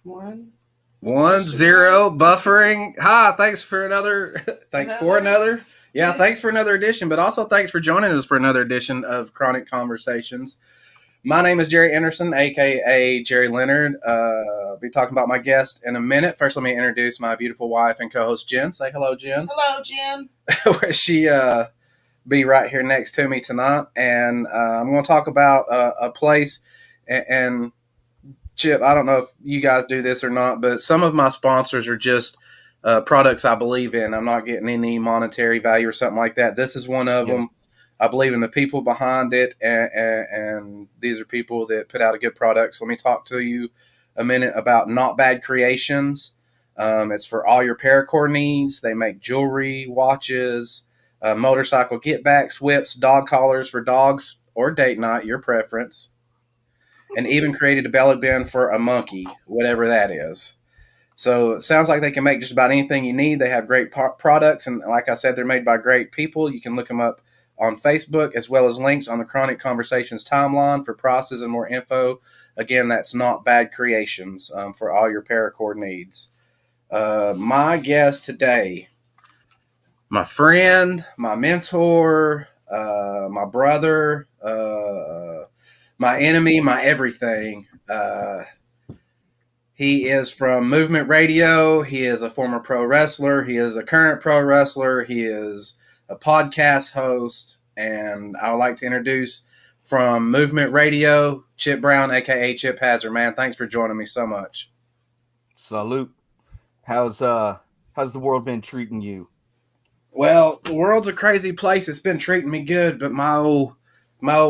One. 1-0 buffering. Thanks for another. Thanks for another edition, but also thanks for joining us for another edition of Chronic Conversations. My name is Jerry Anderson, aka Jerry Leonard. I'll be talking about my guest in a minute. First, let me introduce my beautiful wife and co-host Jen. Say hello, Jen. Hello, Jen. Where she be right here next to me tonight, and I'm going to talk about a place and Chip, I don't know if you guys do this or not, but some of my sponsors are just products I believe in. I'm not getting any monetary value or something like that. This is one of them. I believe in the people behind it, and these are people that put out a good product. So let me talk to you a minute about Not Bad Creations. It's for all your paracord needs. They make jewelry, watches, motorcycle get backs, whips, dog collars for dogs or date night, your preference, and even created a belly band for a monkey, whatever that is. So it sounds like they can make just about anything you need. They have great products, and like I said, they're made by great people. You can look them up on Facebook as well as links on the Chronic Conversations timeline for prices and more info. Again, that's Not Bad Creations for all your paracord needs. My guest today, my friend, my mentor, my brother, my enemy, my everything. He is from Movement Radio. He is a former pro wrestler. He is a current pro wrestler. He is a podcast host. And I would like to introduce from Movement Radio, Chip Brown, aka Chip Hazard. Man, thanks for joining me so much. Salute. How's the world been treating you? Well, the world's a crazy place. It's been treating me good, but my old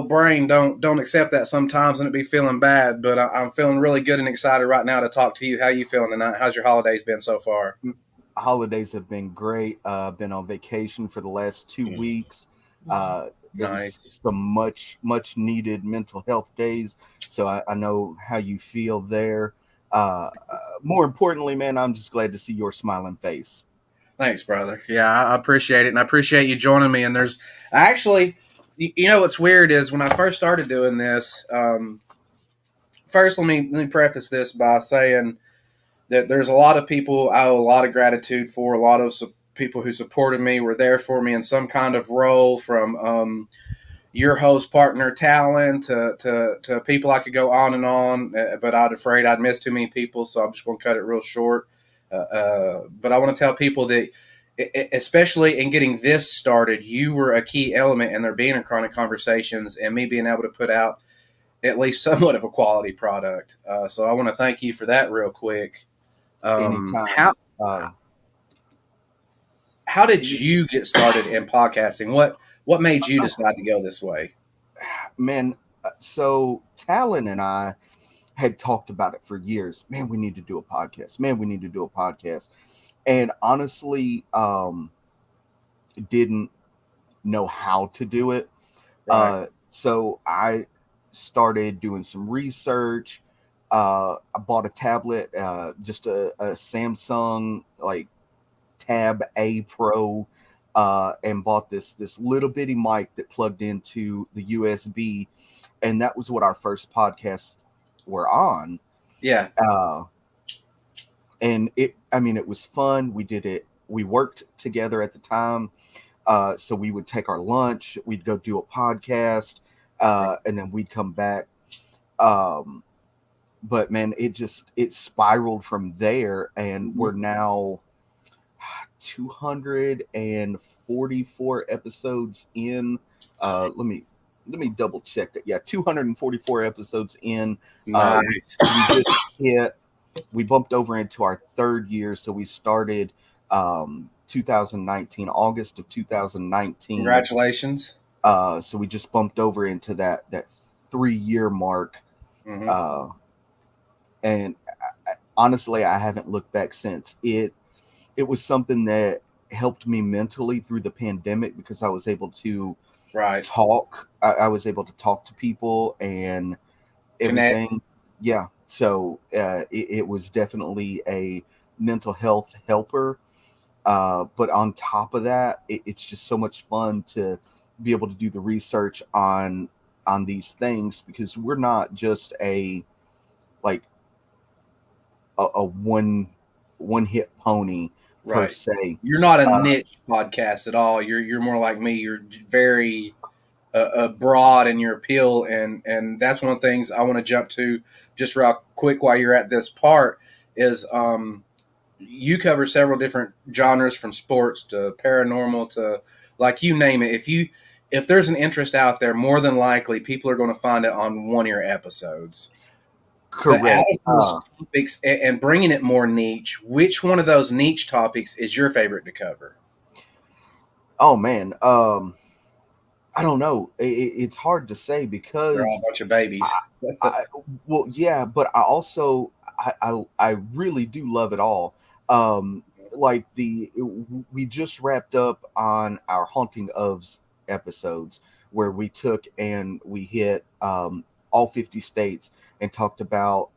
brain don't accept that sometimes, and it be feeling bad. But I'm feeling really good and excited right now to talk to you. How you feeling tonight? How's your holidays been so far? Holidays have been great. Been on vacation for the last 2 weeks. Nice. Some much needed mental health days. So I know how you feel there. More importantly, man, I'm just glad to see your smiling face. Thanks, brother. Yeah, I appreciate it, and I appreciate you joining me. And there's actually, you know, what's weird is when I first started doing this. First, let me preface this by saying that there's a lot of people I owe a lot of gratitude for. A lot of people who supported me were there for me in some kind of role, from your host partner Talon to people. I could go on and on, but I'm afraid I'd miss too many people, so I'm just going to cut it real short. But I want to tell people that, especially in getting this started, you were a key element in there being in Chronic Conversations and me being able to put out at least somewhat of a quality product. So I want to thank you for that real quick. Anytime. How did you get started in podcasting? What made you decide to go this way? Man, so Talon and I had talked about it for years. Man, we need to do a podcast. Man, we need to do a podcast. And honestly, didn't know how to do it. Right. So I started doing some research. I bought a tablet, just a Samsung like Tab A Pro, and bought this little bitty mic that plugged into the USB, and that was what our first podcast were on. Yeah. And it was fun. We did it. We worked together at the time. So we would take our lunch, we'd go do a podcast, and then we'd come back. But man, it spiraled from there, and we're now 244 episodes in. Let me double check that. Yeah, 244 episodes in. Nice. We bumped over into our third year, so we started 2019, August of 2019. Congratulations. So we just bumped over into that 3-year mark. Mm-hmm. And honestly, I haven't looked back since. It was something that helped me mentally through the pandemic, because I was able to talk. I was able to talk to people and everything. Connect. Yeah. So it was definitely a mental health helper. But on top of that, it's just so much fun to be able to do the research on these things, because we're not just a like a one hit pony per Right. se. You're not a Uh, niche podcast at all. You're more like me. You're very broad in your appeal, and that's one of the things I want to jump to just real quick while you're at this part is you cover several different genres from sports to paranormal to like you name it. If there's an interest out there, more than likely people are going to find it on one of your episodes. But out Correct. of those topics and bringing it more niche, which one of those niche topics is your favorite to cover? Oh man, I don't know. It's hard to say They're all because a bunch of babies. I well, yeah, but I also I really do love it all. Um, like we just wrapped up on our haunting ofs episodes where we took and we hit all 50 states and talked about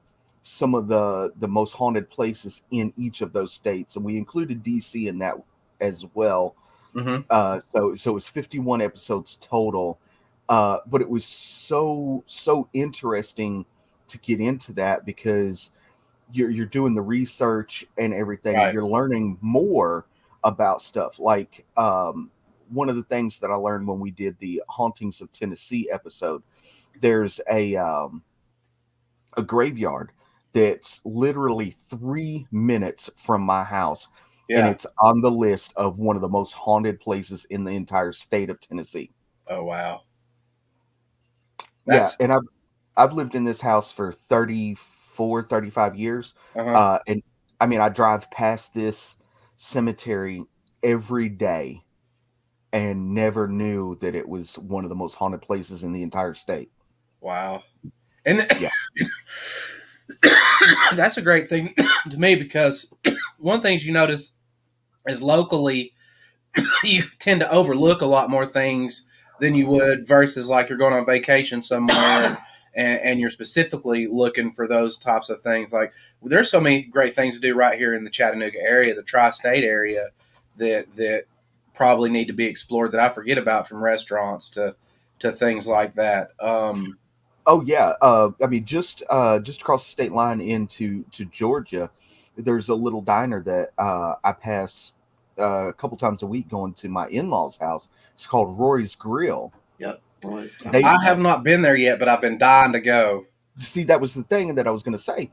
some of the most haunted places in each of those states, and we included DC in that as well. Mm-hmm. So it was 51 episodes total. But it was so interesting to get into that because you're doing the research and everything, and Right. you're learning more about stuff. Like one of the things that I learned when we did the Hauntings of Tennessee episode, there's a graveyard that's literally 3 minutes from my house, and Yeah. it's on the list of one of the most haunted places in the entire state of Tennessee. Oh wow. Yeah, That's and I've lived in this house for 34, 35 years. uh-huh. And I mean, I drive past this cemetery every day and never knew that it was one of the most haunted places in the entire state. Wow. And Yeah. that's a great thing to me because one of the things you notice is locally you tend to overlook a lot more things than you would versus like you're going on vacation somewhere and you're specifically looking for those types of things. Like there's so many great things to do right here in the Chattanooga area, the tri-state area that probably need to be explored that I forget about, from restaurants to things like that. Oh yeah. I mean, just across the state line into to Georgia, there's a little diner that I pass a couple times a week going to my in-laws' house. It's called Rory's Grill. Yep. Always. They I have not been there yet, but I've been dying to go. see that was the thing that I was going to say.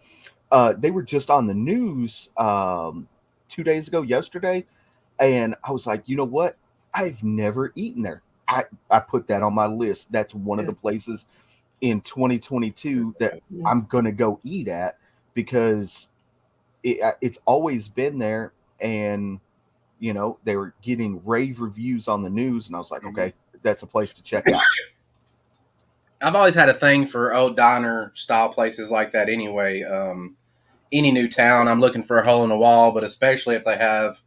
They were just on the news 2 days ago, yesterday, and I was like, you know what? I've never eaten there. I put that on my list. That's one of the places in 2022 that Yes. I'm going to go eat at because it's always been there, and they were getting rave reviews on the news, and I was like, okay, that's a place to check out. I've always had a thing for old diner style places like that anyway. Any new town, I'm looking for a hole in the wall, but especially if they have,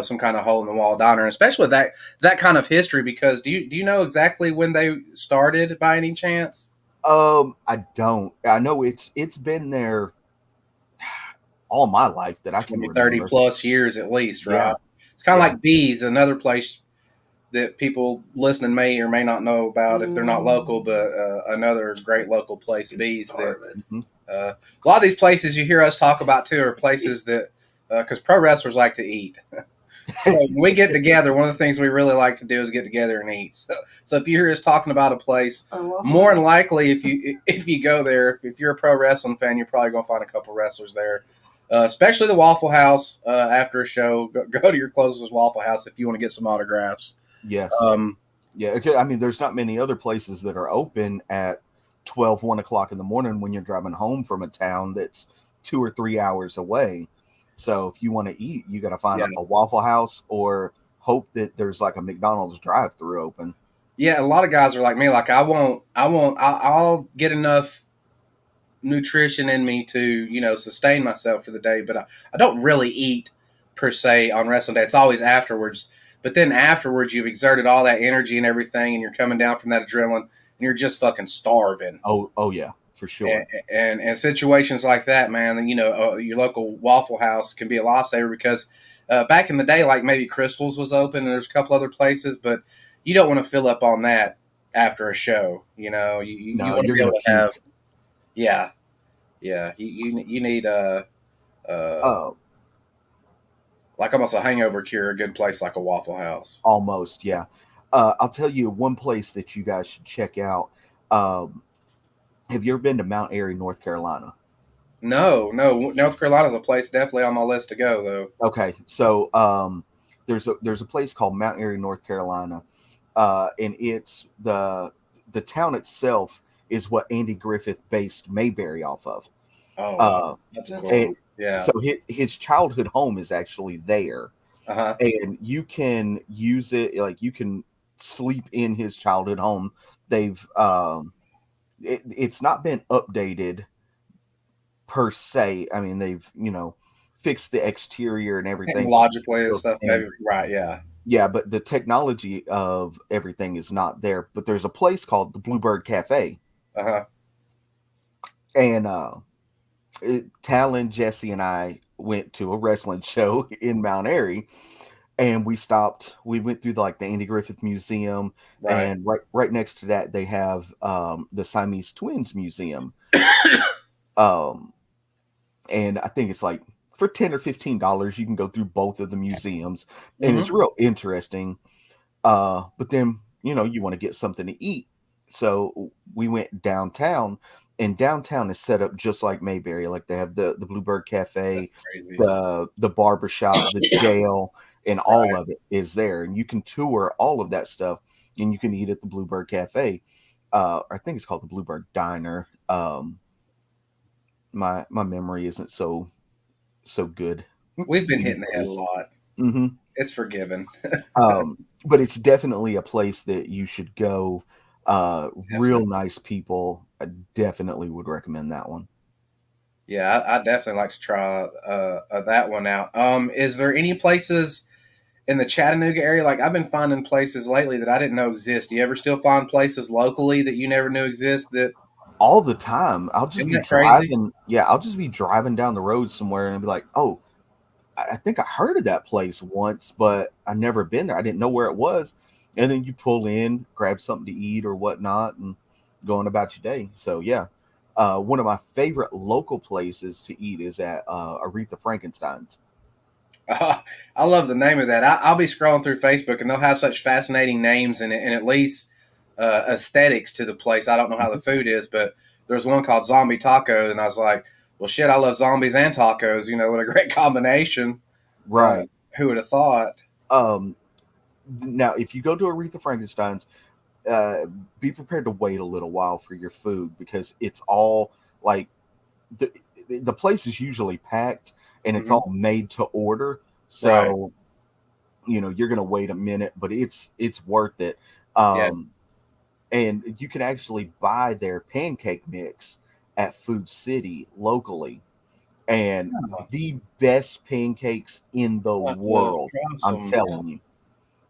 some kind of hole in the wall diner, especially with that kind of history. Because do you know exactly when they started by any chance? I don't. I know it's been there all my life that I can 20, 30 remember. plus years at least, right? Yeah. It's kind of Yeah. like Bees, another place that people listening may or may not know about if they're not local, but another great local place, Bees. That Mhm. a lot of these places you hear us talk about too are places that because pro wrestlers like to eat. So when we get together, one of the things we really like to do is get together and eat. So if you hear us talking about a place, more than likely, if you go there, if you're a pro wrestling fan, you're probably going to find a couple wrestlers there. Especially the Waffle House after a show. Go to your closest Waffle House if you want to get some autographs. Yes. Um, Yeah. Okay. I mean, there's not many other places that are open at 12, 1 o'clock in the morning when you're driving home from a town that's 2 or 3 hours away. So if you want to eat, you got to find Yeah. a Waffle House or hope that there's like a McDonald's drive-through open. yeah, a lot of guys are like me. Like I'll get enough nutrition in me to sustain myself for the day, but I don't really eat per se on wrestling day. It's always afterwards. But then afterwards, you've exerted all that energy and everything, and you're coming down from that adrenaline, and you're just fucking starving. Oh yeah, for sure. And situations like that, man, your local Waffle House can be a lifesaver because back in the day, like maybe Crystal's was open and there's a couple other places, but you don't want to fill up on that after a show. You No, want to you're be able gonna to have, puke. yeah, yeah. You need Uh, Uh, like almost a hangover cure, a good place like a Waffle House. Almost, yeah. I'll tell you one place that you guys should check out. Um, have you ever been to Mount Airy, North Carolina? No, no, North Carolina's a place definitely on my list to go though. Okay, so there's a place called Mount Airy, North Carolina, and it's the town itself is what Andy Griffith based Mayberry off of. Oh wow, Uh, that's and cool. Yeah. so his childhood home is actually there, Uh huh. and you can use it like you can sleep in his childhood home. They've it's not been updated per se. I mean, they've fixed the exterior and everything. Technologically and Still stuff, maybe. standard. Right. Yeah. Yeah, but the technology of everything is not there. But there's a place called the Bluebird Cafe, Uh huh. and Talon, Jesse, and I went to a wrestling show in Mount Airy, and we stopped. We went through like the Andy Griffith Museum, Right. and right next to that they have the Siamese Twins Museum. Um, and I think it's like for $10 or $15 you can go through both of the museums, and it's Mm-hmm. real interesting. But then you want to get something to eat, so we went downtown, and downtown is set up just like Mayberry. Like they have the Bluebird That's Cafe, crazy. the barber shop, the jail, and all Right. of it is there, and you can tour all of that stuff, and you can eat at the Bluebird Cafe. I think it's called the Bluebird Diner. My memory isn't so good We've been these hitting the head a days. lot. Hmm. It's forgiven. But it's definitely a place that you should go. Real Definitely. nice people. I definitely would recommend that one. Yeah, I definitely like to try that one out. Is there any places in the Chattanooga area? Like I've been finding places lately that I didn't know exist. Do you ever still find places locally that you never knew exist? That All the time. I'll just isn't be that crazy? driving. Yeah, I'll just be driving down the road somewhere and I'll be like, oh, I think I heard of that place once, but I never been there. I didn't know where it was. And then you pull in, grab something to eat or whatnot, and going about your day. So yeah. One of my favorite local places to eat is at Aretha Frankenstein's. I love the name of that. I'll be scrolling through Facebook and they'll have such fascinating names and at least aesthetics to the place. I don't know how the food is, but there's one called Zombie Taco, and I was like, well, shit, I love zombies and tacos. You know, what a great combination. Uh, Right. who would have thought? Um, Now, if you go to Aretha Frankenstein's, uh, be prepared to wait a little while for your food because it's all like the the place is usually packed and it's Hmm. all made to order. Right. So you're gonna wait a minute, but it's worth it. Yeah. Um, and you can actually buy their pancake mix at Food City locally, and the best pancakes in the I'll have to world. try I'm some. Yeah. telling you.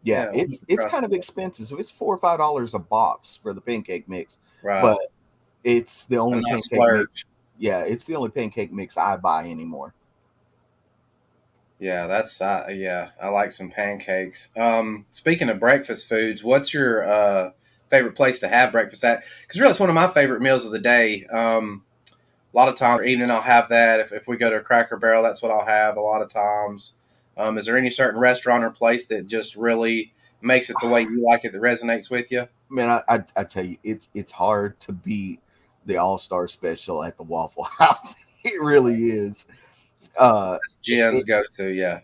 Yeah, Yeah. I'll have it's to it's try kind some. of expensive. So it's $4 or $5 a box for the pancake mix, Right. but it's the A only nice pancake mix. splurge. Yeah, it's the only pancake mix I buy anymore. Yeah, that's yeah. I like some pancakes. Speaking of breakfast foods, what's your favorite place to have breakfast at? Because really, it's one of my favorite meals of the day. A lot of times, or evening, I'll have that. If we go to a Cracker Barrel, that's what I'll have a lot of times. Is there any certain restaurant or place that just really makes it the way you like it that resonates with you? Man, I tell you, it's hard to beat the All Star Special at the Waffle House. It really is. Uh, Jen's it, go to, yeah.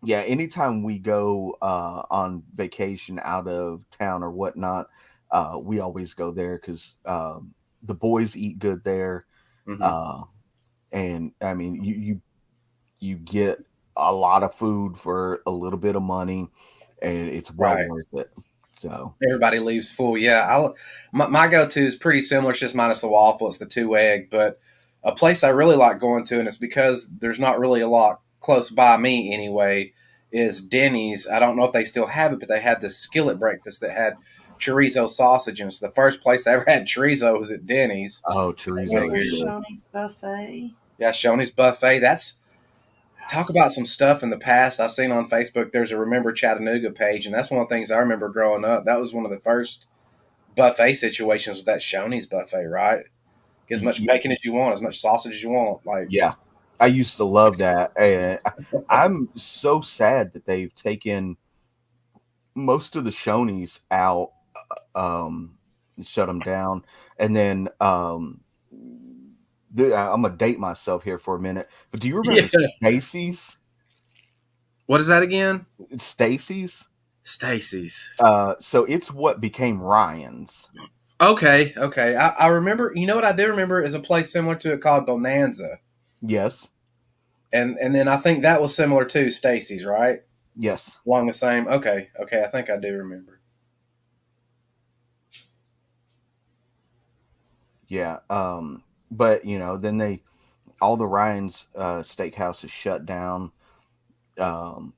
yeah, anytime we go on vacation out of town or whatnot, we always go there because the boys eat good there. Hmm. Uh, and I mean, you get a lot of food for a little bit of money, and it's well Right. worth it. So Everybody leaves full. Yeah, my go to is pretty similar. It's just minus the waffle. It's the two egg. But a place I really like going to, and it's because there's not really a lot close by me anyway, is Denny's. I don't know if they still have it, but they had this skillet breakfast that had chorizo sausage, and it's the first place I ever had chorizo was at Denny's. chorizo And is Or good. Shoney's Buffet. yeah, Shoney's buffet. That's talk about some stuff in the past I've seen on Facebook. There's a Remember Chattanooga page, and that's one of the things I remember growing up. That was one of the first buffet situations with that Shoney's buffet, right? Get as much Y- bacon as you want, as much sausage as you want. Like, Yeah, I used to love that, and I'm so sad that they've taken most of the Shoney's out, shut them down, and then I'm gonna date myself here for a minute, but do you remember Yeah. Stacy's? What is that again? Stacy's. Stacy's. So it's what became Ryan's. Okay, okay. I remember. You know what I do remember is a place similar to it called Bonanza, Yes, and then I think that was similar to Stacy's, right? yes, Along the same. Okay, okay. I think I do remember. yeah. But then all the Ryan's steakhouses shut down. Um,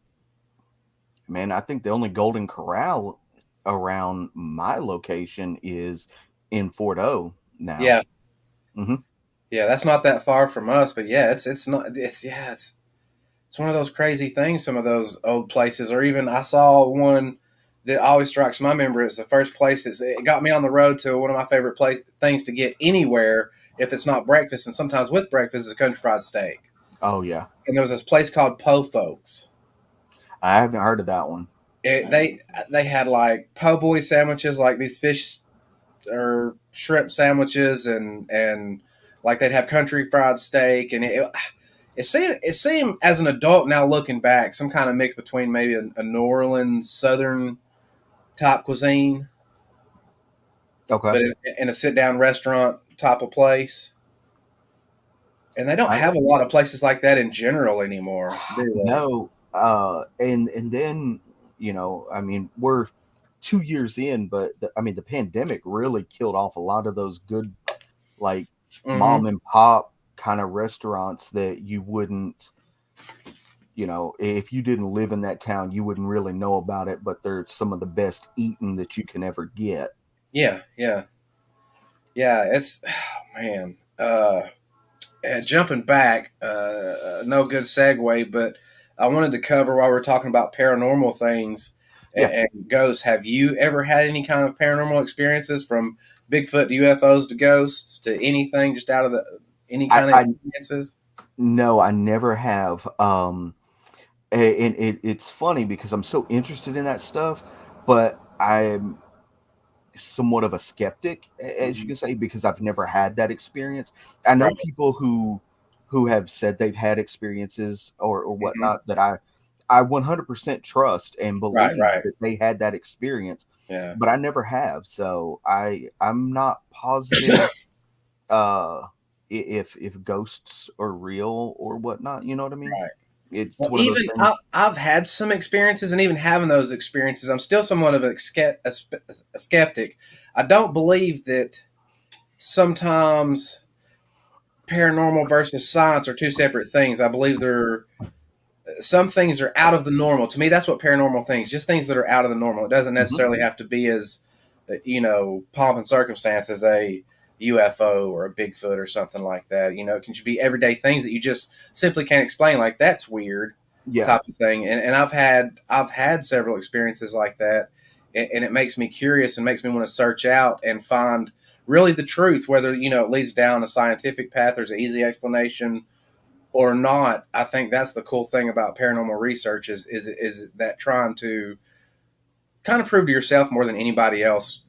Man, I think the only Golden Corral around my location is in Fort O now. Yeah, Hmm. yeah. That's not that far from us, but yeah, it's not. It's one of those crazy things. Some of those old places, or even I saw one that always strikes my memory. It's the first place it got me on the road to one of my favorite things to get anywhere if it's not breakfast, and sometimes with breakfast is a country fried steak. Oh yeah, And there was this place called Po Folks. I haven't heard of that one. They had like po' boy sandwiches, like these fish or shrimp sandwiches, and like they'd have country fried steak, and it seemed as an adult now looking back some kind of mix between maybe a New Orleans Southern type cuisine, Okay, but in a sit down restaurant type of place. And they don't I have a lot of places like that in general anymore, do they? no, and then I mean, we're 2 years in, but I mean, the pandemic really killed off a lot of those good, like, Mm-hmm. mom and pop kind of restaurants that you wouldn't, if you didn't live in that town, you wouldn't really know about it, but they're some of the best eating that you can ever get. Yeah, yeah, yeah. It's man. Jumping back, no good segue, but I wanted to cover while we are talking about paranormal things Yeah, and ghosts. Have you ever had any kind of paranormal experiences, from Bigfoot to UFOs to ghosts to anything, just out of the any kind of I experiences? no, I never have. And it's funny because I'm so interested in that stuff, but I'm somewhat of a skeptic, as you Mhm. can say, because I've never had that experience. I know Right. people who have said they've had experiences or Hmm. whatnot that I 100% trust and Right. believe Right. that they had that experience, Yeah. but I never have. So I'm not positive if ghosts are real or whatnot. You know what I mean? Right. It's Well, one of those even things. I've had some experiences, and even having those experiences, I'm still somewhat of a skeptic. I don't believe that sometimes paranormal versus science are two separate things. I believe they're some things are out of the normal. To me, that's what paranormal things, just things that are out of the normal. It doesn't Mhm. necessarily have to be as pomp and circumstance as a UFO or a Bigfoot or something like that. It can just be everyday things that you just simply can't explain. Like that's weird Yeah. type of thing. And I've had several experiences like that, and it makes me curious and makes me want to search out and find really the truth, whether it leads down a scientific path, there's an easy explanation or not. I think that's the cool thing about paranormal research is that trying to kind of prove to yourself more than anybody else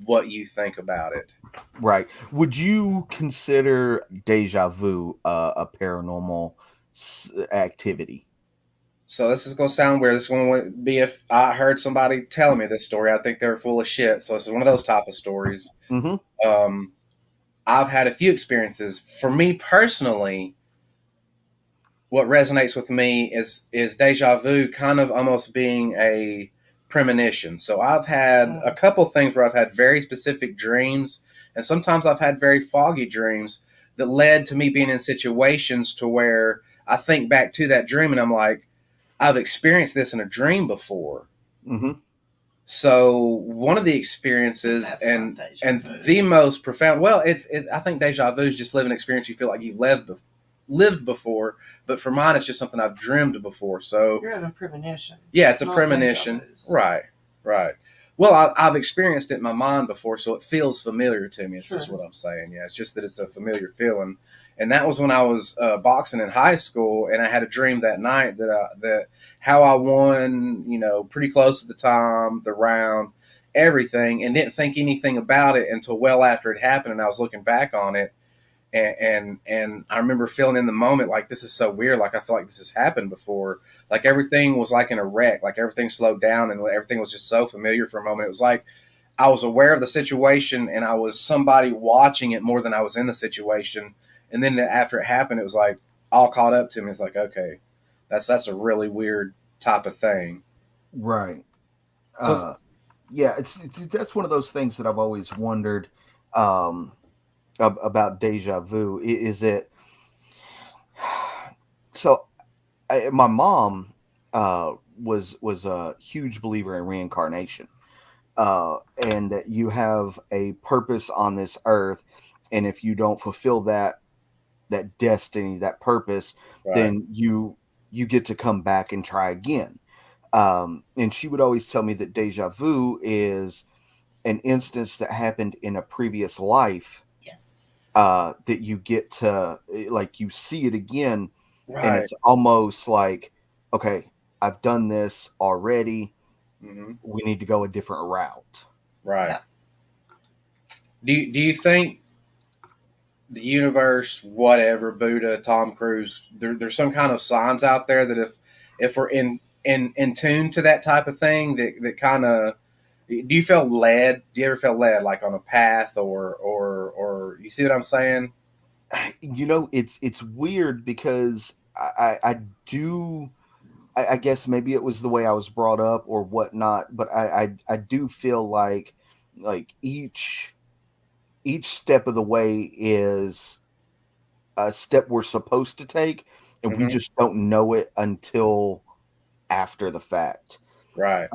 what you think about it. Right. Would you consider deja vu a paranormal activity? So this is going to sound weird. This one would be if I heard somebody telling me this story. I think they were full of shit. So this is one of those type of stories. Hmm. Um, I've had a few experiences. For me personally, what resonates with me is deja vu, kind of almost being a premonition. So I've had a couple things where I've had very specific dreams, and sometimes I've had very foggy dreams that led to me being in situations to where I think back to that dream and I'm like, I've experienced this in a dream before. Hmm. So one of the experiences That's and not deja and vu. the most profound, well, it's I think deja vu is just living experience you feel like you've lived before, but for mine it's just something I've dreamed before. So You're having premonitions. yeah, it's a not premonition. deja vus. Right, right. Well, I've experienced it in my mind before, so it feels familiar to me. Is just Sure. what I'm saying. Yeah, it's just that it's a familiar feeling, and that was when I was boxing in high school, and I had a dream that night that how I won, pretty close to the time, the round, everything, and didn't think anything about it until well after it happened, and I was looking back on it, and I remember feeling in the moment like this is so weird, like I feel like this has happened before, like everything was like in a wreck, like everything slowed down, and everything was just so familiar for a moment. It was like I was aware of the situation, and I was somebody watching it more than I was in the situation. And then after it happened, it was like all caught up to me. It's like, okay, that's a really weird type of thing. Right. So it's, Uh, yeah, it's that's one of those things that I've always wondered um, about deja vu. Is it so? My mom was a huge believer in reincarnation, and that you have a purpose on this earth, and if you don't fulfill that destiny, that purpose, right, then you get to come back and try again. And she would always tell me that deja vu is an instance that happened in a previous life, Yes. that you get to, like, you see it again, and right. it's almost like, okay, I've done this already. Hmm. We need to go a different route. Right. Yeah. Do you think the universe, whatever, Buddha, Tom Cruise, there's some kind of signs out there that if we're in tune to that type of thing, that kind of, do you feel led? Do you ever feel led, like on a path, or you see what I'm saying? It's weird because I do. I guess maybe it was the way I was brought up or whatnot, but I do feel like each step of the way is a step we're supposed to take, and we Hmm. just don't know it until after the fact. Right.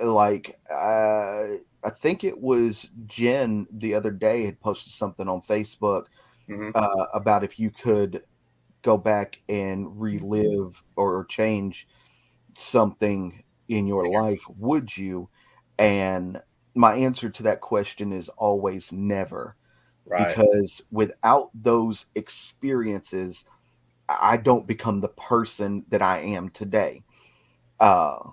Like, I think it was Jen the other day had posted something on Facebook Hmm. about if you could go back and relive or change something in your life, would you? And my answer to that question is always never, Right. because without those experiences, I don't become the person that I am today. Uh,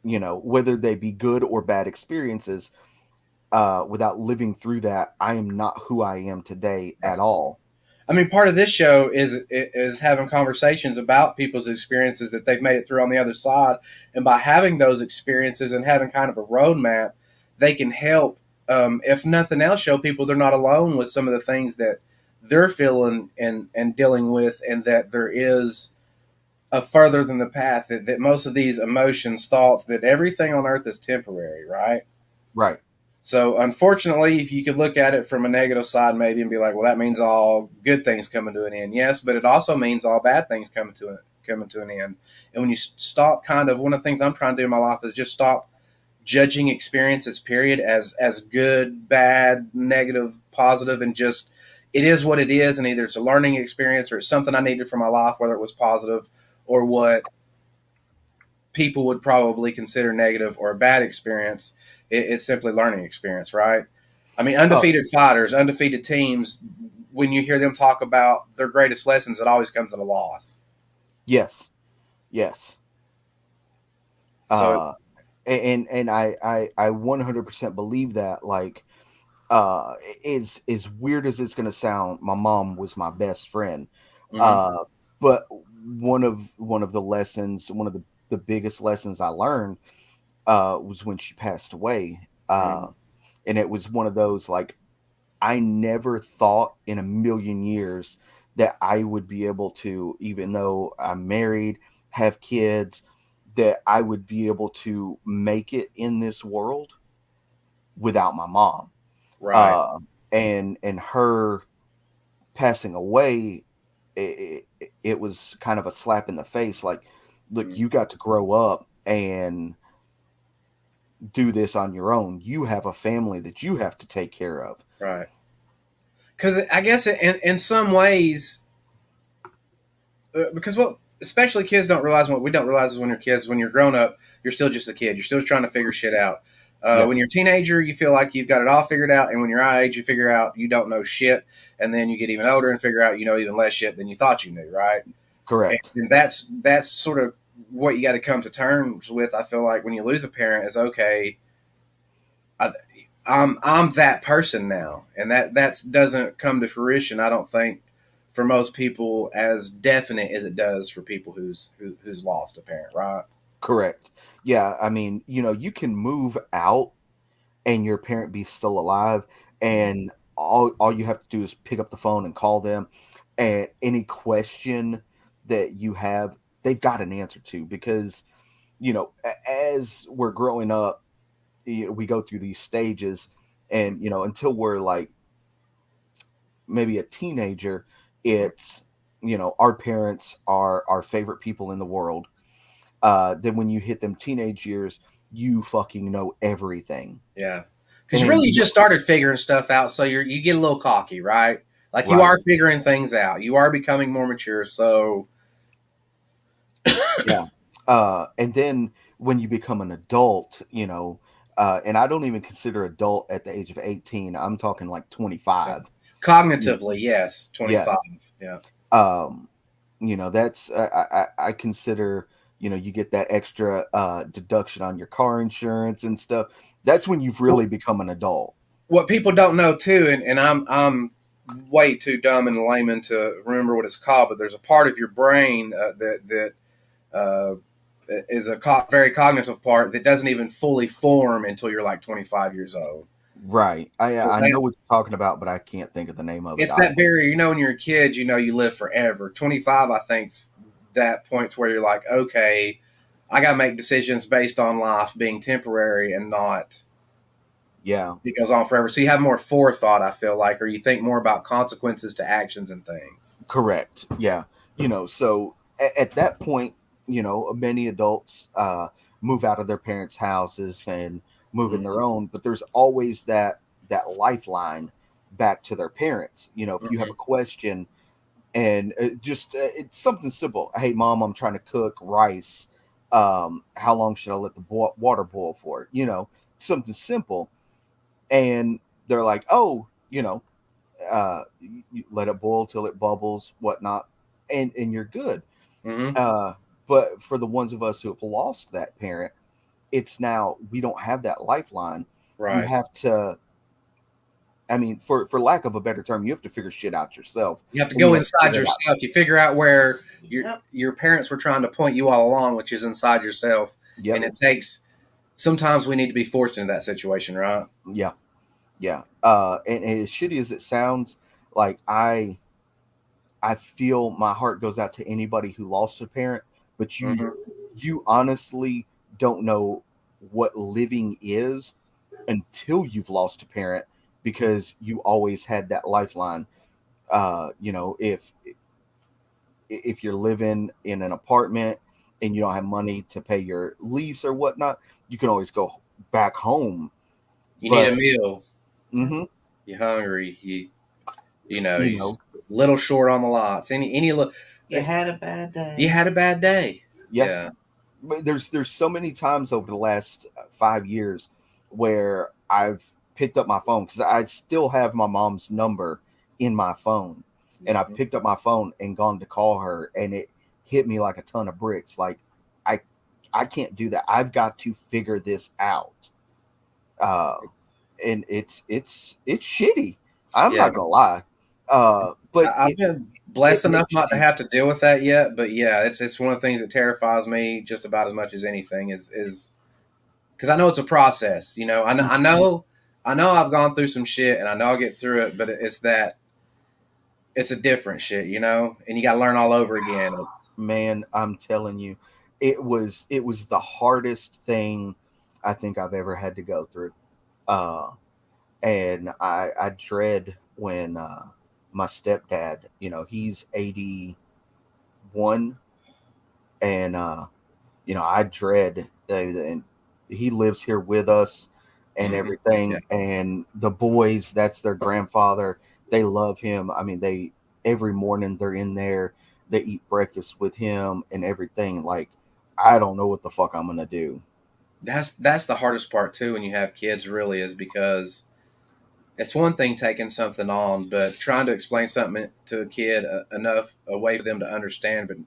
whether they be good or bad experiences, without living through that, I am not who I am today at all. I mean, part of this show is having conversations about people's experiences that they've made it through on the other side, and by having those experiences and having kind of a roadmap, they can help, if nothing else, show people they're not alone with some of the things that they're feeling and dealing with, and that there is a further than the path. That most of these emotions, thoughts, that everything on earth is temporary, right? Right. So unfortunately, if you could look at it from a negative side, maybe, and be like, well, that means all good things coming to an end. Yes, but it also means all bad things coming to an end. And when you stop, kind of, one of the things I'm trying to do in my life is just stop judging experiences, period, as good, bad, negative, positive, and just it is what it is. And either it's a learning experience or it's something I needed for my life, whether it was positive or what people would probably consider negative or a bad experience. It's simply learning experience, right? I mean, Oh, undefeated fighters, undefeated teams, when you hear them talk about their greatest lessons, it always comes at a loss. yes. Yes. So, Uh, and I 100% believe that. Like, uh as weird as it's going to sound, my mom was my best friend. mhm, uh but one of the lessons, one of the biggest lessons I learned was when she passed away. mhm, And it was one of those, like, I never thought in a million years that I would be able to, even though I'm married, have kids, that I would be able to make it in this world without my mom. right. uh and her passing away, it was kind of a slap in the face, like, look, Mhm, you got to grow up and do this on your own. You have a family that you have to take care of. right. Because I guess in some ways, because what especially kids don't realize, what we don't realize is when you're kids, when you're grown up, you're still just a kid. You're still trying to figure shit out. Yep. When you're a teenager, you feel like you've got it all figured out, and when you're our age, you figure out you don't know shit, and then you get even older and figure out you know even less shit than you thought you knew, right? Correct. And that's sort of what you got to come to terms with. I feel like when you lose a parent, is okay. I, I'm that person now, and that doesn't come to fruition. I don't think for most people as definite as it does for people who's lost a parent, right? Correct. Yeah. I mean, you can move out and your parent be still alive, and all you have to do is pick up the phone and call them, and any question that you have, they've got an answer to, because as we're growing up, we go through these stages, and until we're like maybe a teenager, it's our parents are our favorite people in the world. Then when you hit them teenage years, you fucking know everything. Yeah, because you And really just started figuring stuff out, so you get a little cocky, right? Like you right. are figuring things out, you are becoming more mature. So Yeah. And then when you become an adult, and I don't even consider adult at the age of 18. I'm talking like yeah. 25. Cognitively, yes, Yeah. 25. Yeah, Um, that's I consider, you get that extra deduction on your car insurance and stuff. That's when you've really become an adult. what people don't know too, and I'm way too dumb and layman to remember what it's called, but there's a part of your brain that uh, is a very cognitive part that doesn't even fully form until you're like 25 years old. Right. I So I that know what you're talking about, but I can't think of the name of it it's that either. barrier. You know, when you're a kid, you know you live forever. 25, I think's that point to where you're like, okay, I got to make decisions based on life being temporary and not Yeah. it goes on forever. So you have more forethought, I feel like, or you think more about consequences to actions and things. Correct. Yeah. So at that point, many adults move out of their parents' houses and move in their Mm-hmm. own, but there's always that lifeline back to their parents. If you have a Mm-hmm. question, and it's something simple. Hey, mom, I'm trying to cook rice. How long should I let the water boil for? Something simple, and they're like, oh, you let it boil till it bubbles, whatnot, and you're good. Mm-hmm. Uh, but for the ones of us who have lost that parent, it's now we don't have that lifeline. You Right. have to. I mean, for lack of a better term, you have to figure shit out yourself, You have to and go you have to inside figure it out. yourself. You figure out where Yep. your parents were trying to point you all along, which is inside yourself. And Yep. it takes sometimes we need to be forced into that situation, right? Yeah. Yeah. And as shitty as it sounds, like I feel my heart goes out to anybody who lost a parent, but you Mm-hmm. you honestly don't know what living is until you've lost a parent, because you always had that lifeline. If you're living in an apartment and you don't have money to pay your lease or whatnot, you can always go back home. You need a But meal. mhm, You're hungry. you You know, just little short on the lots. You had a bad you day. had a bad day. yeah. Yeah. But there's so many times over the last 5 years where I've picked up my phone, because I still have my mom's number in my phone, and I've Mhm. picked up my phone and gone to call her, and it hit me like a ton of bricks. Like I I can't do that. I've got to figure this out. Uh, and it's shitty. I'm Yeah. not gonna lie. But I've been it blessed enough makes not to you. have to deal with that yet, but yeah, it's one of the things that terrifies me just about as much as anything is because I know it's a process. You know, I know I've gone through some shit, and I know I'll get through it, but it's that it's a different shit, you know, and you got to learn all over again. Man, I'm telling you, it was the hardest thing I think I've ever had to go through. Uh and I dread when my stepdad, he's 81, and I dread and he lives here with us and Yeah, everything, and the boys, that's their grandfather. They love him. I mean, they every morning they're in there, they eat breakfast with him and everything. Like, I don't know what the fuck I'm gonna do. That's the hardest part too when you have kids, really, is because it's one thing taking something on, but trying to explain something to a kid enough a way for them to understand, but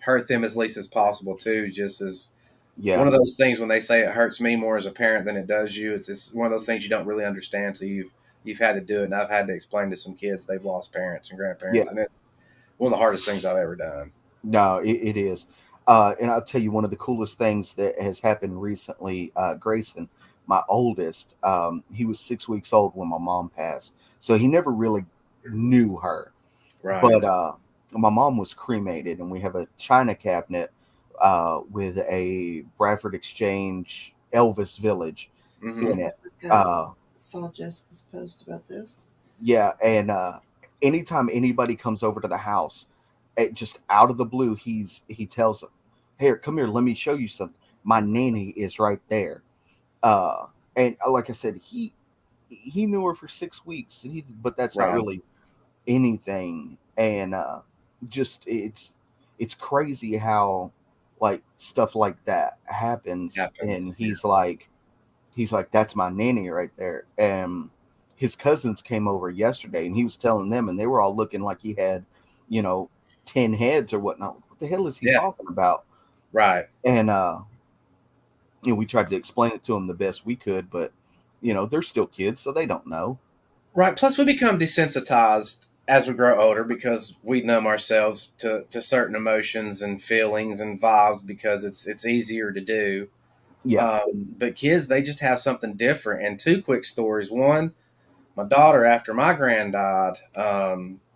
hurt them as least as possible too. Just as one Yeah. of those things when they say it hurts me more as a parent than it does you. It's one of those things you don't really understand, so you've had to do it. And I've had to explain to some kids they've lost parents and grandparents, Yeah. and it's one of the hardest things I've ever done. No, it is. And I'll tell you one of the coolest things that has happened recently. Grayson, my oldest, he was 6 weeks old when my mom passed, so he never really knew her. Right. But my mom was cremated, and we have a china cabinet with a Bradford Exchange Elvis Village Mm-hmm. in it. I Uh, saw Jessica's post about this. yeah, and anytime anybody comes over to the house, just out of the blue, he tells them, "Here, come here, let me show you something. My nanny is right there." Uh, and like I said, he knew her for 6 weeks, and but that's not Right. really anything. And just it's crazy how like stuff like that happens. Happened. And he's like, that's my nanny right there. And his cousins came over yesterday, and he was telling them, and they were all looking like he had, you know, 10 heads or whatnot. What the hell is he Yeah. talking about? Right. And we tried to explain it to them the best we could, but they're still kids, so they don't know. Right. Plus, we become desensitized as we grow older because we numb ourselves to certain emotions and feelings and vibes because it's easier to do. Yeah. But kids, they just have something different. And two quick stories. One, my daughter, after my grand died,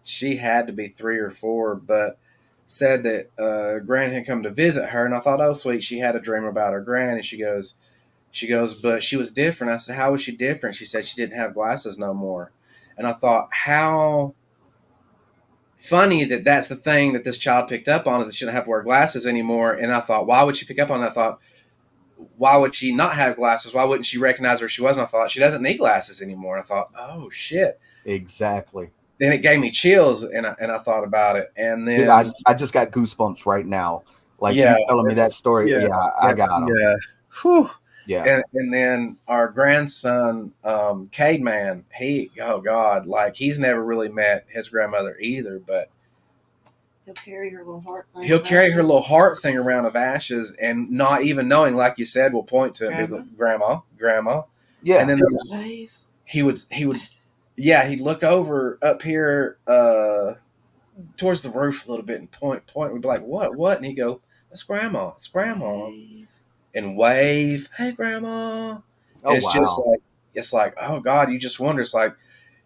she had to be 3 or 4, but said that Gran had come to visit her, and I thought, oh sweet, she had a dream about her Gran, and she goes, but she was different. I said, how was she different? She said she didn't have glasses no more, and I thought, how funny that that's the thing that this child picked up on is that she didn't have to wear glasses anymore. And I thought, why would she pick up on it? I thought, why would she not have glasses? Why wouldn't she recognize where she was? And I thought, she doesn't need glasses anymore. And I thought, oh shit. Exactly. Then it gave me chills, and I thought about it. And Dude, then, I just got goosebumps right now. Like you yeah, telling me that story. yeah, Yeah, I that's, got them. yeah. Whew. Yeah. And then our grandson, Cade Man, oh God, like he's never really met his grandmother either, but He'll carry her little heart thing. he'll of carry her ashes. little heart thing around of ashes and not even knowing, like you said, will point to it, be the grandma. Yeah. And then Wave. he would, yeah, he'd look over up here, towards the roof a little bit and point. We'd be like, what? And he'd go, it's grandma, Wave. and wave, hey grandma. Oh And wow. it's like, oh God, you just wonder. It's like,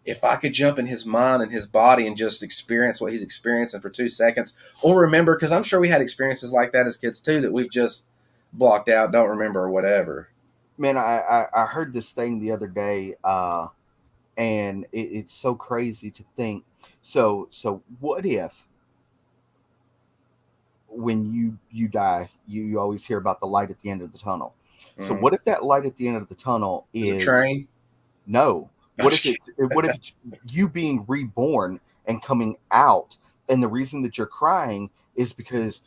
if I could jump in his mind and his body and just experience what he's experiencing for 2 seconds, or remember, because I'm sure we had experiences like that as kids too that we've just blocked out, don't remember, or whatever. Man, I heard this thing the other day, and it's so crazy to think. So what if when you die, you always hear about the light at the end of the tunnel. So Mm. what if that light at the end of the tunnel The is train. no? What if it's you being reborn and coming out, and the reason that you're crying is because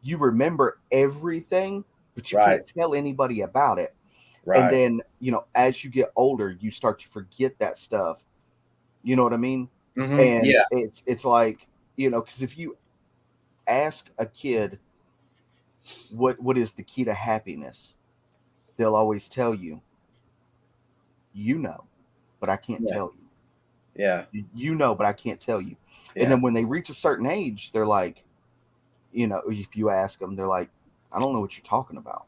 you remember everything, but you Right. can't tell anybody about it. And Right. then, as you get older, you start to forget that stuff. You know what I mean? Mm-hmm. And Yeah. it's like, because if you ask a kid what is the key to happiness, they'll always tell you, but I can't Yeah. tell you. Yeah. You know, but I can't tell you. And Yeah. then when they reach a certain age, they're like, if you ask them, they're like, I don't know what you're talking about.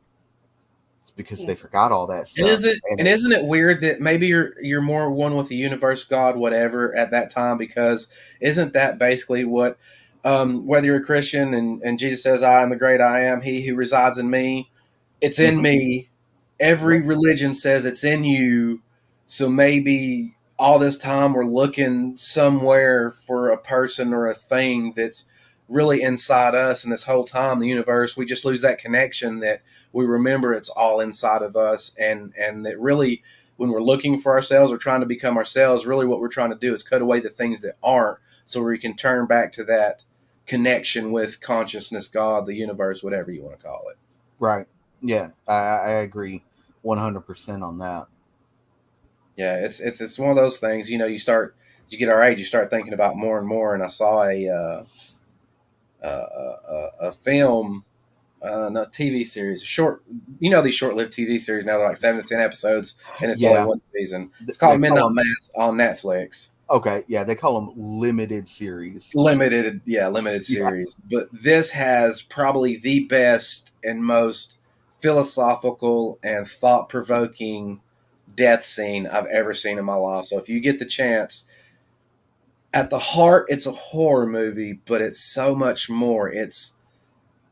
It's because they forgot all that And stuff. isn't it weird that maybe you're more one with the universe, God, whatever, at that time? Because isn't that basically what, whether you're a Christian and Jesus says, "I am the great I am, He who resides in me," it's in Mhm. me. Every Yep. religion says it's in you. So maybe all this time we're looking somewhere for a person or a thing that's really inside us, and this whole time the universe, we just lose that connection that we remember it's all inside of us, and that really when we're looking for ourselves or trying to become ourselves, really what we're trying to do is cut away the things that aren't, so we can turn back to that connection with consciousness, God, the universe, whatever you want to call it. Right. Yeah, I agree 100% on that. Yeah, it's one of those things. You know, you get our age, you start thinking about more and more. And I saw a film, a TV series, a short. You know, these short-lived TV series now they're like 7 to 10 episodes, and it's only Yeah, one season. It's they called call Midnight them, Mass on Netflix. okay, yeah, they call them limited series. Limited, yeah, limited Yeah, series. But this has probably the best and most philosophical and thought-provoking death scene I've ever seen in my life. So if you get the chance, at the heart, it's a horror movie, but it's so much more. It's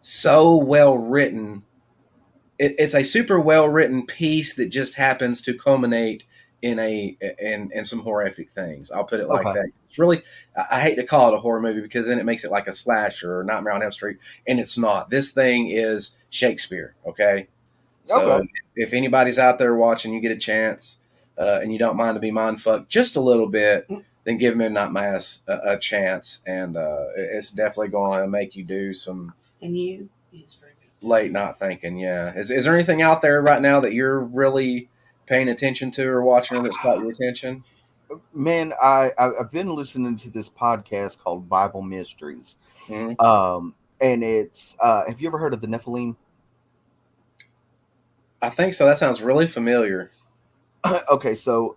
so well written. It's a super well written piece that just happens to culminate in some horrific things. I'll put it like okay, that. It's really, I hate to call it a horror movie because then it makes it like a slasher or Nightmare on Elm Street, and it's not. This thing is Shakespeare. Okay, okay. so if anybody's out there watching, you get a chance, and you don't mind to be mind fucked just a little bit, then give Midnight Mass a chance, and it's definitely going to make you do some And you? He's very good. late night thinking. Yeah, is there anything out there right now that you're really paying attention to or watching or that's caught your attention? Man, I've been listening to this podcast called Bible Mysteries. Hmm. And it's have you ever heard of the Nephilim? I think so. That sounds really familiar. Okay, so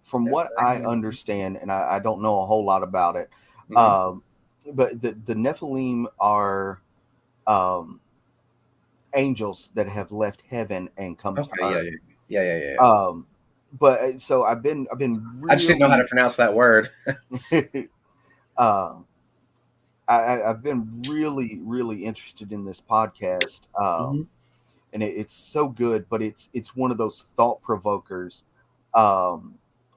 from what I Hmm. understand, and I don't know a whole lot about it, Hmm. um, but the Nephilim are um, angels that have left heaven and come to Okay. Yeah. earth. Yeah. Um, but so I've been I just didn't know how really to pronounce that word. uh, I've been really interested in this podcast, Hmm. and it's so good. But it's one of those thought provokers, um,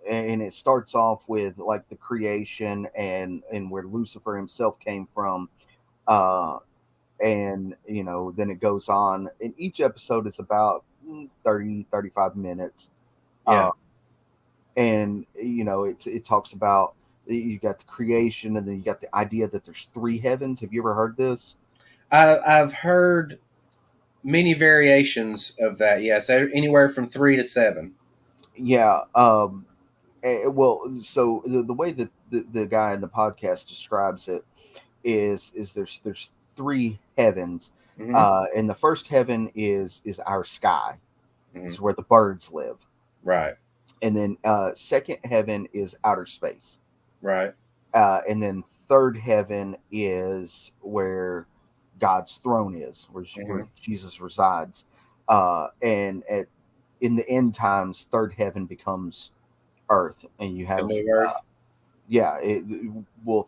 and it starts off with like the creation and where Lucifer himself came from, uh, and then it goes on. And each episode is about 30-35 minutes, Yeah. and it talks about you got the creation and then you got the idea that there's three heavens. Have you ever heard this? I've heard many variations of that. Yes, anywhere from 3 to 7. Yeah. Well, so the way that the guy in the podcast describes it is there's three heavens, Hmm. and the first heaven is our sky, Hmm. is where the birds live, Right. and then second heaven is outer space, Right. and then third heaven is where God's throne is, where Hmm. Jesus resides. And in the end times, third heaven becomes earth, and you The have New Earth. yeah,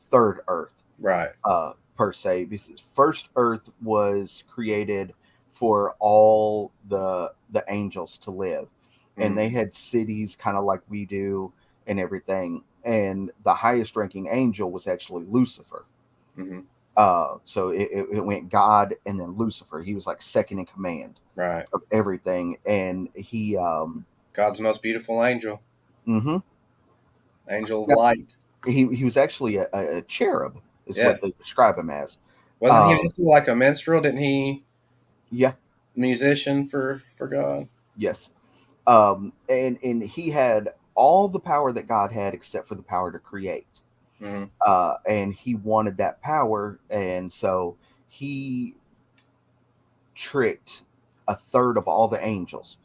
third earth, Right. per se, because first earth was created for all the angels to live, and Hmm. they had cities kind of like we do and everything. And the highest ranking angel was actually Lucifer. Hmm. So it went God and then Lucifer. He was like second in command Right. of everything, and he God's most beautiful angel, mhm. angel of Yeah, light. he was actually a cherub, is what they Yes. describe him as. Wasn't he Um, also like a minstrel? Didn't he yeah, musician for God? yes. And he had all the power that God had except for the power to create. Hmm. And he wanted that power, and so he tricked a third of all the angels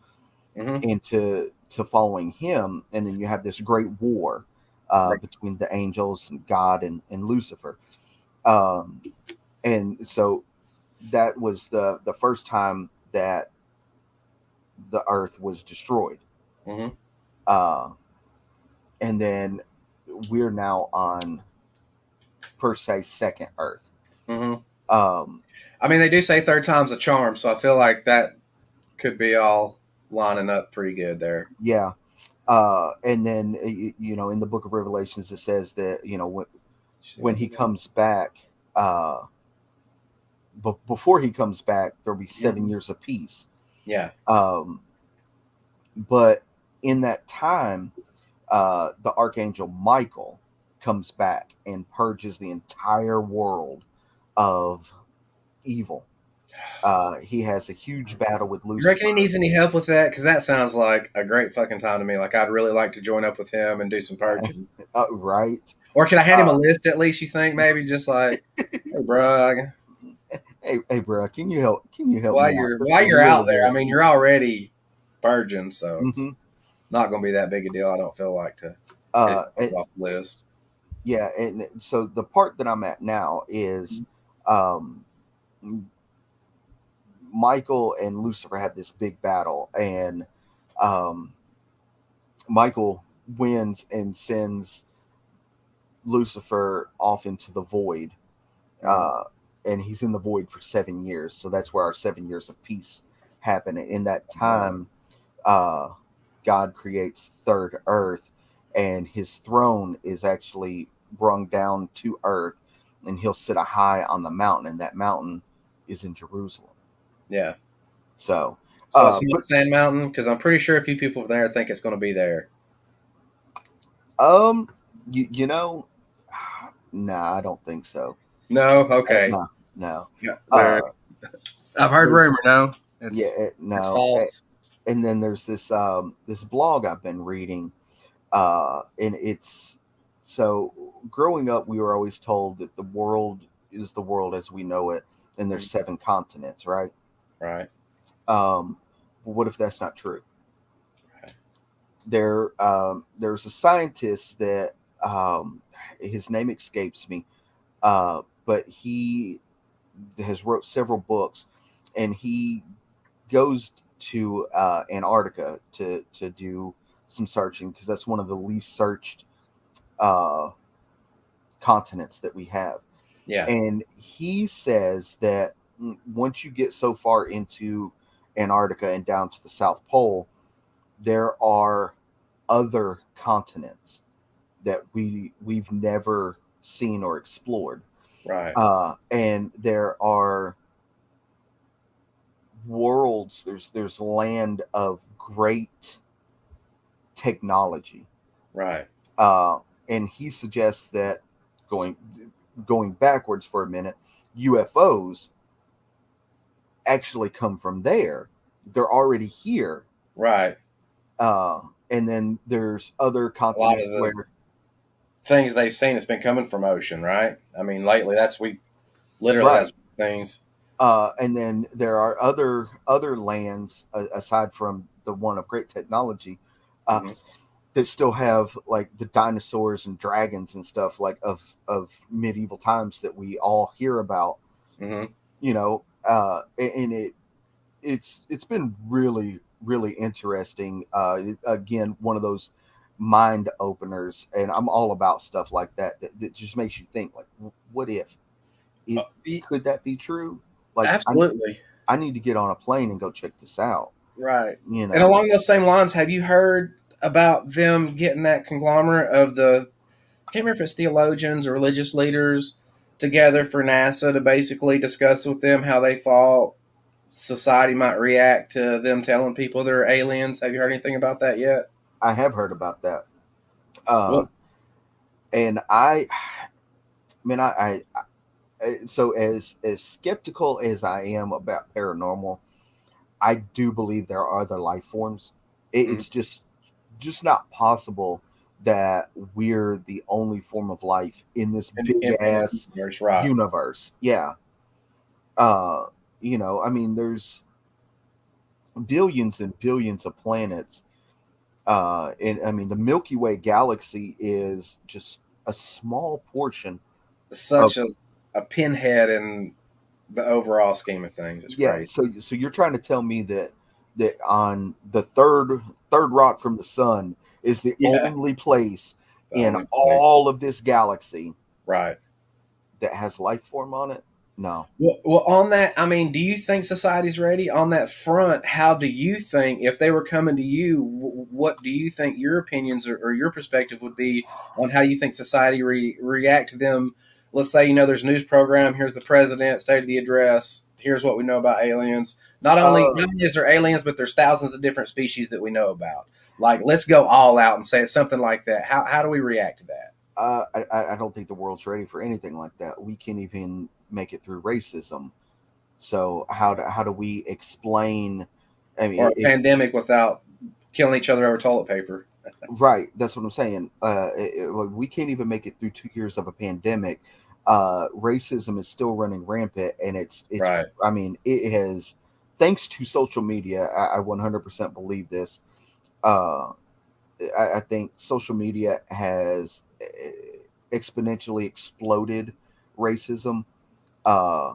Hmm. into following him, and then you have this great war Right. between the angels and God and Lucifer. Um, and so that was the first time that the earth was destroyed. Hmm. Uh, and then we're now on, per se, second earth. Hmm. Um, I mean, they do say third time's a charm, so I feel like that could be all lining up pretty good there. yeah. And then in the book of Revelations it says that when he comes back, but before he comes back there'll be 7 years of peace. Yeah. um, but in that time, the archangel Michael comes back and purges the entire world of evil. He has a huge battle with You reckon he Lucifer. needs any help with that? Because that sounds like a great fucking time to me. Like, I'd really like to join up with him and do some purging. Right? Or can I hand him a Uh, list at least? You think maybe just like, hey, bro, hey, bro, can you help? Can you help while me out? you're Just while a you're out little there, I bit. mean, you're already purging, so Hmm. it's not going to be that big a deal. I don't feel like to get it And, off the list. yeah, and so the part that I'm at now is, um, Michael and Lucifer have this big battle, and um, Michael wins and sends Lucifer off into the void, Mhm. and he's in the void for 7 years. So that's where our 7 years of peace happen. And in that time, uh, God creates third Earth, and His throne is actually brung down to Earth, and He'll sit a high on the mountain, and that mountain is in Jerusalem. Yeah. So, So it's but not Sand Mountain because I'm pretty sure a few people there think it's going to be there. um, you know, nah, I don't think so. No, okay. No, no. Yeah, there. Uh, I've heard there's rumor. No, yeah, it's no. false. And then there's this blog I've been reading, and it's so growing up we were always told that the world is the world as we know it, and there's 7 continents, right? Right. But what if that's not true? There's a scientist that, his name escapes me, but he has wrote several books, and he goes to Antarctica to do some searching, because that's one of the least searched uh, continents that we have. Yeah. And he says that once you get so far into Antarctica and down to the South Pole, there are other continents that we've never seen or explored, Right. and there are worlds. There's land of great technology, Right. uh, and he suggests that going going backwards for a minute, UFOs actually come from there. They're already here, Right. uh, and then there's other A lot continents of the where things they've seen has been coming from ocean. Right. I mean, lately we literally right. has things. And then there are other lands, aside from the one of great technology, uh, Hmm. that still have like the dinosaurs and dragons and stuff, like of medieval times that we all hear about. Hmm. And it's been really interesting. Again, one of those mind openers, and I'm all about stuff like that just makes you think, like, what if it could that be true? Like, Absolutely. I need to get on a plane and go check this out. Right. You And know, along those same lines, have you heard about them getting that conglomerate of I can't remember if it's theologians or religious leaders together for NASA to basically discuss with them how they thought society might react to them telling people they're aliens. Have you heard anything about that yet? I have heard about that. Uh, Well, and mean, so as skeptical as I am about paranormal, I do believe there are other life forms. mm, It's just not possible that we're the only form of life in this big in the ass universe, right? universe. Yeah. Uh, I mean, there's billions and billions of planets. And I mean, the Milky Way galaxy is just a small portion of, Such a pinhead in the overall scheme of things. It's yeah. crazy. So you're trying to tell me that on the third rock from the sun is the Yeah, only place the in only place, all of this galaxy right? that has life form on it? No. Well, on that, I mean, do you think society's ready on that front? How do you think if they were coming to you? What do you think your opinions or your perspective would be on how you think society react to them? Let's say there's a news program. Here's the president, state of the address. Here's what we know about aliens. Uh, Not only is there aliens, but there's thousands of different species that we know about. Like, let's go all out and say something like that. How do we react to that? I don't think the world's ready for anything like that. We can't even make it through racism. So how do we explain? I Or mean, a pandemic without killing each other over toilet paper. right, that's what I'm saying. Like, we can't even make it through 2 years of a pandemic. Racism is still running rampant, and it's. Right. I mean, it has, thanks to social media. I 100% believe this. Uh, I think social media has exponentially exploded racism, uh,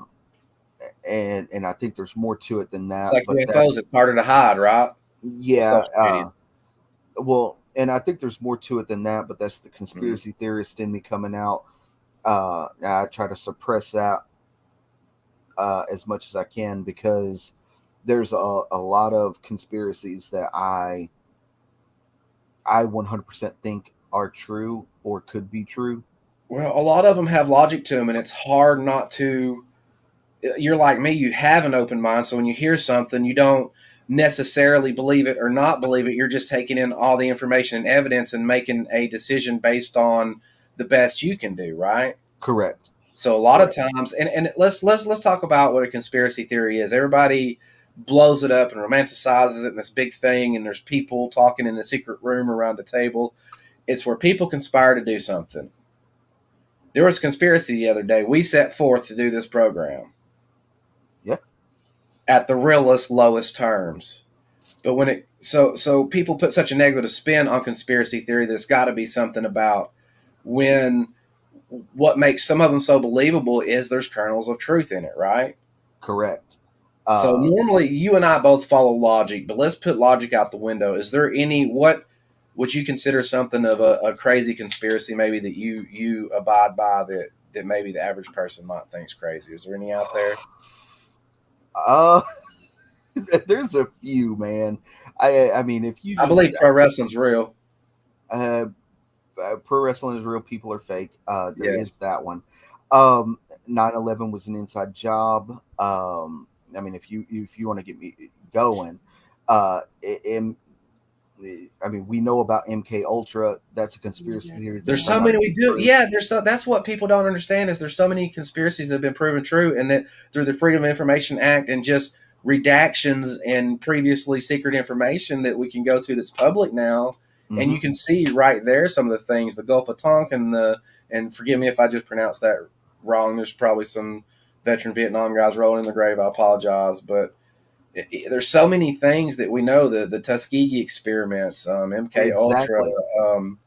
and I think there's more to it than It's that. like But UFOs. that's, It's harder to hide, right? yeah. Social media. Well, and I think there's more to it than that. But that's the Mhm. conspiracy theorist in me coming out. I try to suppress that as much as I can, because there's a lot of conspiracies that I 100% think are true or could be true. Well, a lot of them have logic to them, and it's hard not to. You're like me, you have an open mind. So when you hear something, you don't necessarily believe it or not believe it. You're just taking in all the information and evidence and making a decision based on the best you can do, right? Correct. So a lot of Correct. times, and let's talk about what a conspiracy theory is. Everybody blows it up and romanticizes it in this big thing, and there's people talking in a secret room around a table. It's where people conspire to do something. There was a conspiracy the other day. We set forth to do this program Yeah. at the realest, lowest terms. But when it so people put such a negative spin on conspiracy theory that it's got to be something about when what makes some of them so believable is there's kernels of truth in it, right? Correct. So Uh, normally you and I both follow logic, but let's put logic out the window. Is there any what would you consider something of a crazy conspiracy maybe that you abide by that maybe the average person might think's crazy? Is there any out there? uh, there's a few, man. I mean, if you I just believe pro wrestling's real. uh, pro wrestling is real, people are fake. There Yes. is that one. 9/11 was an inside job. I mean, if you want to get me going, M, I mean, we know about MK Ultra. That's a conspiracy theory that There's might so not many we be do. true. Yeah, there's so that's what people don't understand is there's so many conspiracies that have been proven true, and that through the Freedom of Information Act and just redactions and previously secret information that we can go to that's public now, and Hmm. you can see right there some of the things, the Gulf of Tonkin, and forgive me if I just pronounced that wrong. There's probably some veteran Vietnam guys rolling in the grave. I apologize, but there's so many things that we know the Tuskegee experiments, MK Ultra. Exactly. Um,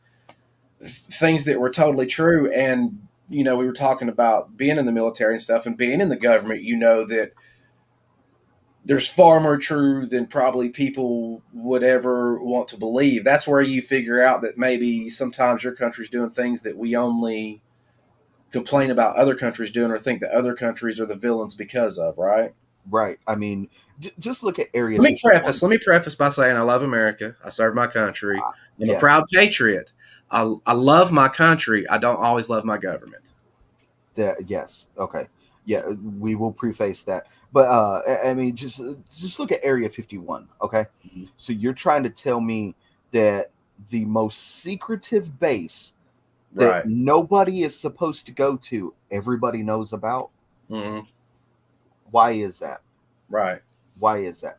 things that were totally true. And, we were talking about being in the military and stuff and being in the government, that there's far more true than probably people would ever want to believe. That's where you figure out that maybe sometimes your country's doing things that we only complain about other countries doing or think that other countries are the villains because of, right? Right. I mean, just look at Area Let me 51. preface. Let me preface by saying I love America. I serve my country. I'm a Yes. proud patriot. I love my country. I don't always love my government. Yes. Okay. Yeah, we will preface that. But I mean, just look at Area 51. Okay. So you're trying to tell me that the most secretive base that Right. nobody is supposed to go to, everybody knows about? Hmm. Why is that? Right. Why is that?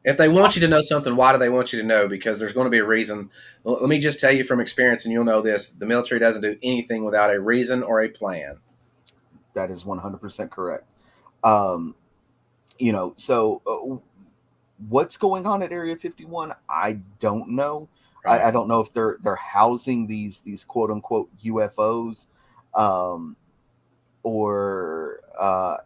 If they want you to know something, why do they want you to know? Because there's going to be a reason. Let me just tell you from experience, and you'll know this: the military doesn't do anything without a reason or a plan. That is 100% correct. Um, so what's going on at Area 51? I don't know. Right. I don't know if they're housing these quote unquote UFOs, um, or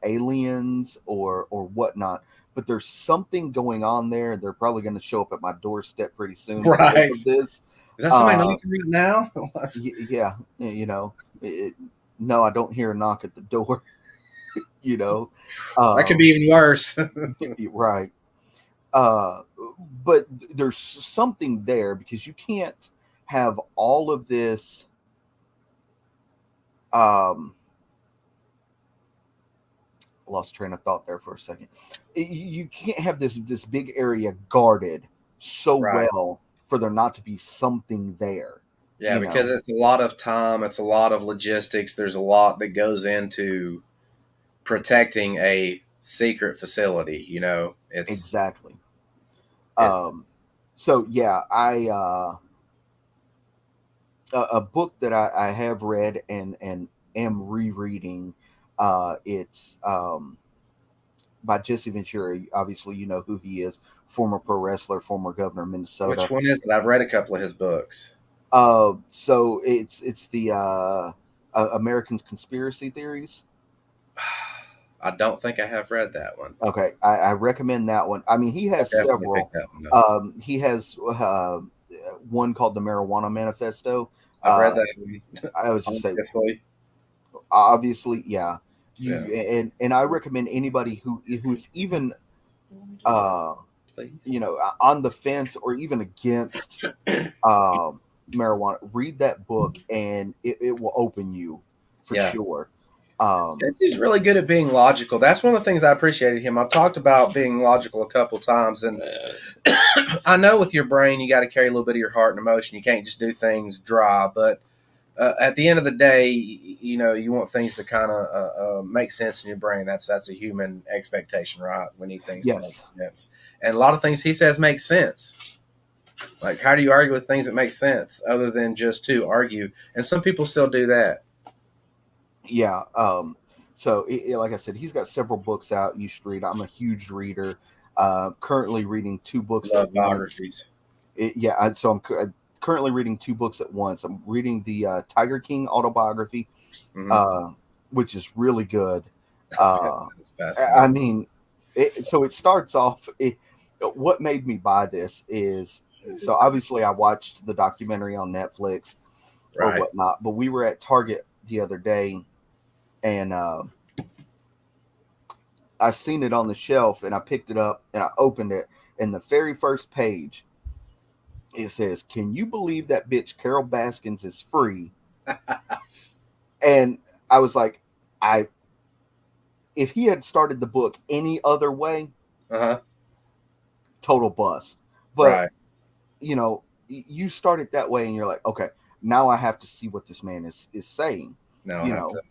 aliens or whatnot. But there's something going on there. They're probably going to show up at my doorstep pretty soon because Right. of this. Is that somebody Uh, knocking right now? yeah, no, I don't hear a knock at the door. you know, That could be um, even worse. right. Uh, but there's something there, because you can't have all of this. Um, Lost train of thought there for a second. You can't have this big area guarded so Right. well for there not to be something there. Yeah, You because know, it's a lot of time. It's a lot of logistics. There's a lot that goes into protecting a secret facility. You know, it's Exactly. it, So yeah, a book that I have read and am rereading. It's by Jesse Ventura. Obviously, you know who he is. Former pro wrestler, former governor of which Minnesota. one is it? I've read a couple of his books. So it's the Americans Conspiracy Theories. I don't think I have read that one. Okay, I recommend that one. I mean, he I'll has definitely pick several. that one up. He has one called the Marijuana Manifesto. I've read Uh, that one, I was just say, obviously. obviously, yeah. Yeah, And I recommend anybody who's even please. on the fence or even against marijuana, read that book and it will open you for Yeah. sure. He's really good at being logical. That's one of the things I appreciated him. I've talked about being logical a couple times, and I know with your brain you got to carry a little bit of your heart and emotion. You can't just do things dry. But at the end of the day, you know, you want things to kind of make sense in your brain. That's a human expectation, right? We need things to make Yes. sense, and a lot of things he says make sense. Like, how do you argue with things that make sense other than just to argue? And some people still do that. Yeah. So like I said, he's got several books out you should read. I'm a huge reader. Currently reading two books at Love once. biographies. So currently reading two books at once. I'm reading the Tiger King autobiography, Mm-hmm. which is really good. That's I fascinating. mean, so it starts off. What made me buy this is, so obviously I watched the documentary on Netflix or Right. whatnot, but we were at Target the other day and I seen it on the shelf and I picked it up and I opened it, and the very first page it says, "Can you believe that bitch Carol Baskins is free?" And I was like, I if he had started the book any other way, Uh-huh. total bust. But Right. you start it that way and you're like, okay, now I have to see what this man is saying. Now I you have know to.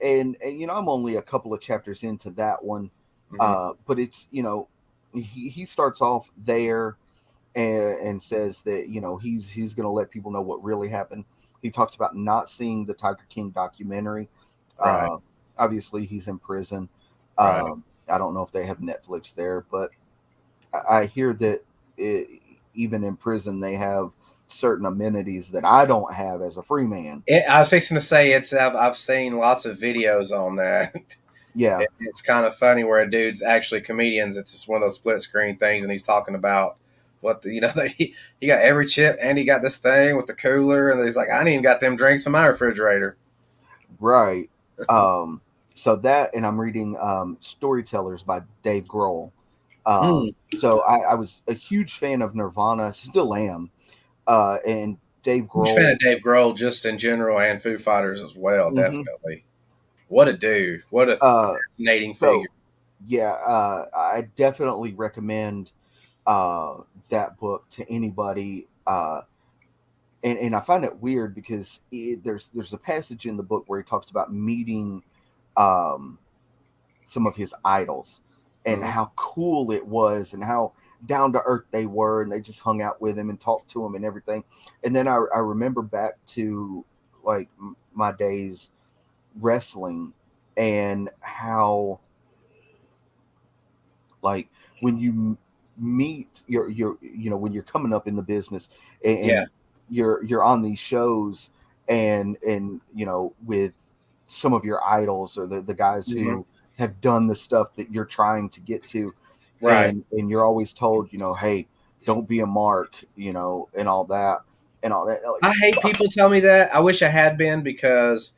and I'm only a couple of chapters into that one. Mhm. But it's he starts off there and says that he's going to let people know what really happened. He talks about not seeing the Tiger King documentary. Right. uh Obviously he's in prison. Right. I don't know if they have Netflix there, but I hear that even in prison they have certain amenities that I don't have as a free man. I was fixing to say I've seen lots of videos on that. Yeah, It's kind of funny where a dude's actually comedians. It's just one of those split screen things, and he's talking about what he got every chip, and he got this thing with the cooler, and he's like, I ain't even got them drinks in my refrigerator. right. Um, so that, and I'm reading Storytellers by Dave Grohl. Hmm. So I was a huge fan of Nirvana, still am. And Dave Huge fan Grohl. of Dave Grohl just in general, and Foo Fighters as well. hmm Definitely. What a dude! What a Uh, fascinating figure. so yeah, I definitely recommend that book to anybody. And I find it weird because there's a passage in the book where he talks about meeting um, some of his idols and Mhm. how cool it was and how down to earth they were, and they just hung out with him and talked to him and everything. And then I remember back to like my days wrestling and how like when you meet your when you're coming up in the business Yeah. and you're on these shows and with some of your idols or the guys Mhm. who have done the stuff that you're trying to get to, Right. and you're always told, hey, don't be a mark, and all that, like I hate fuck. people tell me that. I wish I had been, because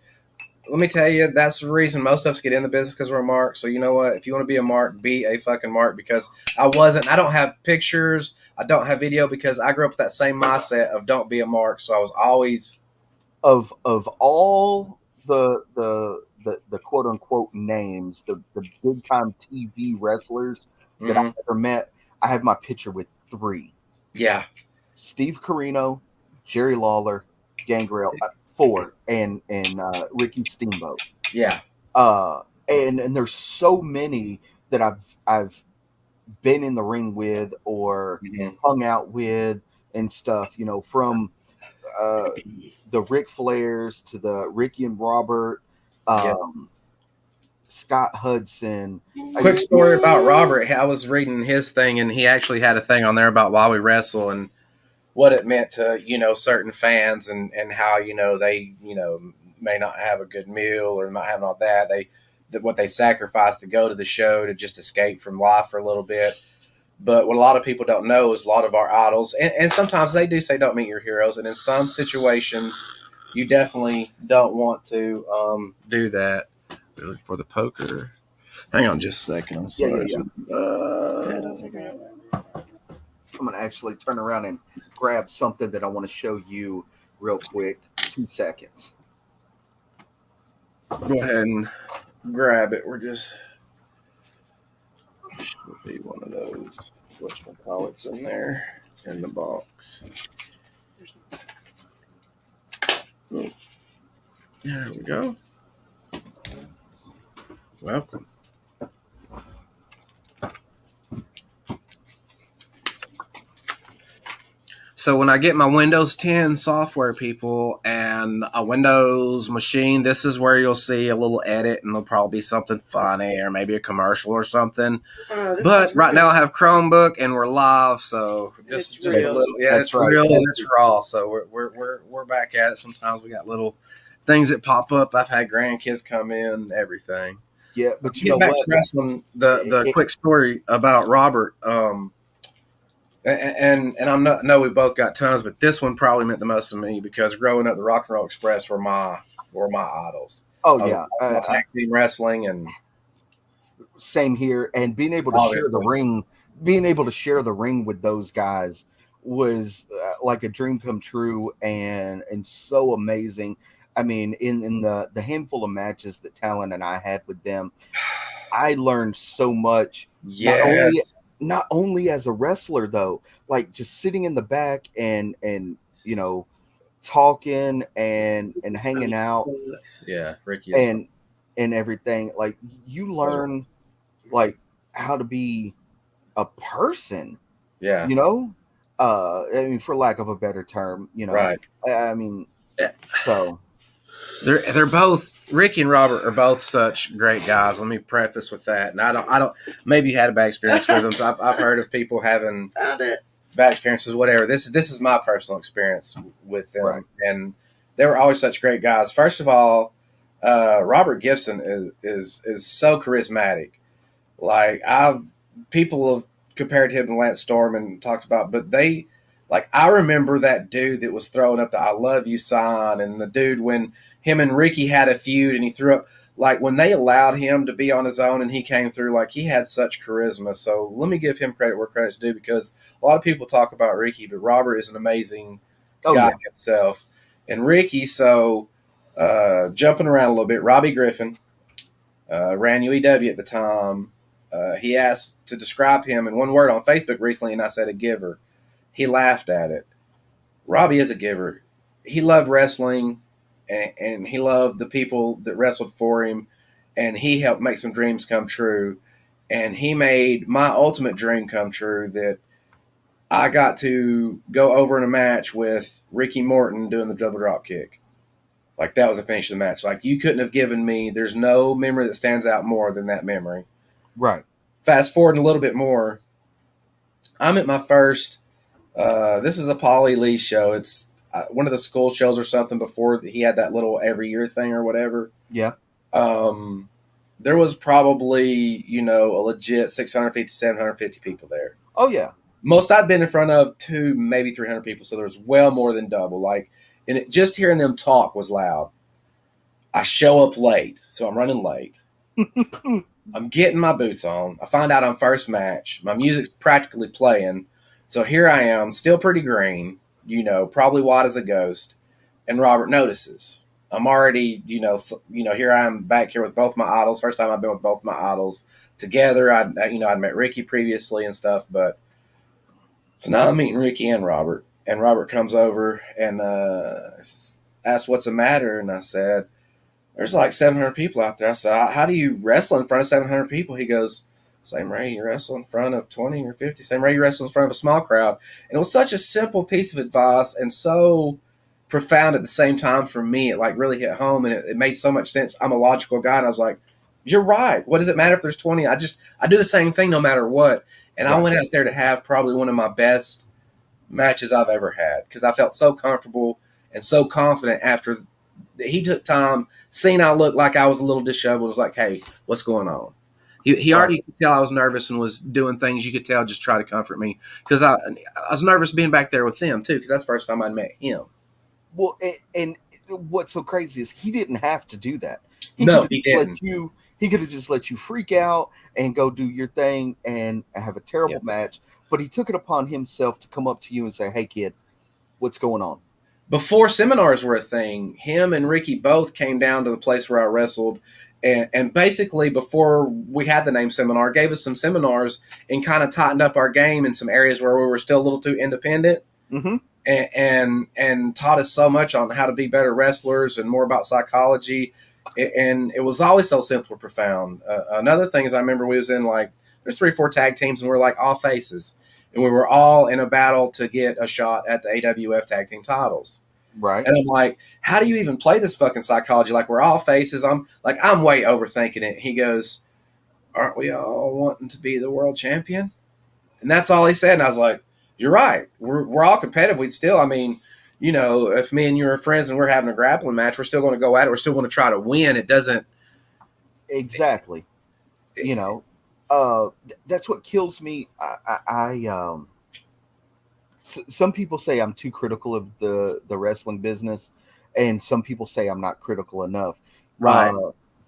let me tell you, that's the reason most of us get in the business, because we're a mark. So you know what? If you want to be a mark, be a fucking mark. Because I wasn't. I don't have pictures. I don't have video, because I grew up with that same mindset of don't be a mark. So I was always Of all the quote unquote names, the big time TV wrestlers that mhm. I've ever met, I have my picture with three: Yeah, Steve Carino, Jerry Lawler, Gangrel, four, and Ricky Steamboat. yeah, Uh, and there's so many that I've been in the ring with or Mhm. hung out with and stuff, you know, from the Ric Flairs to the Ricky and Robert, Yeah. Scott Hudson. Quick story about Robert. I was reading his thing, and he actually had a thing on there about why we wrestle and what it meant to certain fans, and how they may not have a good meal or not have all that what they sacrificed to go to the show to just escape from life for a little bit. But what a lot of people don't know is a lot of our idols, and sometimes they do say don't meet your heroes, and in some situations you definitely don't want to do that. Really, for the poker. Hang on just a second. I'm Yeah, sorry. I'll figure it out. I'm gonna actually turn around and grab something that I want to show you real quick. 2 seconds. Go ahead and grab it. We're just should be one of those. Whatchamacallits in there? It's in the box. Oh, there we go. Welcome. So when I get my Windows 10 software, people, and a Windows machine, this is where you'll see a little edit, and there'll probably be something funny or maybe a commercial or something. But right now I have Chromebook and we're live, so just a real. little, yeah, That's it's right. real and it's raw. So we're back at it. Sometimes we got little things that pop up. I've had grandkids come in, everything. Yeah, but you Get know back what? to wrestling. The quick story about Robert. And I'm not know we both got tons, but this one probably meant the most to me because growing up, the Rock and Roll Express were my idols. Oh yeah, Tag team wrestling and same here. And being able to share the ring, with those guys was like a dream come true, and so amazing. I mean, in the handful of matches that Talon and I had with them, I learned so much. yeah, Not only as a wrestler though, like just sitting in the back and you know talking and hanging out yeah, Ricky and everything. Like you learn like how to be a person, yeah, you know. I mean, for lack of a better term, you know. right. I mean, so They're both Ricky and Robert are both such great guys. Let me preface with that. And I don't maybe you had a bad experience with them. So I've heard of people having bad experiences, whatever. This is my personal experience with them, right. and they were always such great guys. First of all, Robert Gibson is so charismatic. Like people have compared him to Lance Storm and talked about, but I remember that dude that was throwing up the "I love you" sign, and the dude when him and Ricky had a feud, and he threw up. Like when they allowed him to be on his own and he came through, like he had such charisma. So let me give him credit where credit's due because a lot of people talk about Ricky, but Robert is an amazing guy himself. And Ricky, so jumping around a little bit, Robbie Griffin ran UEW at the time. He asked to describe him in one word on Facebook recently, and I said a giver. He laughed at it. Robbie is a giver. He loved wrestling, and he loved the people that wrestled for him, and he helped make some dreams come true. And he made my ultimate dream come true that I got to go over in a match with Ricky Morton doing the double drop kick. Like that was the finish of the match. Like you couldn't have given me. There's no memory that stands out more than that memory. Right. Fast forward a little bit more. I'm at my first. This is a Paulie Lee show. It's one of the school shows or something before he had that little every year thing or whatever. Yeah. There was probably, a legit 650, 750 people there. Oh, yeah. Most I'd been in front of 200, maybe 300 people. So there was well more than double. And just hearing them talk was loud. I show up late, so I'm running late. I'm getting my boots on. I find out on first match. My music's practically playing. So here I am, still pretty green, probably white as a ghost. And Robert notices. I'm already, here I am back here with both my idols. First time I've been with both my idols together. I'd met Ricky previously and stuff. But so now I'm meeting Ricky and Robert. And Robert comes over and asks what's the matter. And I said, there's like 700 people out there. I said, how do you wrestle in front of 700 people? He goes, same way you wrestle in front of 20 or 50, same way you wrestle in front of a small crowd. And it was such a simple piece of advice and so profound at the same time for me. It like really hit home and it made so much sense. I'm a logical guy. And I was like, you're right. What does it matter if there's 20? I do the same thing no matter what. And I went out there to have probably one of my best matches I've ever had because I felt so comfortable and so confident after he took time, seen I looked like I was a little disheveled, was like, hey, what's going on? He already could tell I was nervous and was doing things you could tell just try to comfort me because I was nervous being back there with them too because that's the first time I'd met him. Well, and what's so crazy is he didn't have to do that. He didn't. He could have just let you freak out and go do your thing and have a terrible match. But he took it upon himself to come up to you and say, hey, kid, what's going on? Before seminars were a thing, him and Ricky both came down to the place where I wrestled. And basically, before we had the name Seminar, gave us some seminars and kind of tightened up our game in some areas where we were still a little too independent. Mm-hmm. And taught us so much on how to be better wrestlers and more about psychology. And it was always so simple and profound. Another thing is I remember we was in like, there's 3 or 4 tag teams and we're like all faces. And we were all in a battle to get a shot at the AWF tag team titles. Right. And I'm like, how do you even play this fucking psychology? Like, we're all faces. I'm way overthinking it. He goes, aren't we all wanting to be the world champion? And that's all he said. And I was like, you're right. We're all competitive. We'd still, I mean, you know, if me and you are friends and we're having a grappling match, we're still going to go at it. We're still going to try to win. It doesn't. Exactly. You know, that's what kills me. Some people say I'm too critical of the wrestling business, and some people say I'm not critical enough. Right.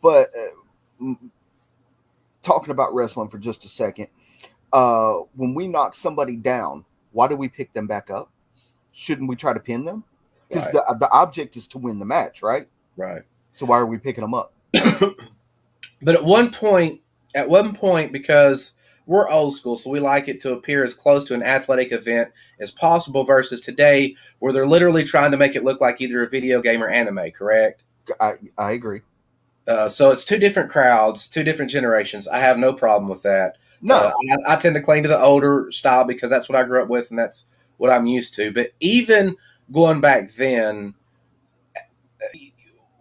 But talking about wrestling for just a second, when we knock somebody down, why do we pick them back up? Shouldn't we try to pin them? Because the object is to win the match, right? Right. So why are we picking them up? But at one point, because we're old school, so we like it to appear as close to an athletic event as possible versus today where they're literally trying to make it look like either a video game or anime, correct? I agree. So it's 2 different crowds, 2 different generations. I have no problem with that. No. I tend to cling to the older style because that's what I grew up with and that's what I'm used to. But even going back then,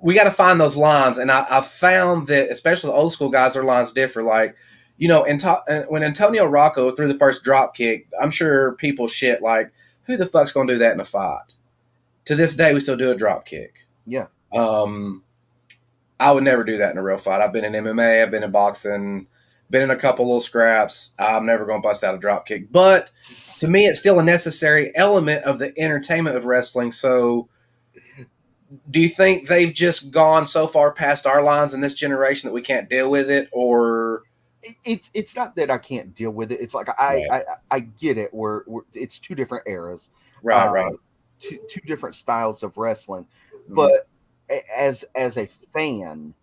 we got to find those lines. And I found that, especially the old school guys, their lines differ. Like, you know, when Antonio Rocco threw the first drop kick, I'm sure people shit like, who the fuck's going to do that in a fight? To this day, we still do a drop kick. Yeah. I would never do that in a real fight. I've been in MMA, I've been in boxing, been in a couple little scraps. I'm never going to bust out a drop kick. But to me, it's still a necessary element of the entertainment of wrestling. So do you think they've just gone so far past our lines in this generation that we can't deal with it? Or it's not that I can't deal with it. It's like I get it. We're it's 2 different eras. Right. Two different styles of wrestling. Mm-hmm. But as a fan,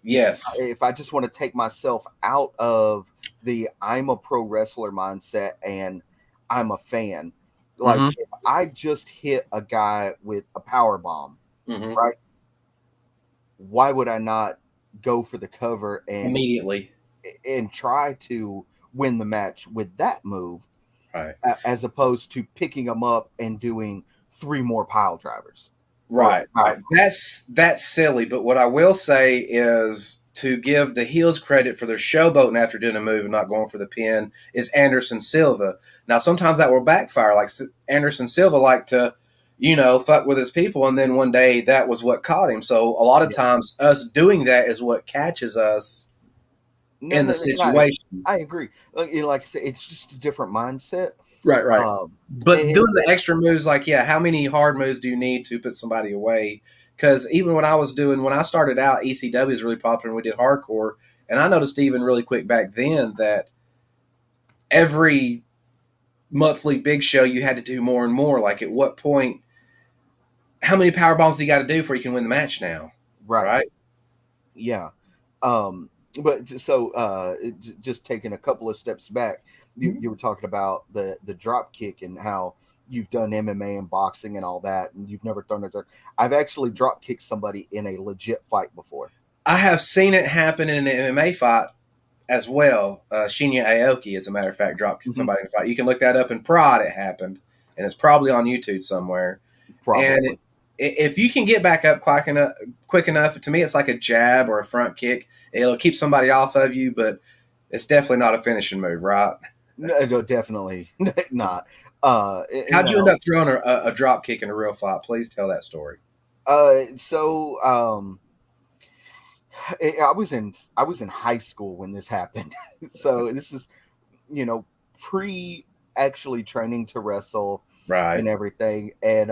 yes, if I just want to take myself out of the I'm a pro wrestler mindset and I'm a fan, like if I just hit a guy with a power bomb, right? Why would I not go for the cover and immediately and try to win the match with that move, right? As opposed to picking them up and doing 3 more pile drivers. Right. That's silly. But what I will say is to give the heels credit for their showboating after doing a move and not going for the pin is Anderson Silva. Now, sometimes that will backfire. Like Anderson Silva liked to, you know, fuck with his people. And then one day that was what caught him. So a lot of times us doing that is what catches us in the situation. I agree. Like I said, it's just a different mindset. Right. But doing the extra moves, like, how many hard moves do you need to put somebody away? Because even when I started out, ECW was really popular and we did hardcore. And I noticed even really quick back then that every monthly big show you had to do more and more. Like, at what point, how many power bombs do you got to do before you can win the match now? Right. Yeah. But so just taking a couple of steps back, Mhm. you were talking about the drop kick and how you've done MMA and boxing and all that, and you've never thrown a drop. I've actually drop kicked somebody in a legit fight before. I have seen it happen in an MMA fight as well. Shinya Aoki, as a matter of fact, dropped Mhm. somebody in a fight. You can look that up in Prod. It happened, and it's probably on YouTube somewhere. And Probably. if you can get back up quick enough, to me, it's like a jab or a front kick. It'll keep somebody off of you, but it's definitely not a finishing move, right? No, definitely not. How'd you end No. up throwing a drop kick in a real fight? Please tell that story. So I was in high school when this happened. So this is, pre actually training to wrestle Right. and everything. And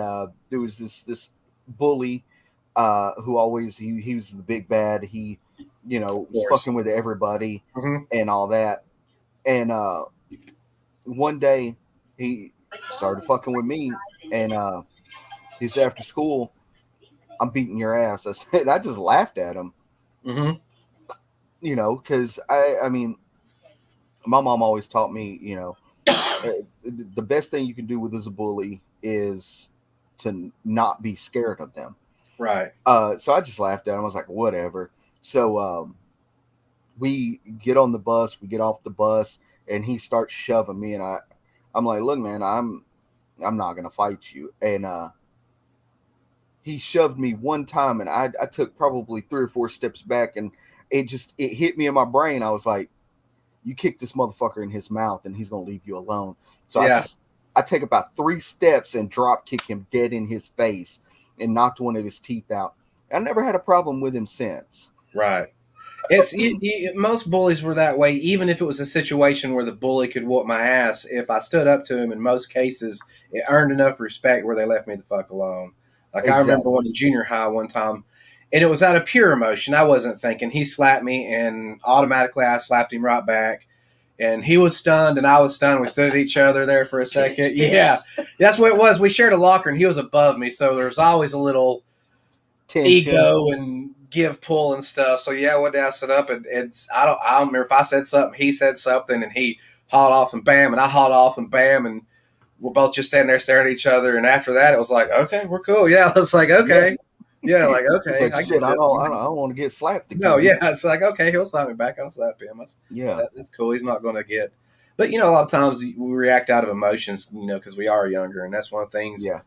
there was this bully who always he was the big bad. He, Of was course. fucking with everybody Mm-hmm. and all that. And one day he started fucking with me, and he said, after school, I'm beating your ass. I said, I just laughed at him, Mm-hmm. because I mean, my mom always taught me, the best thing you can do with as a bully is to not be scared of them. Right. So I just laughed at him. I was like, whatever. So we get on the bus, we get off the bus, and he starts shoving me, and I'm like, look, man, I'm not gonna fight you. And he shoved me one time, and I took probably 3 or 4 steps back, and it hit me in my brain. I was like, you kick this motherfucker in his mouth and he's gonna leave you alone. So Yeah. I take about 3 steps and drop kick him dead in his face and knocked one of his teeth out. I never had a problem with him since. Right. It's most bullies were that way. Even if it was a situation where the bully could whoop my ass, if I stood up to him, in most cases, it earned enough respect where they left me the fuck alone. Like I remember Exactly. one in junior high one time, and it was out of pure emotion. I wasn't thinking. He slapped me, and automatically I slapped him right back. And he was stunned, and I was stunned. We stood at each other there for a second. Yeah, that's what it was. We shared a locker, and he was above me, so there was always a little Tension. ego and give pull and stuff. So yeah, one day I stood up and I don't remember if I said something, he said something, and he hauled off and bam, and I hauled off and bam, and we're both just standing there staring at each other. And after that, it was like, okay, we're cool. Yeah, it's like okay, yeah, like It's okay, like I get shit. I this. don't want to get slapped No, again. yeah, it's like okay, he'll slap me back. I'll slap him. Yeah. That's cool. He's not going to get. But a lot of times we react out of emotions, because we are younger, and that's one of the things. Yeah.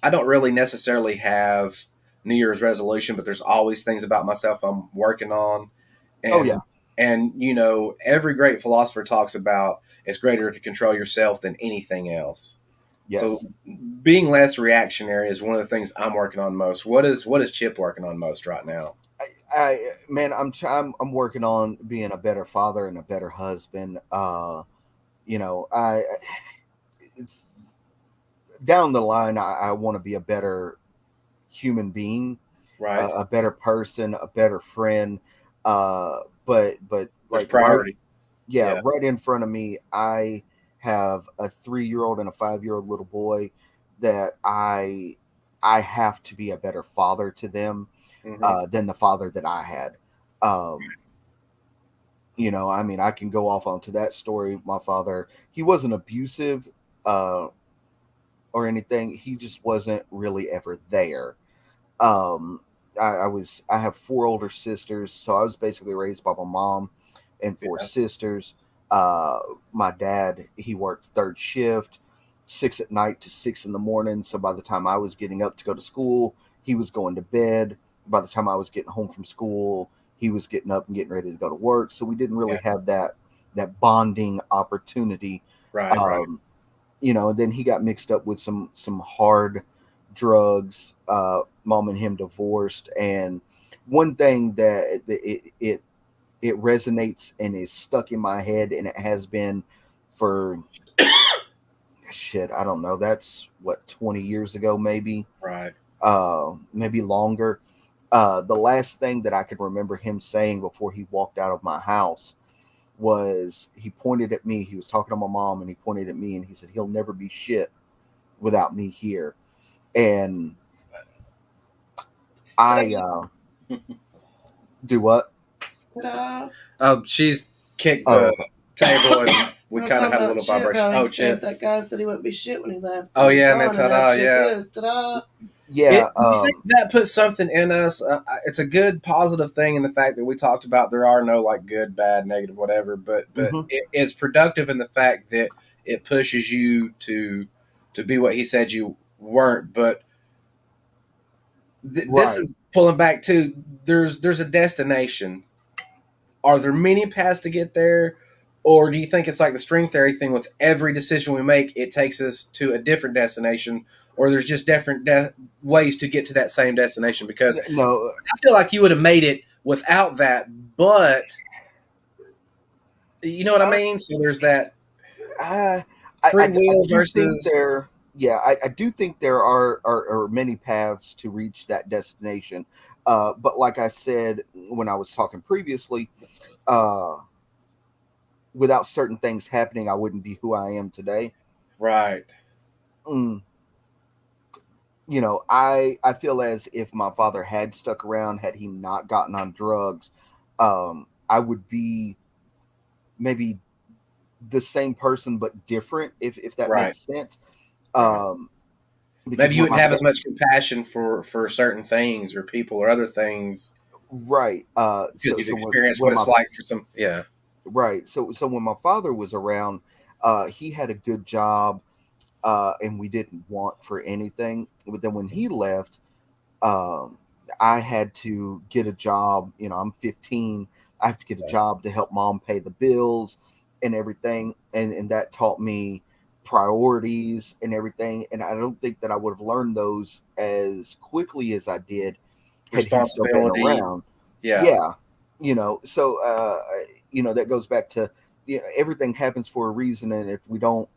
I don't really necessarily have New Year's resolution, but there's always things about myself I'm working on, Oh yeah. and every great philosopher talks about it's greater to control yourself than anything else. Yes. So being less reactionary is one of the things I'm working on most. What is Chip working on most right now? Man, I'm working on being a better father and a better husband. I it's, down the line, I want to be a better human being, Right, a better person, a better friend. But there's like right, priority. yeah, Yeah. right in front of me, I have a 3-year-old and a 5-year-old little boy that I have to be a better father to them Hmm. than the father that I had. Um, I mean, I can go off onto that story. My father, he wasn't abusive uh, or anything. He just wasn't really ever there. Um, I have 4 older sisters, so I was basically raised by my mom and four Yeah. sisters. My dad, he worked third shift, 6 at night to 6 in the morning. So by the time I was getting up to go to school, he was going to bed. By the time I was getting home from school, he was getting up and getting ready to go to work. So we didn't really Yeah. have that bonding opportunity. Right. Right. Um, then he got mixed up with some hard drugs. Mom and him divorced, and one thing that it resonates and is stuck in my head, and it has been for shit. I don't know. That's what 20 years ago, maybe, Right. maybe longer. The last thing that I can remember him saying before he walked out of my house was he pointed at me. He was talking to my mom, and he pointed at me, and he said, "He'll never be shit without me here." And I do what? Ta-da. Oh, she's kicked Oh, the table and we I was kind of talking had a about little Chip, vibration. how he Oh, said Chip. that guy said he wouldn't be shit when he left. Oh, He's yeah, gone, man, and ta-da, now Chip yeah. is. Ta-da. yeah. Do you think that puts something in us? It's a good positive thing in the fact that we talked about there are no like good, bad, negative, whatever. But Mhm. it's productive in the fact that it pushes you to be what he said you weren't. But this Right. is pulling back to there's a destination. Are there many paths to get there? Or do you think it's like the string theory thing with every decision we make, it takes us to a different destination? Or there's just different ways to get to that same destination? Because No, I feel like you would have made it without that, but you know what I uh, mean? So there's that I, free I will do think versus there. Yeah, I do think there are many paths to reach that destination. But like I said when I was talking previously, uh, without certain things happening, I wouldn't be who I am today. right. Mm, I feel as if my father had stuck around, had he not gotten on drugs, I would be maybe the same person but different, if that Right. makes sense. Right. Um, Maybe because you when wouldn't my have dad, as much compassion for certain things or people or other things right, because so you've so experienced what when it's my like for some. Yeah. right, so when my father was around, he had a good job, and we didn't want for anything. But then when he left, um, I had to get a job. I'm 15. I have to get a job to help mom pay the bills and everything, and that taught me priorities and everything. And I don't think that I would have learned those as quickly as I did had he still been Responsibility. around. Yeah. Yeah, so that goes back to, everything happens for a reason, and if we don't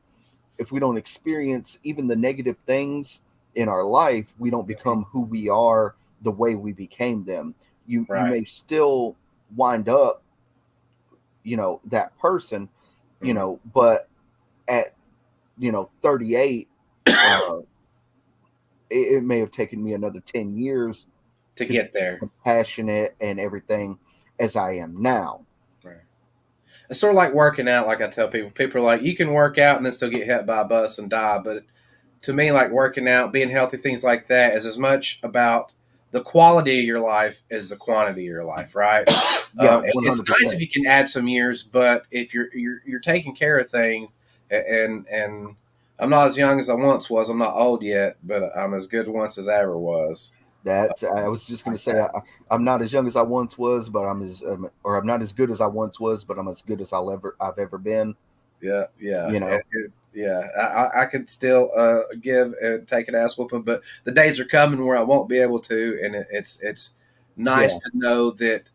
experience even the negative things in our life, we don't become who we are the way we became them. You Right. may still wind up, that person, Mhm. but at 38, uh, it may have taken me another 10 years To to be get there. compassionate and everything as I am now. Right. It's sort of like working out. Like I tell people, people are like, you can work out and then still get hit by a bus and die. But to me, like working out, being healthy, things like that is as much about the quality of your life as the quantity of your life, right? Yeah, It's nice 100%. if you can add some years, but if you're taking care of things, and I'm not as young as I once was. I'm not old yet, but I'm as good once as I ever was. I was just going Like to say, that. I'm not as young as I once was, but or I'm not as good as I once was, but I'm as good as I've ever been. Yeah, yeah, You know, yeah. I could still give and take an ass whooping, but the days are coming where I won't be able to, and it's nice yeah, to know that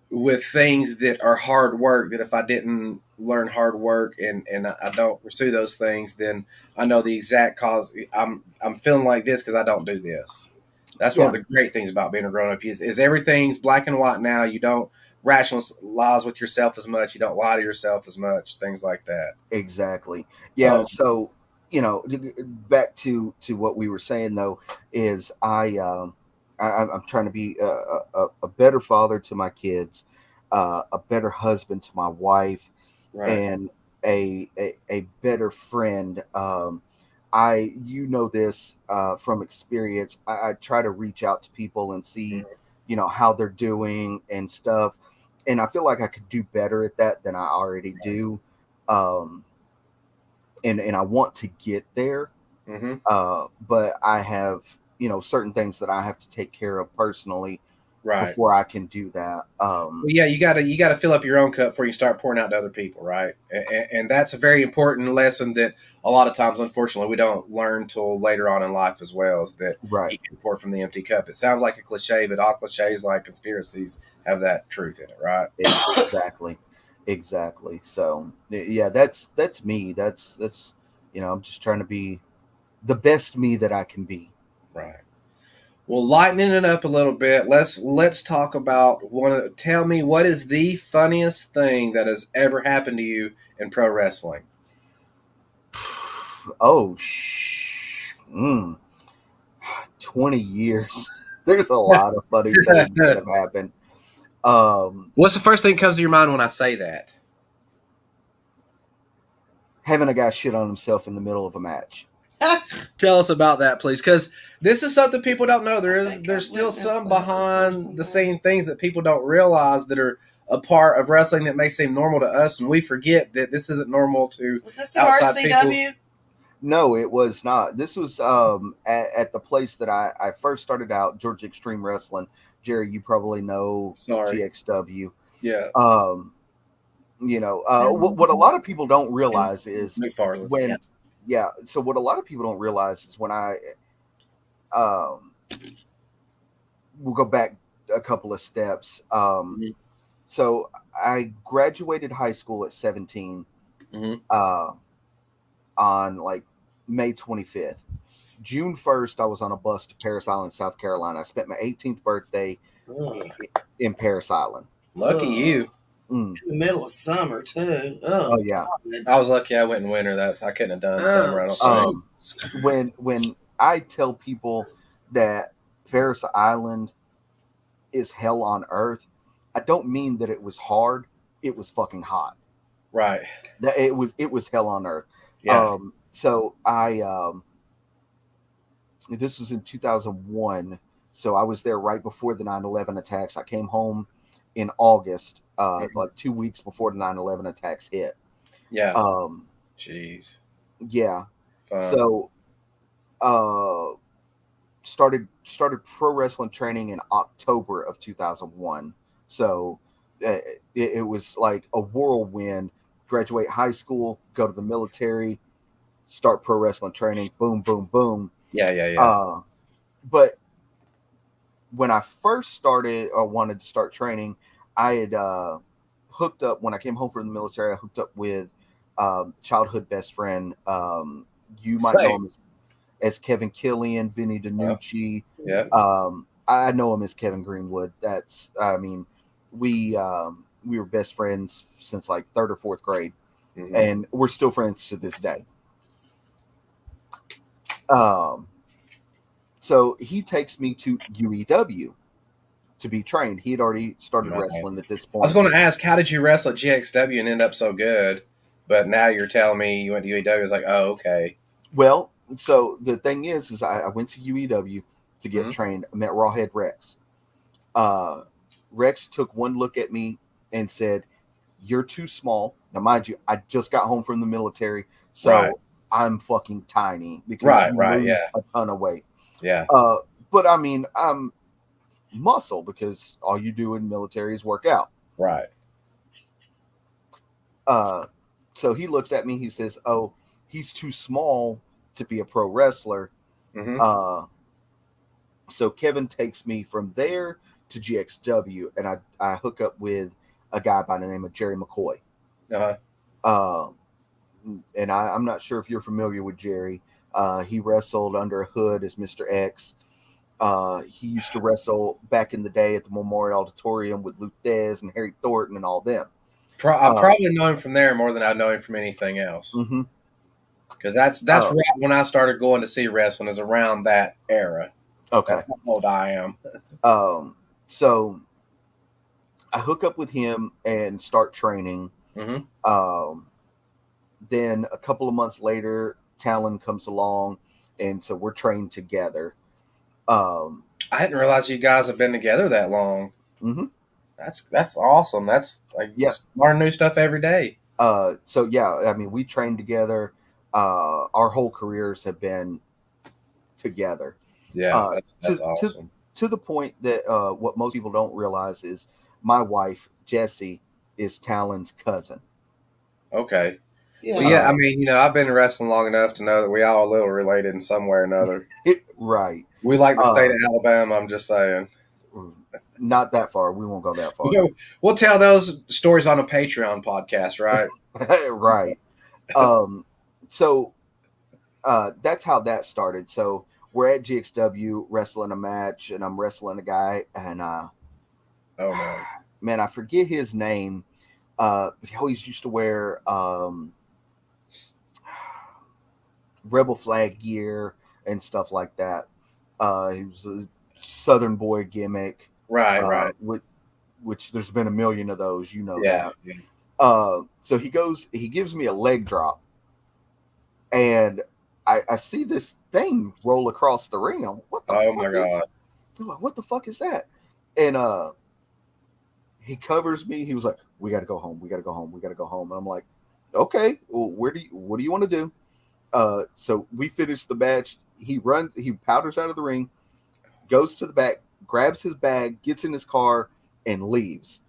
with things that are hard work, that if I didn't learn hard work and I don't pursue those things, then I know the exact cause. I'm feeling like this because I don't do this. That's one of yeah, the great things about being a grown up is everything's black and white now. You don't rationalize with yourself as much. You don't lie to yourself as much. Things like that. exactly. Yeah. Um, So, back to what we were saying though, is I'm trying to be a better father to my kids, a better husband to my wife, right. and a better friend. This from experience. I try to reach out to people and see, Mhm. how they're doing and stuff. And I feel like I could do better at that than I already do. Um, and I want to get there. Mm-hmm. But I have, certain things that I have to take care of personally Right. before I can do that. Well, yeah, you gotta fill up your own cup before you start pouring out to other people, right? And that's a very important lesson that a lot of times, unfortunately, we don't learn till later on in life as well. Is that Right. you can pour from the empty cup. It sounds like a cliche, but all cliches, like conspiracies, have that truth in it, right? Exactly. Exactly. So yeah, that's me. That's I'm just trying to be the best me that I can be. Right. Well, lightening it up a little bit. Let's talk about one. Tell me what is the funniest thing that has ever happened to you in pro wrestling? Oh, 20 years. There's a lot of funny things that have happened. What's the first thing that comes to your mind when I say that? Having a guy shit on himself in the middle of a match. Tell us about that, please, because this is something people don't know. I think There's I've still witnessed some that before behind the somewhere. scene things that people don't realize that are a part of wrestling that may seem normal to us, and we forget that this isn't normal to Was this in outside RCW? No, it was not. This was at the place that I first started out, Georgia Extreme Wrestling. Jerry, you probably know Sorry. GXW. Yeah. What a lot of people don't realize is McFarland. when, so what a lot of people don't realize is when we'll go back a couple of steps. So I graduated high school at 17 on like May 25th. June 1st, I was on a bus to Parris Island, South Carolina. I spent my 18th birthday in Parris Island. Lucky you. Mm. In the middle of summer, too. Oh, yeah. I was lucky I went in winter. I couldn't have done summer, I don't think. When I tell people that Parris Island is hell on earth, I don't mean that it was hard. It was fucking hot. Right. That it was hell on earth. Yeah. So I this was in 2001. So I was there right before the 9/11 attacks. I came home in August, like 2 weeks before the 9/11 attacks hit. Yeah. Jeez. Yeah. Fun. So started pro wrestling training in October of 2001. So it was like a whirlwind. Graduate high school, go to the military, start pro wrestling training, boom, boom, boom. Yeah. But when I first started or wanted to start training, I had hooked up, when I came home from the military, I hooked up with childhood best friend. You might know him as Kevin Killian, Vinny DiNucci. Yeah. I know him as Kevin Greenwood. We were best friends since like 3rd or 4th grade, and we're still friends to this day. So he takes me to UEW to be trained. He had already started wrestling at this point. I was going to ask, how did you wrestle at GXW and end up so good? But now you're telling me you went to UEW. It's like, oh, okay. Well, so the thing is I went to UEW to get trained. I met Rawhead Rex. Rex took one look at me and said, "You're too small." Now, mind you, I just got home from the military, so I'm fucking tiny because you lose a ton of weight. Yeah. But I mean, I'm muscle because all you do in military is work out. Right. So he looks at me. He says, "Oh, he's too small to be a pro wrestler." So Kevin takes me from there to GXW, and I hook up with a guy by the name of Jerry McCoy. And I'm not sure if you're familiar with Jerry. He wrestled under a hood as Mr. X. He used to wrestle back in the day at the Memorial Auditorium with Luke Dez and Harry Thornton and all them. I probably know him from there more than I know him from anything else. Because that's right when I started going to see wrestling, is around that era. Okay. That's how old I am. So I hook up with him and start training. Then a couple of months later, Talon comes along, and so we're trained together. I didn't realize you guys have been together that long. That's awesome. That's like learn new stuff every day. So yeah, I mean, we trained together. Our whole careers have been together. Yeah, that's awesome. To the point that what most people don't realize is my wife, Jessie, is Talon's cousin. Okay. Yeah. Well, I mean, I've been wrestling long enough to know that we all a little related in some way or another. Right. We like the state of Alabama, I'm just saying. Not that far. We won't go that far. We'll tell those stories on a Patreon podcast, right? Right. So that's how that started. So we're at GXW wrestling a match, and I'm wrestling a guy, and man, I forget his name. But he always used to wear Rebel flag gear and stuff like that. He was a Southern boy gimmick. Right. which there's been a million of those, you know Yeah. that. So he gives me a leg drop, and I see this thing roll across the ring. I'm, what the Oh fuck my is God. I'm like, what the fuck is that? And he covers me. He was like, we got to go home. We got to go home. We got to go home. And I'm like, okay, well, what do you want to do? So we finish the match. He powders out of the ring, goes to the back, grabs his bag, gets in his car, and leaves.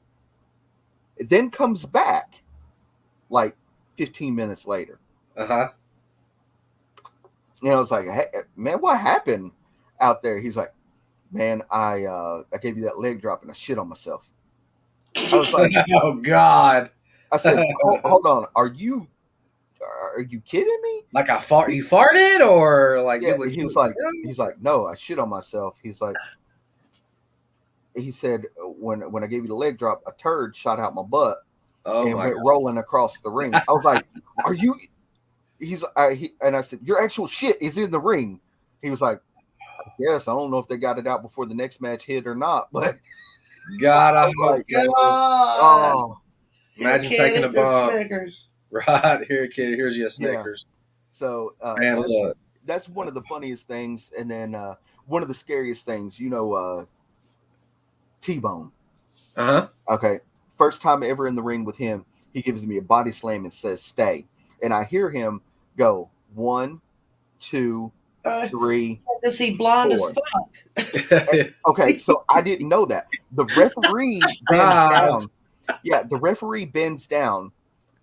It then comes back like 15 minutes later. Uh-huh. And I was like, hey, man, what happened out there? He's like, man, I gave you that leg drop and I shit on myself. I was like, Oh God. I said, hold on, are you kidding me? Like you farted or like Yeah, you he's like, no, I shit on myself. He said, when I gave you the leg drop, a turd shot out my butt and went rolling across the ring. I was like, are you? And I said, your actual shit is in the ring. He was like, yes, I don't know if they got it out before the next match hit or not, but God, I hope like, so. oh, Imagine Kid, taking a eat the bump. Snickers. Right here, kid. Here's your Snickers. So Man, look. that's one of the funniest things, and then one of the scariest things, T-Bone. Uh-huh. Okay, first time ever in the ring with him, he gives me a body slam and says, "Stay," and I hear him go 1, 2, 3. Is he blonde 4. as fuck? Okay, so I didn't know that. The referee bends down. Yeah, the referee bends down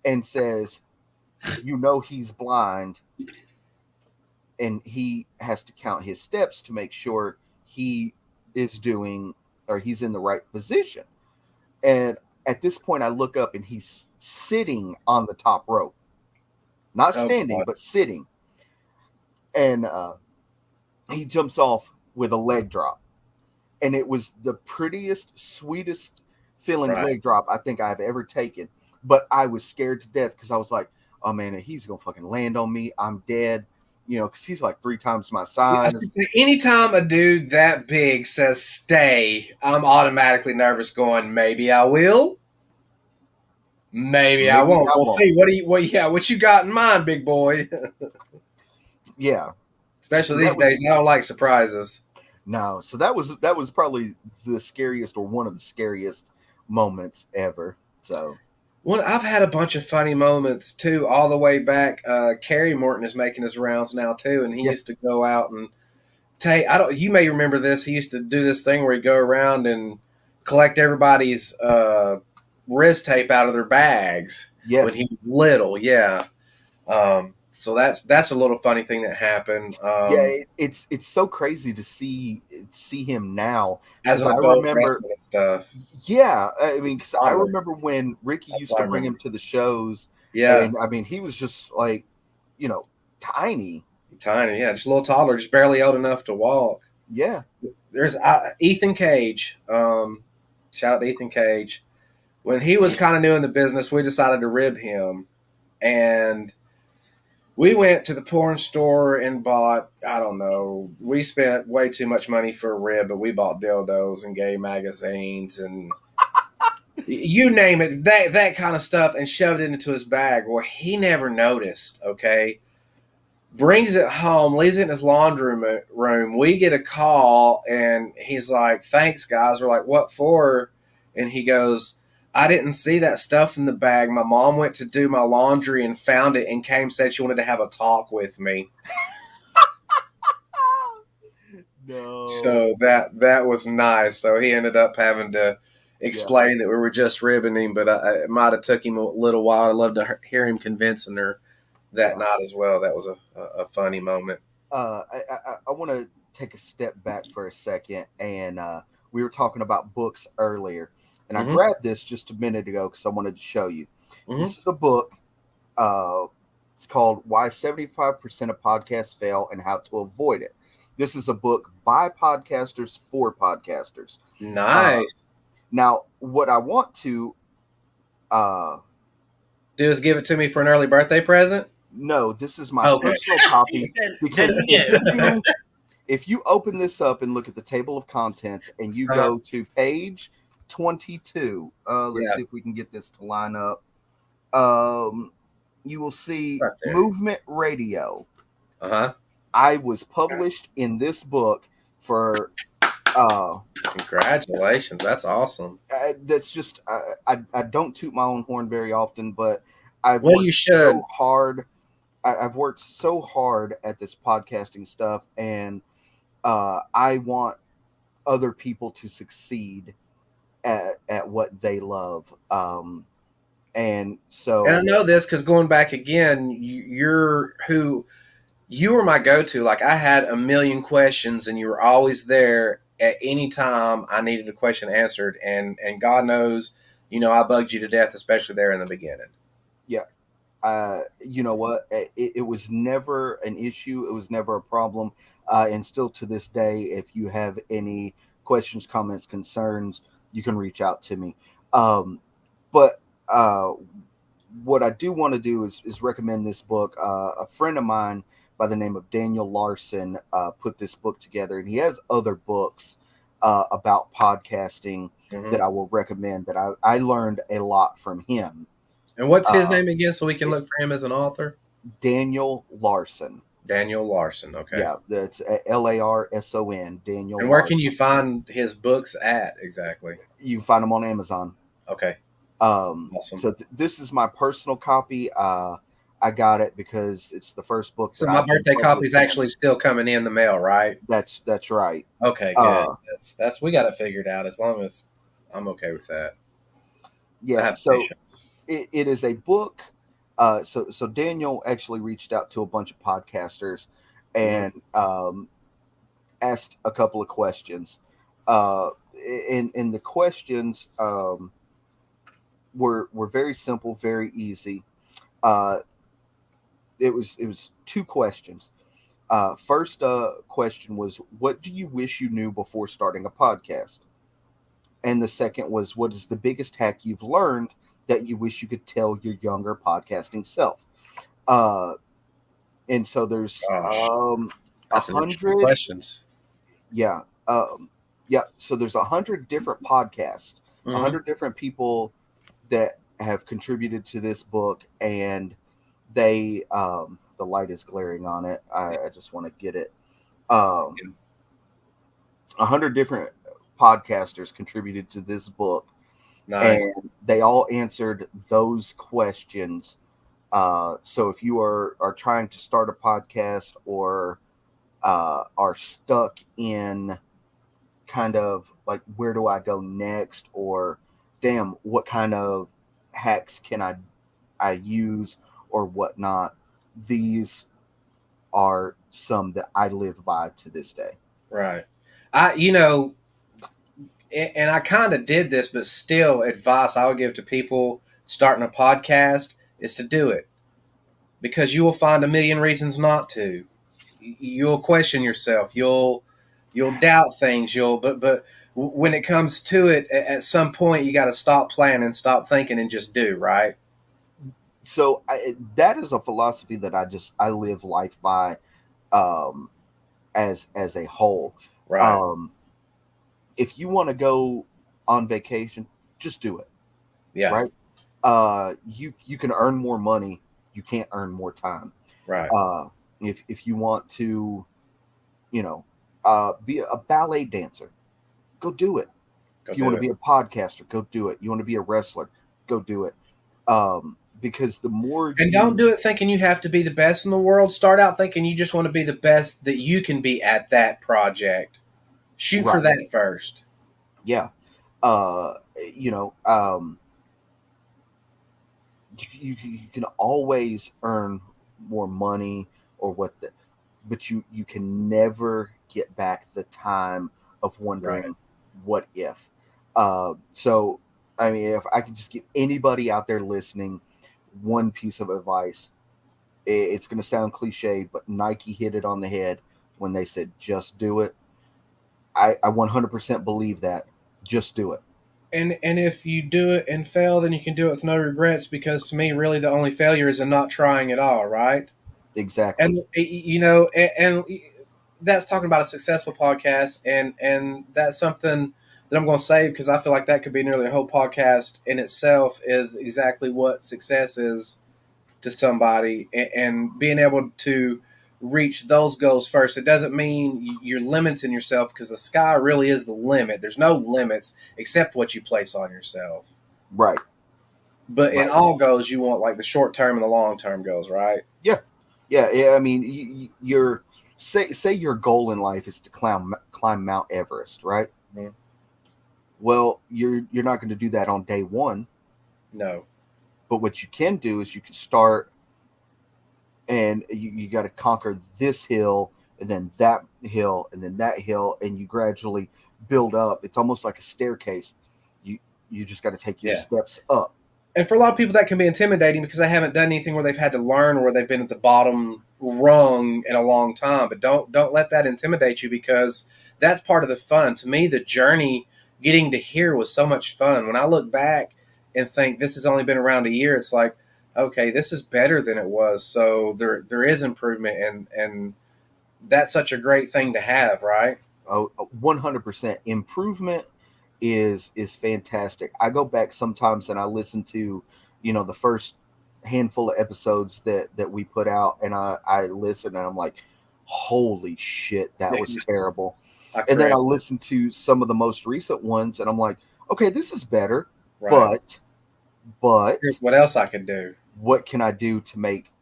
and says, he's blind, and he has to count his steps to make sure he is doing, or he's in the right position. And at this point, I look up and he's sitting on the top rope, not standing, but sitting. And he jumps off with a leg drop. And it was the prettiest, sweetest feeling leg drop I think I've ever taken. But I was scared to death because I was like, oh man, he's going to fucking land on me. I'm dead. Because he's like 3 times my size. Anytime a dude that big says stay, I'm automatically nervous going, maybe I will. Maybe I won't. We'll see. What you got in mind, big boy? Yeah. Especially these days, I don't like surprises. No, so that was probably the scariest, or one of the scariest moments ever. So, well, I've had a bunch of funny moments too, all the way back. Kerry Morton is making his rounds now too, and he used to go out and take. You may remember this. He used to do this thing where he'd go around and collect everybody's wrist tape out of their bags when he was little. Yeah. So that's a little funny thing that happened. It's so crazy to see him now. As I remember stuff. Yeah, I mean, because I remember when Ricky used to bring him to the shows. Yeah, and I mean, he was just like, tiny. Yeah, just a little taller, just barely old enough to walk. Yeah. There's Ethan Cage. Shout out to Ethan Cage. When he was kind of new in the business, we decided to rib him, and we went to the porn store and bought, I don't know, we spent way too much money for a rib, but we bought dildos and gay magazines and you name it, that kind of stuff, and shoved it into his bag. Well, he never noticed, okay? Brings it home, leaves it in his laundry room. We get a call, and he's like, thanks, guys. We're like, what for? And he goes, I didn't see that stuff in the bag. My mom went to do my laundry and found it and came, said she wanted to have a talk with me. No. So that was nice. So he ended up having to explain that we were just ribbing him, but it might have took him a little while. I'd love to hear him convincing her that night as well. That was a funny moment. I want to take a step back for a second, and we were talking about books earlier. And I grabbed this just a minute ago because I wanted to show you. This is a book. It's called Why 75% of Podcasts Fail and How to Avoid It. This is a book by podcasters for podcasters. Nice. Now, what I want to do is give it to me for an early birthday present? No, this is my personal copy. Because if you open this up and look at the table of contents and you go to page 22. Let's Yeah, see if we can get this to line up. You will see right there. Movement Radio. Uh-huh. I was published in this book for Congratulations. That's awesome. that's just I don't toot my own horn very often, but I've Well, worked you should. so hard. I've worked so hard at this podcasting stuff, and I want other people to succeed at what they love. And so, And I know this because going back again, you were my go-to. Like I had a million questions, and you were always there at any time I needed a question answered. And God knows, I bugged you to death, especially there in the beginning. yeah, you know what? It was never an issue. It was never a problem. And still to this day, if you have any questions, comments, concerns, you can reach out to me. But what I do want to do is recommend this book. A friend of mine by the name of Daniel Larson put this book together, and he has other books about podcasting that I will recommend. That I learned a lot from him. And what's his name again, so we can look for him as an author? Daniel Larson. Daniel Larson. Okay. Yeah, that's Larson. Daniel. And where Larson. can you find his books at exactly? You can find them on Amazon. Okay. Awesome. So this is my personal copy. I got it because it's the first book. So my birthday copy is actually still coming in the mail, right? That's right. Okay, good. That's we got it figured out. As long as I'm okay with that. Yeah. So it is a book. So Daniel actually reached out to a bunch of podcasters and asked a couple of questions. And the questions were very simple, very easy. It was two questions. First question was, what do you wish you knew before starting a podcast? And the second was, what is the biggest hack you've learned that you wish you could tell your younger podcasting self? And so there's 100 questions. Yeah. Yeah. So there's 100 different podcasts, 100 different people that have contributed to this book, and they the light is glaring on it. I just want to get it. 100 different podcasters contributed to this book. Nice. And they all answered those questions. So if you are trying to start a podcast or are stuck in kind of like, where do I go next? Or damn, what kind of hacks can I use or whatnot? These are some that I live by to this day. Right. And I kind of did this, but still, advice I would give to people starting a podcast is to do it, because you will find a million reasons not to. You'll question yourself. You'll doubt things. But when it comes to it, at some point, you got to stop planning, stop thinking, and just do. Right. So that is a philosophy that I live life by, as a whole. Right. If you want to go on vacation, just do it. Yeah. Right. You can earn more money. You can't earn more time. Right. If you want to, be a ballet dancer, go do it. If you want to be a podcaster, go do it. You want to be a wrestler, go do it. Because the more don't do it thinking you have to be the best in the world. Start out thinking you just want to be the best that you can be at that project. Shoot for that first. Yeah. You can always earn more money or but you can never get back the time of wondering what if. So, I mean, if I could just give anybody out there listening one piece of advice, it's going to sound cliche, but Nike hit it on the head when they said, just do it. I 100% believe that. Just do it. And if you do it and fail, then you can do it with no regrets, because to me, really, the only failure is in not trying at all, right? Exactly. And that's talking about a successful podcast, and that's something that I'm going to save because I feel like that could be nearly a whole podcast in itself. Is exactly what success is to somebody, and being able to reach those goals first. It doesn't mean you're limiting yourself because the sky really is the limit. There's no limits except what you place on yourself. Right. But in Right. all goals, you want like the short term and the long term goals, right? Yeah. I mean, you're say your goal in life is to climb Mount Everest, right? Mhm. Well, you're not going to do that on day one. No. But what you can do is you can start, and you got to conquer this hill, and then that hill, and then that hill, and you gradually build up. It's almost like a staircase. You just got to take your Yeah. steps up. And for a lot of people, that can be intimidating because they haven't done anything where they've had to learn, where they've been at the bottom rung in a long time. But don't let that intimidate you because that's part of the fun. To me, the journey getting to here was so much fun. When I look back and think this has only been around a year, it's like, okay, this is better than it was. So there is improvement, and that's such a great thing to have, right? Oh, 100% improvement is fantastic. I go back sometimes and I listen to, the first handful of episodes that we put out, and I listen and I'm like, holy shit, that was terrible. And then I listen to some of the most recent ones and I'm like, okay, this is better, right. but Here's what else I can do. what can I do to make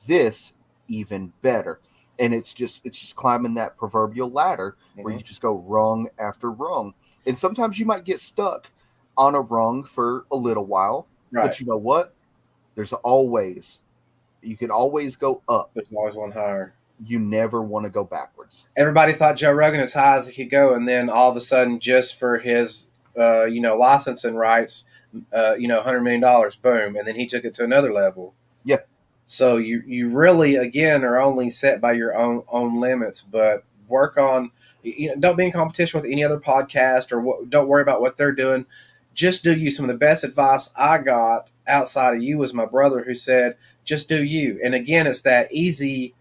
this even better? And it's just climbing that proverbial ladder where you just go rung after rung. And sometimes you might get stuck on a rung for a little while. Right. But you know what? You can always go up. There's always one higher. You never want to go backwards. Everybody thought Joe Rogan as high as he could go, and then all of a sudden, just for his licensing rights, $100 million, boom, and then he took it to another level. Yeah. So you really again are only set by your own limits, but work on, don't be in competition with any other podcast, or don't worry about what they're doing. Just do you. Some of the best advice I got outside of you was my brother, who said, just do you. And again, it's that easy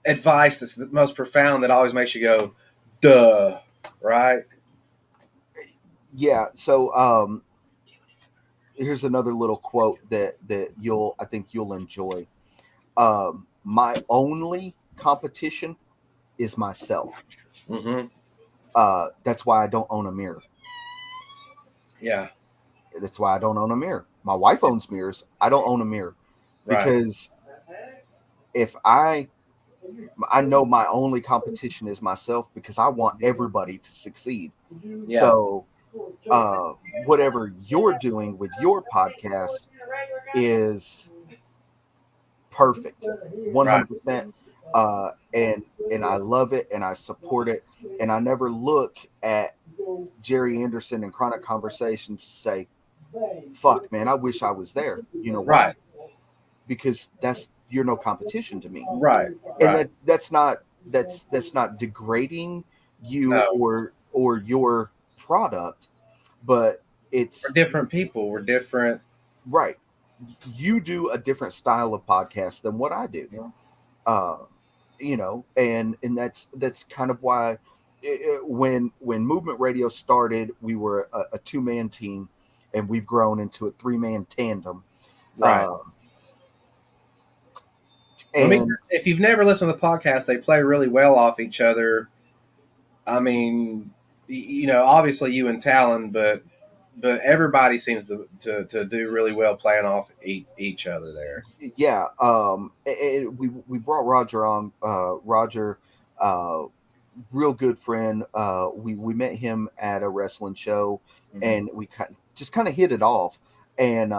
advice that's the most profound that always makes you go, duh, right? Yeah. So here's another little quote that I think you'll enjoy. My only competition is myself. Mm-hmm. That's why I don't own a mirror. Yeah. That's why I don't own a mirror. My wife owns mirrors. I don't own a mirror because if I know my only competition is myself, because I want everybody to succeed. Yeah. So whatever you're doing with your podcast is perfect, 100%. And I love it and I support it. And I never look at Jerry Anderson and Chronic Conversations to say, fuck, man, I wish I was there. You know why? Right. Because you're no competition to me. Right. And that's not degrading you or your product, but it's we're different people. We're different. Right. You do a different style of podcast than what I do. And that's kind of why when Movement Radio started, we were a 2-man team, and we've grown into a 3-man tandem. Right. If you've never listened to the podcast, they play really well off each other. I mean, obviously you and Talon, but everybody seems to do really well playing off each other there. Yeah. We brought Roger on. Roger, real good friend. We met him at a wrestling show, mm-hmm. and we just kind of hit it off. And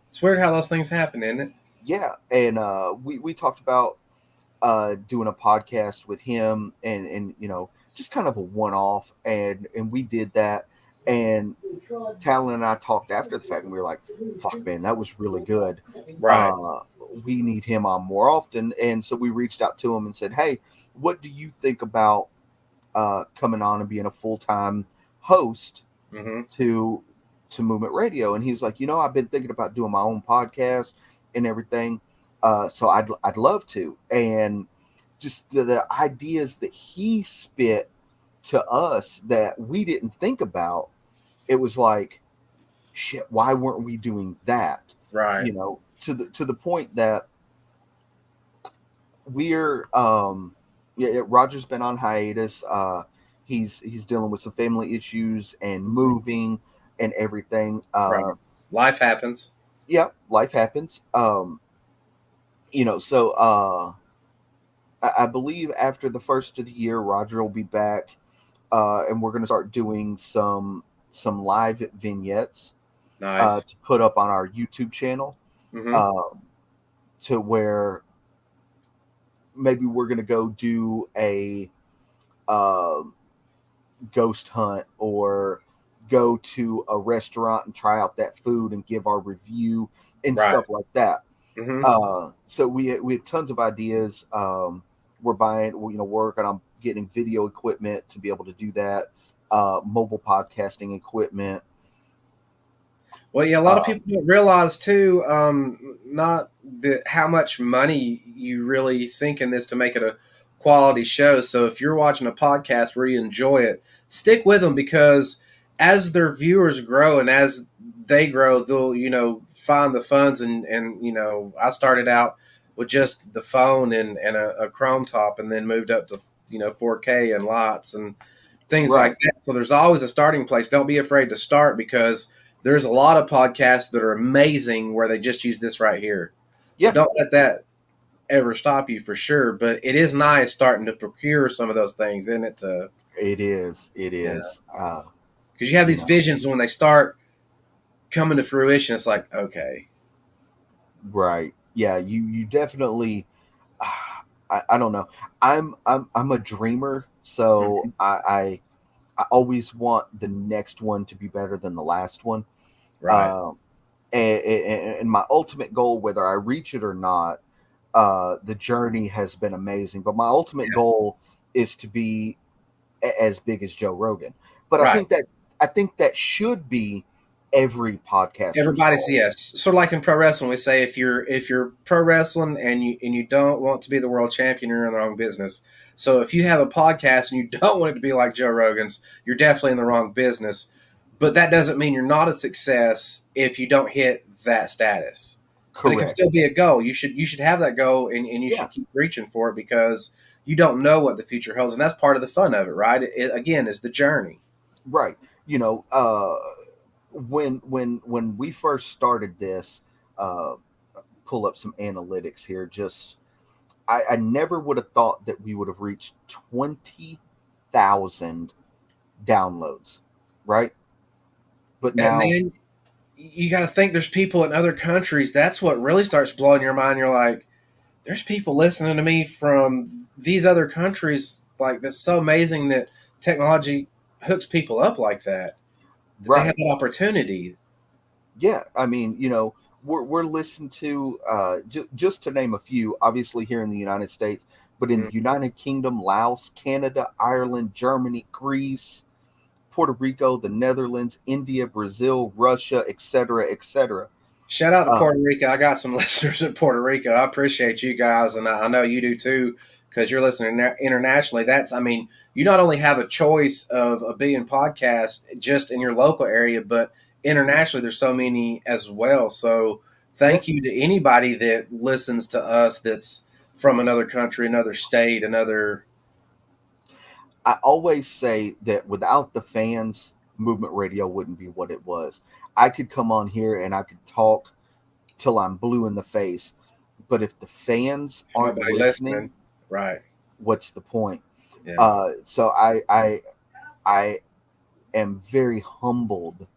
it's weird how those things happen, isn't it? Yeah. And we talked about doing a podcast with him, and just kind of a one-off, and we did that. And Talon and I talked after the fact, and we were like, fuck, man, that was really good. Right. We need him on more often. And so we reached out to him and said, hey, what do you think about coming on and being a full-time host mm-hmm. to Movement Radio? And he was like, I've been thinking about doing my own podcast and everything. So I'd love to. And just the ideas that he spit to us that we didn't think about. It was like, shit, why weren't we doing that? Right. You know, to the point that we're Roger's been on hiatus. He's dealing with some family issues and moving and everything. Right. Life happens. Yeah, life happens. You know, so I believe after the first of the year, Roger will be back, and we're going to start doing some live vignettes Nice. to put up on our YouTube channel, Mm-hmm. to where maybe we're going to go do a ghost hunt or go to a restaurant and try out that food and give our review and Right. stuff like that. Mm-hmm. So we have tons of ideas. We're working on getting video equipment to be able to do that, mobile podcasting equipment. Well, yeah, a lot of people don't realize too, not that how much money you really sink in this to make it a quality show. So if you're watching a podcast where you enjoy it, stick with them, because as their viewers grow and as they grow, they'll find the funds, and I started out with just the phone and a Chrome top, and then moved up to 4K and lots and things Right. like that. So there's always a starting place. Don't be afraid to start, because there's a lot of podcasts that are amazing where they just use this right here. So Yeah. don't let that ever stop you, for sure. But it is nice starting to procure some of those things, and it's It is. because Uh, you have you these know, visions when they start coming to fruition. It's like, okay, right. Yeah. You definitely. I don't know. I'm a dreamer, so Mhm. I always want the next one to be better than the last one. Right, And my ultimate goal, whether I reach it or not, the journey has been amazing. But my ultimate goal is to be as big as Joe Rogan. But right. I think that should be every podcaster's Everybody's, goal. yes. Sort of like in pro wrestling, we say if you're pro wrestling and you don't want to be the world champion, you're in the wrong business. So if you have a podcast and you don't want it to be like Joe Rogan's, you're definitely in the wrong business. But that doesn't mean you're not a success if you don't hit that status. But it can Correct. still be a goal. You should have that goal, and you Yeah. should keep reaching for it, because you don't know what the future holds, and that's part of the fun of it, right? Again, is the journey. Right. You know, when we first started this, uh, pull up some analytics here. Just I never would have thought that we would have reached 20,000 downloads, right? But And now, then you got to think there's people in other countries. That's what really starts blowing your mind. You're like, there's people listening to me from these other countries. Like, that's so amazing that technology hooks people up like that. That they have right? that opportunity. Yeah, I mean, we're listened to just to name a few. Obviously, here in the United States, but in the Mm. United Kingdom, Laos, Canada, Ireland, Germany, Greece, Puerto Rico, the Netherlands, India, Brazil, Russia, etc., etc. Shout out to Uh, Puerto Rico. I got some listeners in Puerto Rico. I appreciate you guys, and I know you do too, because you're listening internationally. I mean, you not only have a choice of a billion podcasts just in your local area, but internationally, there's so many as well. So, yeah, thank you to anybody that listens to us that's from another country, another state, another. I always say that without the fans, movement radio wouldn't be what it was. I could come on here and I could talk till I'm blue in the face, but if the fans aren't Nobody listening, listening. Right. what's the point? Yeah. So I am very humbled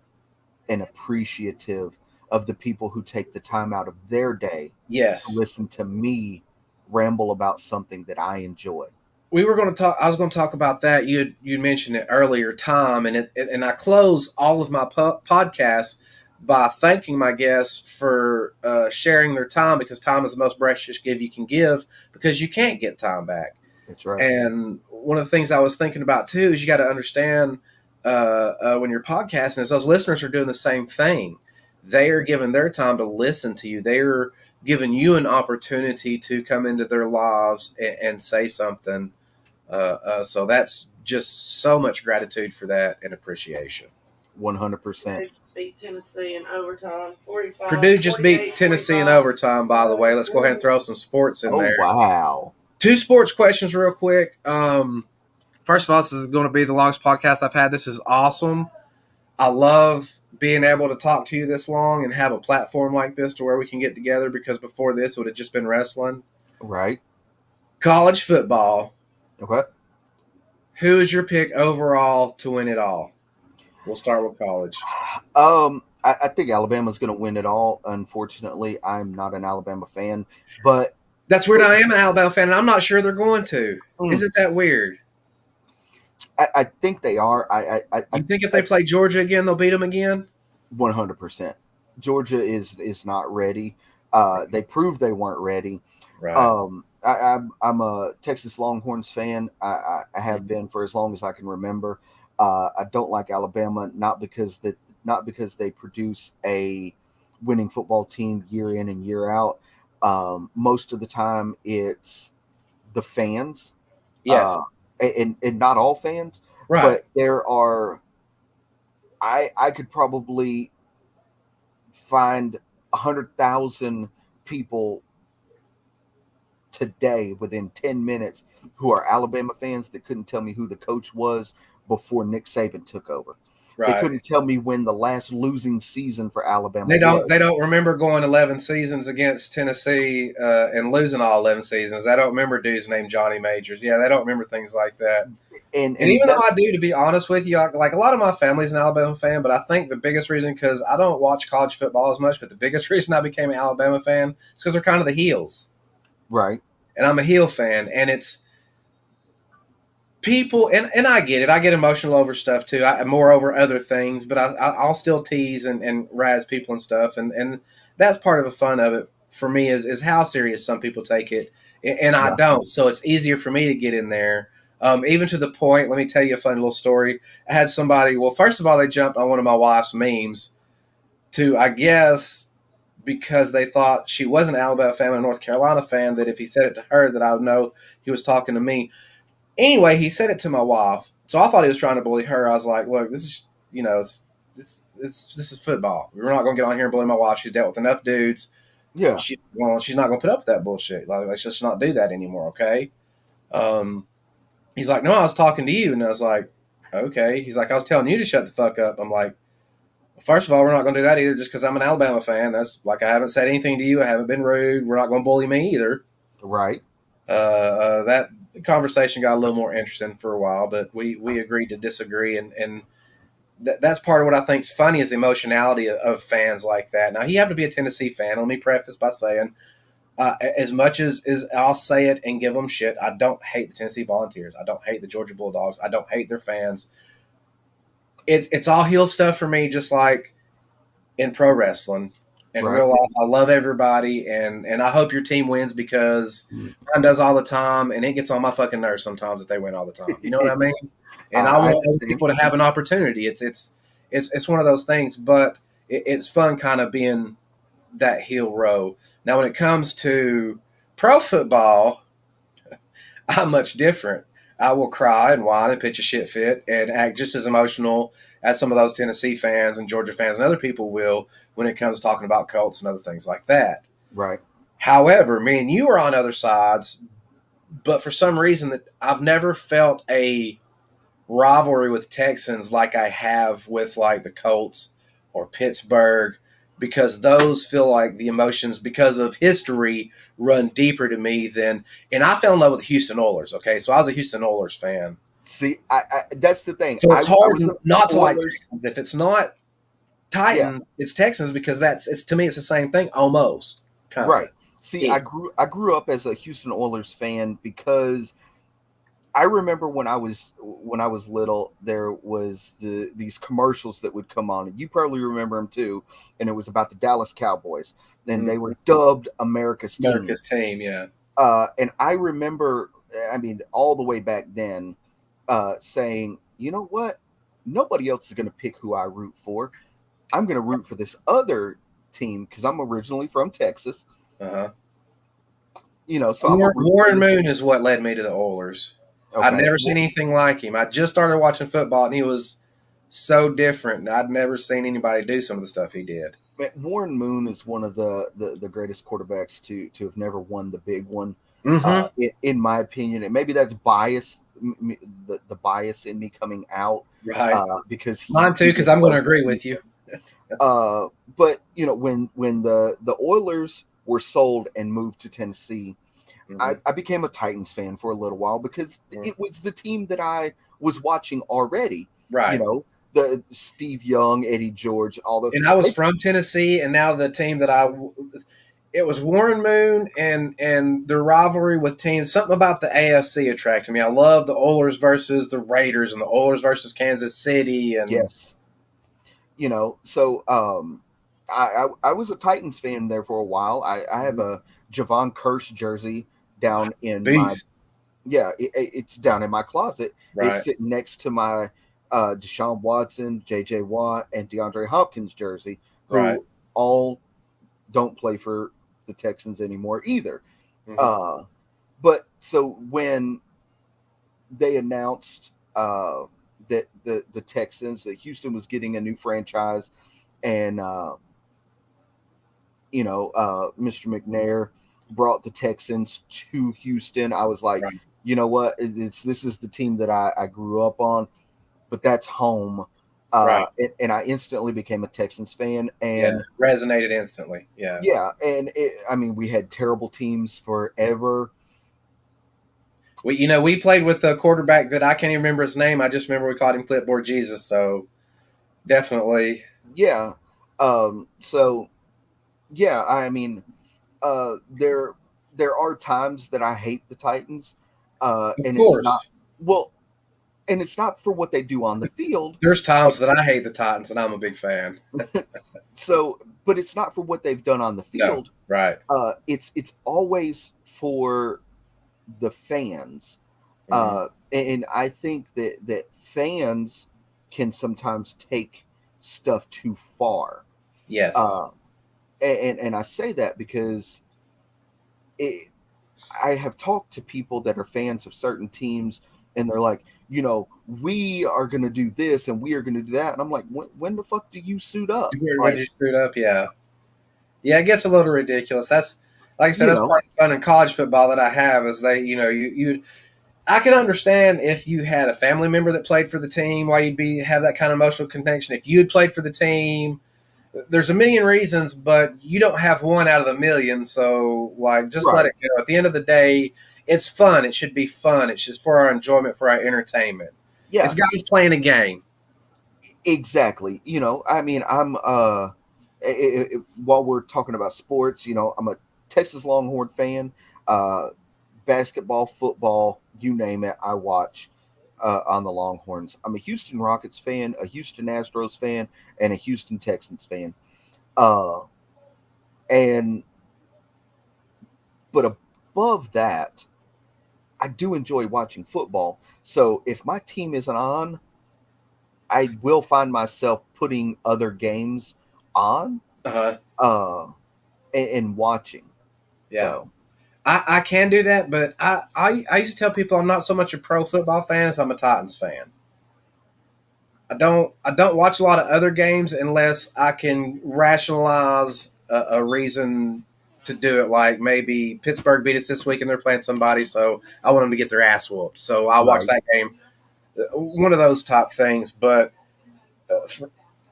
and appreciative of the people who take the time out of their day to Yes. listen to me ramble about something that I enjoy. We were going to talk. I was going to talk about that. You mentioned it earlier, Tom, and I close all of my podcasts by thanking my guests for sharing their time, because time is the most precious gift you can give, because you can't get time back. That's right. And one of the things I was thinking about too is you got to understand when you're podcasting is those listeners are doing the same thing. They are giving their time to listen to you. They are giving you an opportunity to come into their lives and say something. So that's just so much gratitude for that and appreciation. 100%. Beat Tennessee in overtime. 45. Purdue just beat 48, Tennessee in 45. overtime, by the way. Let's go ahead and throw some sports in Oh, there. wow. 2 sports questions real quick. First of all, this is going to be the longest podcast I've had. This is awesome. I love being able to talk to you this long and have a platform like this to where we can get together, because before this it would have just been wrestling. Right. College football. Okay. Who is your pick overall to win it all? We'll start with college. I think Alabama's going to win it all. Unfortunately, I'm not an Alabama fan, but That's weird. I am an Alabama fan, and I'm not sure they're going to. Mm. Isn't that weird? I think they are. I You think if they play Georgia again, they'll beat them again? 100%. Georgia is not ready. They proved they weren't ready. Right. I'm a Texas Longhorns fan. I have been for as long as I can remember. I don't like Alabama, not because they produce a winning football team year in and year out. Most of the time, it's the fans. Yes. And not all fans, Right. but there are. I could probably find 100,000 people today within 10 minutes who are Alabama fans that couldn't tell me who the coach was before Nick Saban took over. They Right. couldn't tell me when the last losing season for Alabama They don't. was. They don't remember going 11 seasons against Tennessee and losing all 11 seasons. They don't remember dudes named Johnny Majors. Yeah, they don't remember things like that. And And even though I do, to be honest with you, like a lot of my family's an Alabama fan, but I think the biggest reason, because I don't watch college football as much, but the biggest reason I became an Alabama fan is because they're kind of the heels. right. And I'm a heel fan, and it's people, and I get it. I get emotional over stuff too. I more over other things, but I'll still tease and razz people and stuff, and that's part of the fun of it for me is how serious some people take it, and I Yeah. don't. So it's easier for me to get in there. Even to the point, let me tell you a funny little story. I had somebody. Well, first of all, they jumped on one of my wife's memes to, I guess, because they thought she was an Alabama fan and a North Carolina fan, that if he said it to her, that I would know he was talking to me. Anyway, he said it to my wife, so I thought he was trying to bully her. I was like, "Look, this is, this is football. We're not going to get on here and bully my wife. She's dealt with enough dudes. Yeah. She's not going to put up with that bullshit. Like, let's just not do that anymore, okay?" He's like, "No, I was talking to you," and I was like, "Okay." He's like, "I was telling you to shut the fuck up." I'm like, well, first of all, we're not going to do that either, just because I'm an Alabama fan. That's like, I haven't said anything to you. I haven't been rude. We're not going to bully me either. Right. That conversation got a little more interesting for a while, but we agreed to disagree, and that's part of what I think is funny is the emotionality of fans like that. Now, he happened to be a Tennessee fan. Let me preface by saying, as much as I'll say it and give them shit, I don't hate the Tennessee Volunteers. I don't hate the Georgia Bulldogs. I don't hate their fans. It's all heel stuff for me, just like in pro wrestling. In Right. real life, I love everybody, and I hope your team wins, because mine does all the time, and it gets on my fucking nerves sometimes that they win all the time. You know what I mean? And I want other people to have an opportunity. It's one of those things, but it's fun kind of being that heel row. Now, when it comes to pro football, I'm much different. I will cry and whine and pitch a shit fit and act just as emotional as some of those Tennessee fans and Georgia fans and other people will when it comes to talking about Colts and other things like that. Right. However, me and you are on other sides, but for some reason that I've never felt a rivalry with Texans like I have with like the Colts or Pittsburgh, because those feel like the emotions, because of history, run deeper to me than. And I fell in love with the Houston Oilers. Okay, so I was a Houston Oilers fan. See, I that's the thing. So it's hard not to like Oilers. Texans. If it's not Titans, it's Texans, because it's to me it's the same thing almost. Kind Right. See, Yeah. I grew up as a Houston Oilers fan because I remember when I was little, there was these commercials that would come on, and you probably remember them too. And it was about the Dallas Cowboys, and they were dubbed America's team. America's team, yeah. And I remember, I mean, all the way back then, saying, you know what? Nobody else is going to pick who I root for. I'm going to root for this other team because I'm originally from Texas. Uh-huh. You know, so Warren Moon is what led me to the Oilers. I'd Okay. never seen anything like him. I just started watching football, and he was so different. I'd never seen anybody do some of the stuff he did. Warren Moon is one of the greatest quarterbacks to have never won the big one, Mm-hmm. in my opinion. And maybe that's bias, the bias in me coming out, Right. because Mine too, he because did I'm going to both agree with you. but when the Oilers were sold and moved to Tennessee, Mm-hmm. I became a Titans fan for a little while because Mm-hmm. it was the team that I was watching already. You Right. know, the Steve Young, Eddie George, all those. And I was from Tennessee, and now the team that it was Warren Moon and the rivalry with teams. Something about the AFC attracted me. I love the Oilers versus the Raiders and the Oilers versus Kansas City. And Yes, so I was a Titans fan there for a while. I have a Javon Curse jersey down in my beast. it's down in my closet. It's Right. sitting next to my Deshaun Watson, J.J. Watt, and DeAndre Hopkins jersey, Right. who all don't play for the Texans anymore either. Mm-hmm. But so when they announced that the Texans, that Houston was getting a new franchise, and Mr. McNair brought the Texans to Houston, I was like, Right. you know what? This is the team that I grew up on, but that's home. Right. And I instantly became a Texans fan. Yeah. And Resonated instantly. Yeah. I mean, we had terrible teams forever. We played with a quarterback that I can't even remember his name. I just remember we called him Clipboard Jesus. So definitely. Yeah. So yeah, I mean, there are times that I hate the Titans, Of and it's course. not well, and it's not for what they do on the field. There's Like, times that I hate the Titans, and I'm a big fan. but it's not for what they've done on the No. field. Right. It's always for the fans, Mm-hmm. and I think that fans can sometimes take stuff too far. Yes. Uh, and I say that because it, I have talked to people that are fans of certain teams, and they're like, we are going to do this and we are going to do that, and I'm like, when the fuck do you suit up? When Like, you screwed up, yeah. Yeah, it gets a little ridiculous. That's like I said, you that's know, part of the fun in college football that I have is you I can understand if you had a family member that played for the team why you'd have that kind of emotional connection. If you had played for the team, there's a million reasons, but you don't have one out of the million. So like just let right? it go. At the end of the day, it's fun. It should be fun. It's just for our enjoyment, for our entertainment. It's Yeah, guys playing a game. exactly. I mean, while we're talking about sports, I'm a Texas Longhorn fan. Uh, Basketball, football, you name it, I watch on the Longhorns. I'm a Houston Rockets fan, a Houston Astros fan, and a Houston Texans fan. Uh, and but above that, I do enjoy watching football. So if my team isn't on, I will find myself putting other games on Uh-huh. uh, and watching. Yeah. So I can do that, but I used to tell people I'm not so much a pro football fan as I'm a Titans fan. I don't watch a lot of other games unless I can rationalize a reason to do it. Like maybe Pittsburgh beat us this week and they're playing somebody, so I want them to get their ass whooped. So I'll watch right, that game. One of those top things. But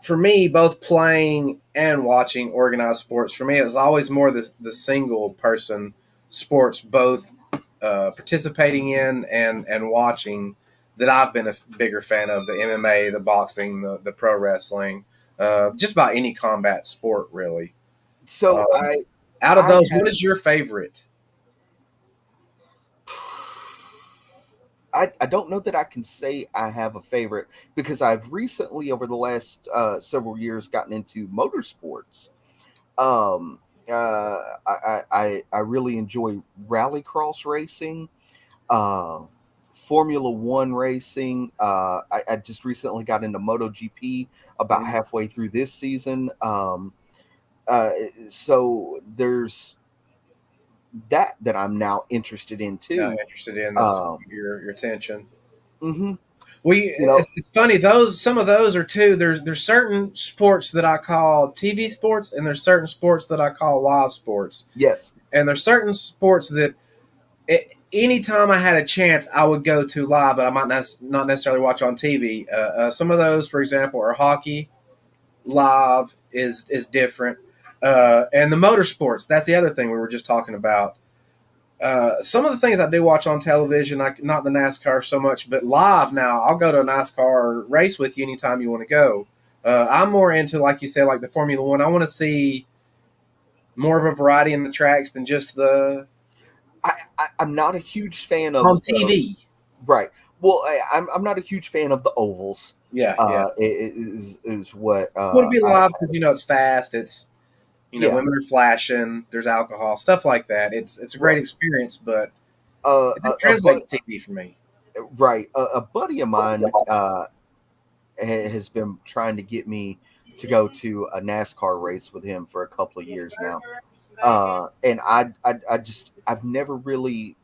for me, both playing and watching organized sports, for me, it was always more the single person sports, both participating in and watching that I've been a bigger fan of the MMA, the boxing, the pro wrestling, just about any combat sport, really. so Um, Out of I those, have what is your favorite? I don't know that I can say I have a favorite because I've recently, over the last several years, gotten into motorsports. Um, I really enjoy rallycross racing, uh, Formula One racing. I just recently got into MotoGP about Mhm. halfway through this season. Uh, so there's that I'm now interested in too. Interested in this, Um, your attention. mhm, We you know, it's funny, some of those are too. There's certain sports that I call TV sports, and there's certain sports that I call live sports, yes, and there's certain sports that anytime I had a chance, I would go to live, but I might not necessarily watch on TV. Some of those, for example, are hockey. Live is different, and the motorsports. That's the other thing we were just talking about. Some of the things I do watch on television, not the NASCAR so much, but live now, I'll go to a NASCAR race with you anytime you want to go. I'm more into, like you said, like the Formula One. I want to see more of a variety in the tracks than just the I'm not a huge fan on of TV. right. Well, I'm not a huge fan of the ovals. Yeah, yeah. Is what Want to be live because it's fast. It's yeah. women are flashing. There's alcohol, stuff like that. It's a great experience, but it doesn't translate to TV for me. Right. A buddy of mine has been trying to get me to go to a NASCAR race with him for a couple of years now. And I've never really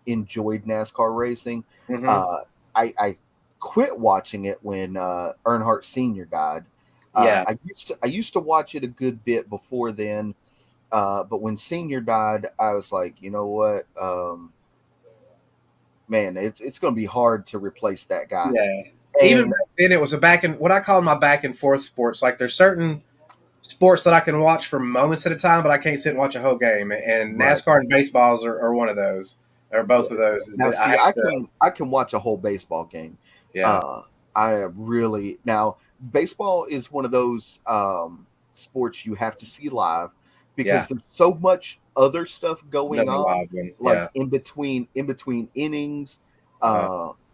enjoyed NASCAR racing. Mm-hmm. I quit watching it when Earnhardt Sr. died. Yeah. I used to watch it a good bit before then. But when Senior died, I was like, you know what? Man, it's going to be hard to replace that guy. Yeah. Even back then, it was what I call my back and forth sports. Like there's certain sports that I can watch for moments at a time, but I can't sit and watch a whole game. And NASCAR and baseballs are one of those, or both of those. Now, see, I can watch a whole baseball game. Yeah. Now baseball is one of those sports you have to see live because there's so much other stuff going on, in between innings,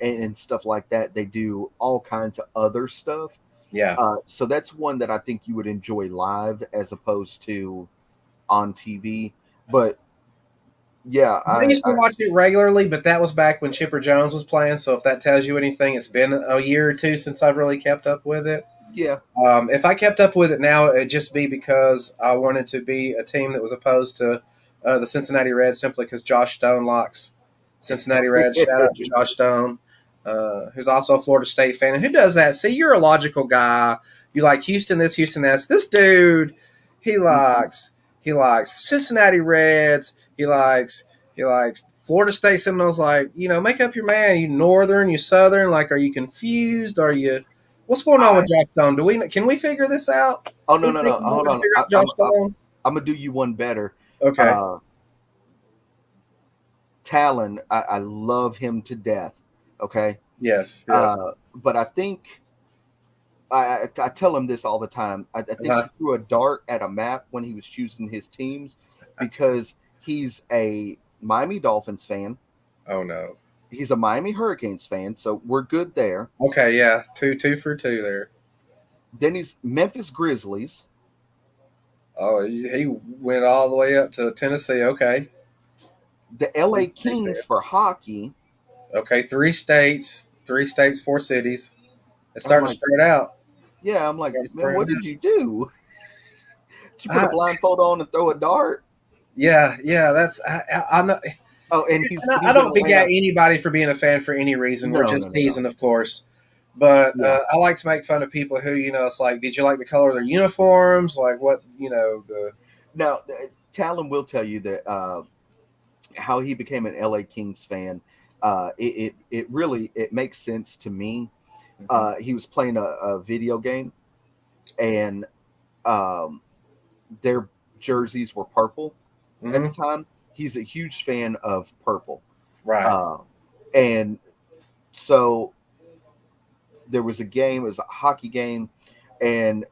and stuff like that. They do all kinds of other stuff. Yeah. So that's one that I think you would enjoy live as opposed to on TV. But yeah, I used to watch it regularly, but that was back when Chipper Jones was playing. So if that tells you anything, it's been a year or two since I've really kept up with it. Yeah. If I kept up with it now, it'd just be because I wanted to be a team that was opposed to the Cincinnati Reds, simply because Josh Stone likes Cincinnati Reds. Shout out to Josh Stone, who's also a Florida State fan. And who does that? See, you're a logical guy. You like Houston this, Houston that. This dude, he likes Cincinnati Reds. He likes Florida State Seminoles. Like, make up your mind. You Northern, you Southern. Like, are you confused? Are you? What's going on with Josh Stone? Can we figure this out? Oh no. Hold on. I'm gonna do you one better. Okay. Talon, I love him to death. Okay. Yes. But I think I tell him this all the time. I think he threw a dart at a map when he was choosing his teams because he's a Miami Dolphins fan. Oh no. He's a Miami Hurricanes fan, so we're good there. Okay, yeah, two for two there. Then he's Memphis Grizzlies. Oh, he went all the way up to Tennessee. Okay. The LA Kings for hockey. Okay, 3 states, 4 cities. It's starting to spread out. Yeah, I'm like, man, what did you do? Did you put a blindfold on and throw a dart? Yeah, that's I know. Oh, and I don't begat anybody for being a fan for any reason. We're just teasing, of course. But I like to make fun of people who, it's like, did you like the color of their uniforms? Like what, Now, Talon will tell you that how he became an LA Kings fan. It really makes sense to me. He was playing a video game, and their jerseys were purple at the time. He's a huge fan of purple. Right. And so there was a game, it was a hockey game, and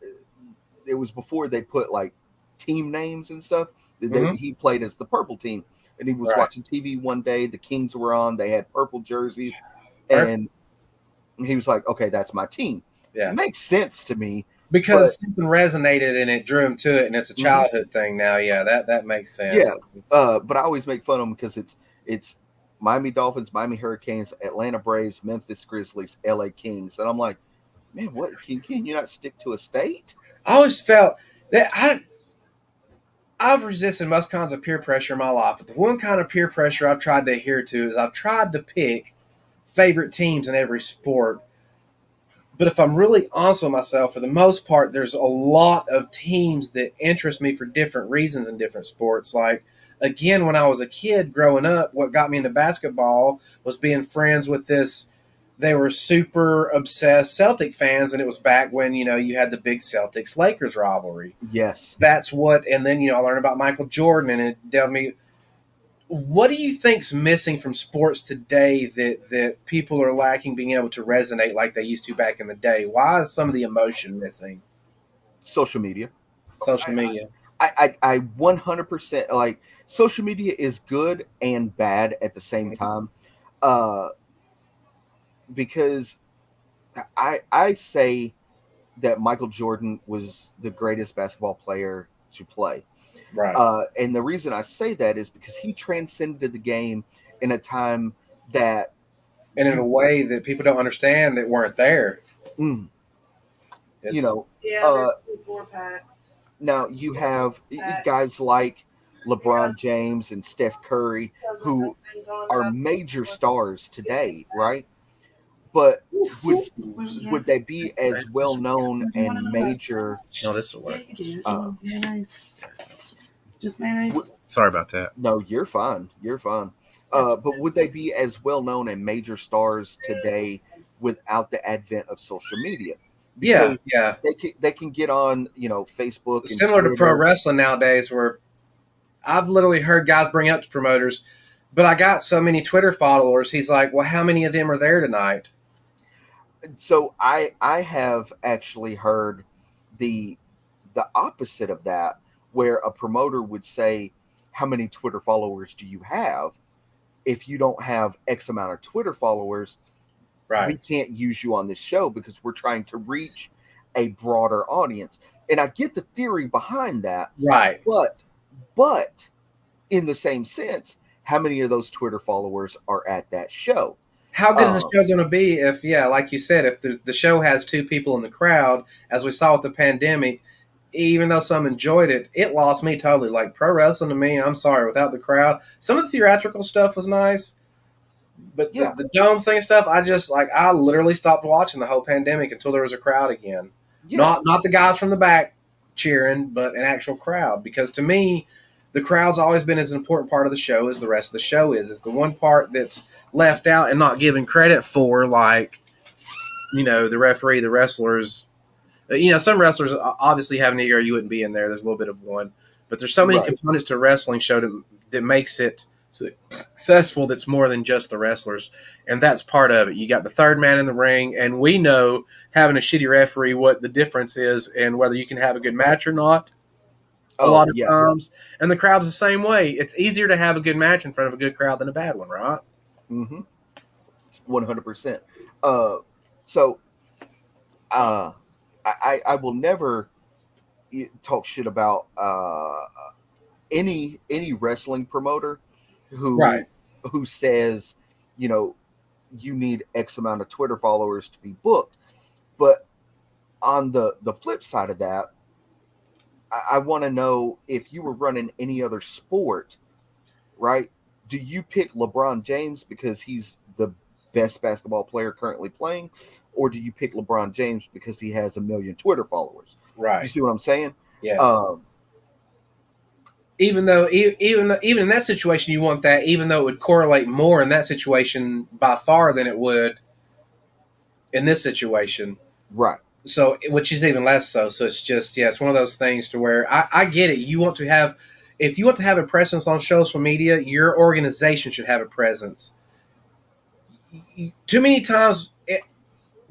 it was before they put like team names and stuff. He played as the purple team, and he was watching TV one day. The Kings were on, they had purple jerseys, and he was like, okay, that's my team. Yeah. It makes sense to me. Because something resonated and it drew him to it, and it's a childhood thing now. Yeah, that makes sense. Yeah, but I always make fun of him because it's Miami Dolphins, Miami Hurricanes, Atlanta Braves, Memphis Grizzlies, LA Kings, and I'm like, man, what can you not stick to a state? I always felt that I I've resisted most kinds of peer pressure in my life, but the one kind of peer pressure I've tried to adhere to is I've tried to pick favorite teams in every sport. But if I'm really honest with myself, for the most part, there's a lot of teams that interest me for different reasons in different sports. Like, again, when I was a kid growing up, what got me into basketball was being friends with this. They were super obsessed Celtic fans, and it was back when, you had the big Celtics Lakers rivalry. Yes. That's what, and then, I learned about Michael Jordan, and it delved me. What do you think's missing from sports today that people are lacking being able to resonate like they used to back in the day? Why is some of the emotion missing? Social media. Social media. I 100% like social media is good and bad at the same time. Because I say that Michael Jordan was the greatest basketball player to play. Right. And the reason I say that is because he transcended the game in a time that, And in a way that people don't understand that weren't there. you know, Yeah, there's 4 packs. now you have Facts. guys like LeBron James and Steph Curry who Something going are on. major stars today, right? But would they be as well known and major? No, this will work. Mayonnaise. Just mayonnaise. Sorry about that. No, you're fine. You're fine. But would they be as well known and major stars today without the advent of social media? Yeah, Because yeah. they can get on, Facebook. And Similar to pro Twitter. wrestling nowadays, where I've literally heard guys bring up to promoters, but I got so many Twitter followers. He's like, well, how many of them are there tonight? So I have actually heard the opposite of that, where a promoter would say, how many Twitter followers do you have? If you don't have X amount of Twitter followers, we Right. can't use you on this show because we're trying to reach a broader audience. And I get the theory behind that, Right. but in the same sense, how many of those Twitter followers are at that show? How good is the show going to be if, like you said, if the show has 2 people in the crowd, as we saw with the pandemic, even though some enjoyed it, it lost me totally. Like pro wrestling to me, I'm sorry, without the crowd. Some of the theatrical stuff was nice, but Yeah. the dome thing stuff, I literally stopped watching the whole pandemic until there was a crowd again. Yeah. Not the guys from the back cheering, but an actual crowd. Because to me, the crowd's always been as important part of the show as the rest of the show is. It's the one part that's left out and not given credit for, like, the referee, the wrestlers. Some wrestlers obviously have an ego, you wouldn't be in there. There's a little bit of one. But there's so many Right. components to a wrestling show that makes it successful that's more than just the wrestlers. And that's part of it. You got the third man in the ring, and we know, having a shitty referee, what the difference is and whether you can have a good match or not. A lot of times. And the crowd's the same way. It's easier to have a good match in front of a good crowd than a bad one, right? 100%. I will never talk shit about any wrestling promoter who Right. who says, you need X amount of Twitter followers to be booked. But on the flip side of that, I want to know, if you were running any other sport, right? Do you pick LeBron James because he's the best basketball player currently playing, or do you pick LeBron James because he has 1 million Twitter followers? You Right. see what I'm saying? Yes. Even in that situation, you want that, even though it would correlate more in that situation by far than it would in this situation. Right. So, which is even less so. So it's just, it's one of those things to where I get it. If you want to have a presence on social media, your organization should have a presence. Too many times,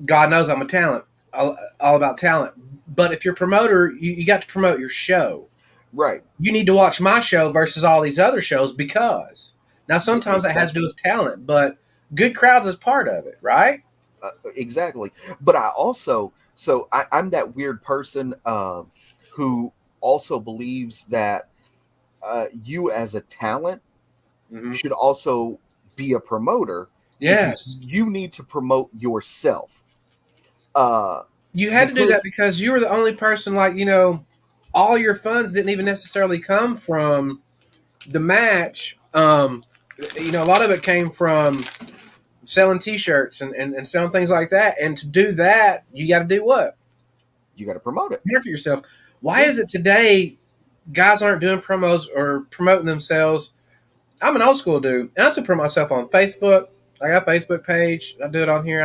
God knows I'm a talent, all about talent. But if you're a promoter, you got to promote your show. Right. You need to watch my show versus all these other shows, because now sometimes that has to do with talent, but good crowds is part of it, right? Exactly. But I'm that weird person who also believes that you as a talent should also be a promoter. Yes. You need to promote yourself. You had to do that because you were the only person, like, all your funds didn't even necessarily come from the match. A lot of it came from selling T-shirts and selling things like that. And to do that, you got to do what? You got to promote it. Market yourself. Why is it today guys aren't doing promos or promoting themselves? I'm an old school dude, and I still promote myself on Facebook. I got a Facebook page. I do it on here.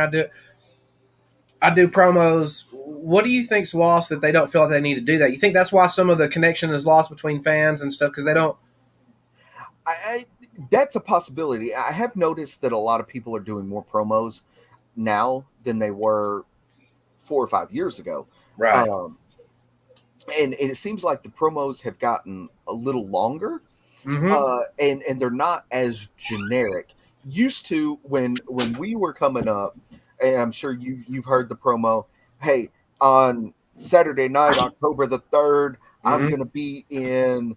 I do promos. What do you think's lost that they don't feel like they need to do that? You think that's why some of the connection is lost between fans and stuff because they don't? That's a possibility. I have noticed that a lot of people are doing more promos now than they were 4 or 5 years ago. Right. And it seems like the promos have gotten a little longer, and they're not as generic. Used to when we were coming up, and I'm sure you've heard the promo. Hey, on Saturday night, October the 3rd, I'm going to be in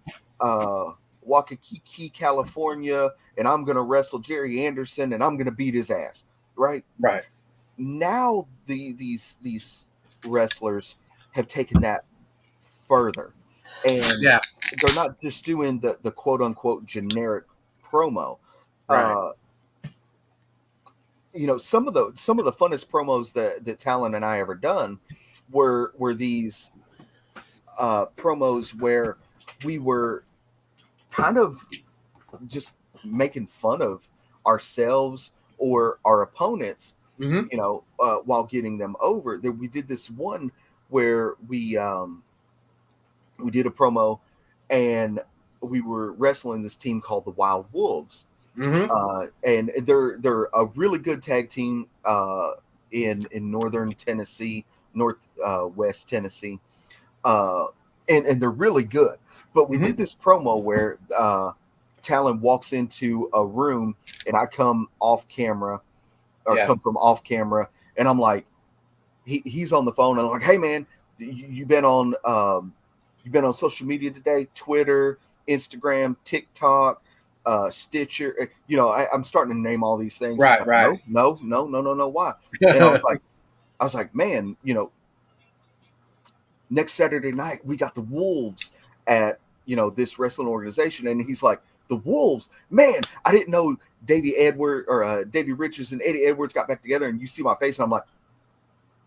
Waikiki, California, and I'm going to wrestle Jerry Anderson, and I'm going to beat his ass. Right. Now these wrestlers have taken that further, and they're not just doing the quote unquote generic promo. Right. Some of the funnest promos that Talon and I ever done were these promos where we were kind of just making fun of ourselves or our opponents, while getting them over. We did this one where we did a promo and we were wrestling this team called the Wild Wolves. And they're a really good tag team in northern Tennessee, west Tennessee, and they're really good. But we did this promo where Talon walks into a room and I come off camera, or come from off camera, and I'm like, he's on the phone, and I'm like, hey man, you've been on social media today, Twitter, Instagram, TikTok, Stitcher. I'm starting to name all these things. Right. No. Why? And I was like, man, next Saturday night we got the Wolves at this wrestling organization, and he's like, the Wolves, man, I didn't know Davey Richards and Eddie Edwards got back together. And you see my face, and I'm like,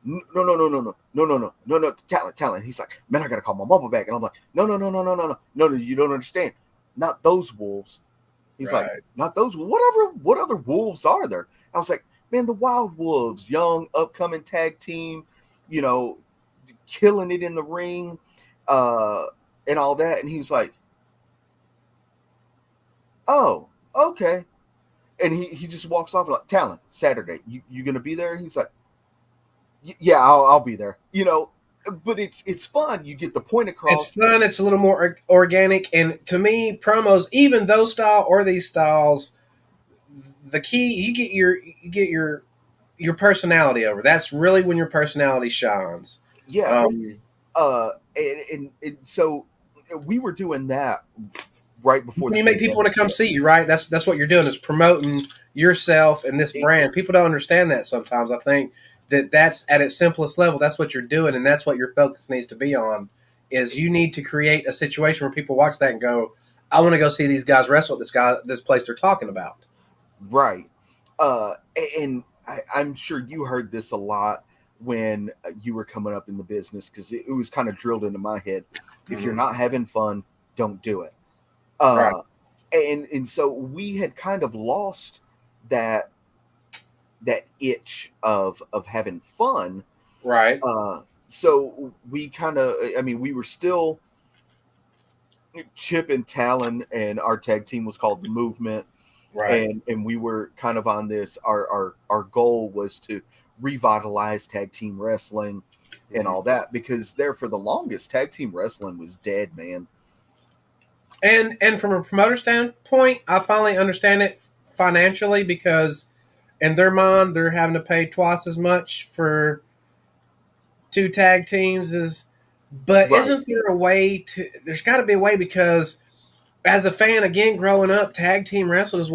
no, talent. He's like, man, I gotta call my mama back. And I'm like, no, you don't understand. Not those Wolves. He's like, not those. What other Wolves are there? I was like, man, the Wild Wolves, young, upcoming tag team, killing it in the ring, and all that. And he was like, oh, okay. And he just walks off like, Talon, Saturday, you gonna be there? He's like, yeah, I'll be there. But it's fun. You get the point across. It's fun. It's a little more organic. And to me, promos, even those style or these styles, the key, you get your personality over. That's really when your personality shines. Yeah. And so we were doing that right before. You make people want to come see you, right? That's what you're doing, is promoting yourself and this brand. People don't understand that sometimes. I think that's at its simplest level. That's what you're doing, and that's what your focus needs to be on. Is you need to create a situation where people watch that and go, "I want to go see these guys wrestle at this place they're talking about." Right. And I'm sure you heard this a lot when you were coming up in the business, because it was kind of drilled into my head. If you're not having fun, don't do it. Right. And so we had kind of lost that itch of having fun. Right. So we kind of, we were still Chip and Talon, and our tag team was called The Movement. Right. And we were kind of on this, our goal was to revitalize tag team wrestling and all that, because there for the longest, tag team wrestling was dead, man. And from a promoter standpoint, I finally understand it financially, because in their mind, they're having to pay twice as much for 2 tag teams but Right. Isn't there a way there's got to be a way, because as a fan, again, growing up, tag team wrestling is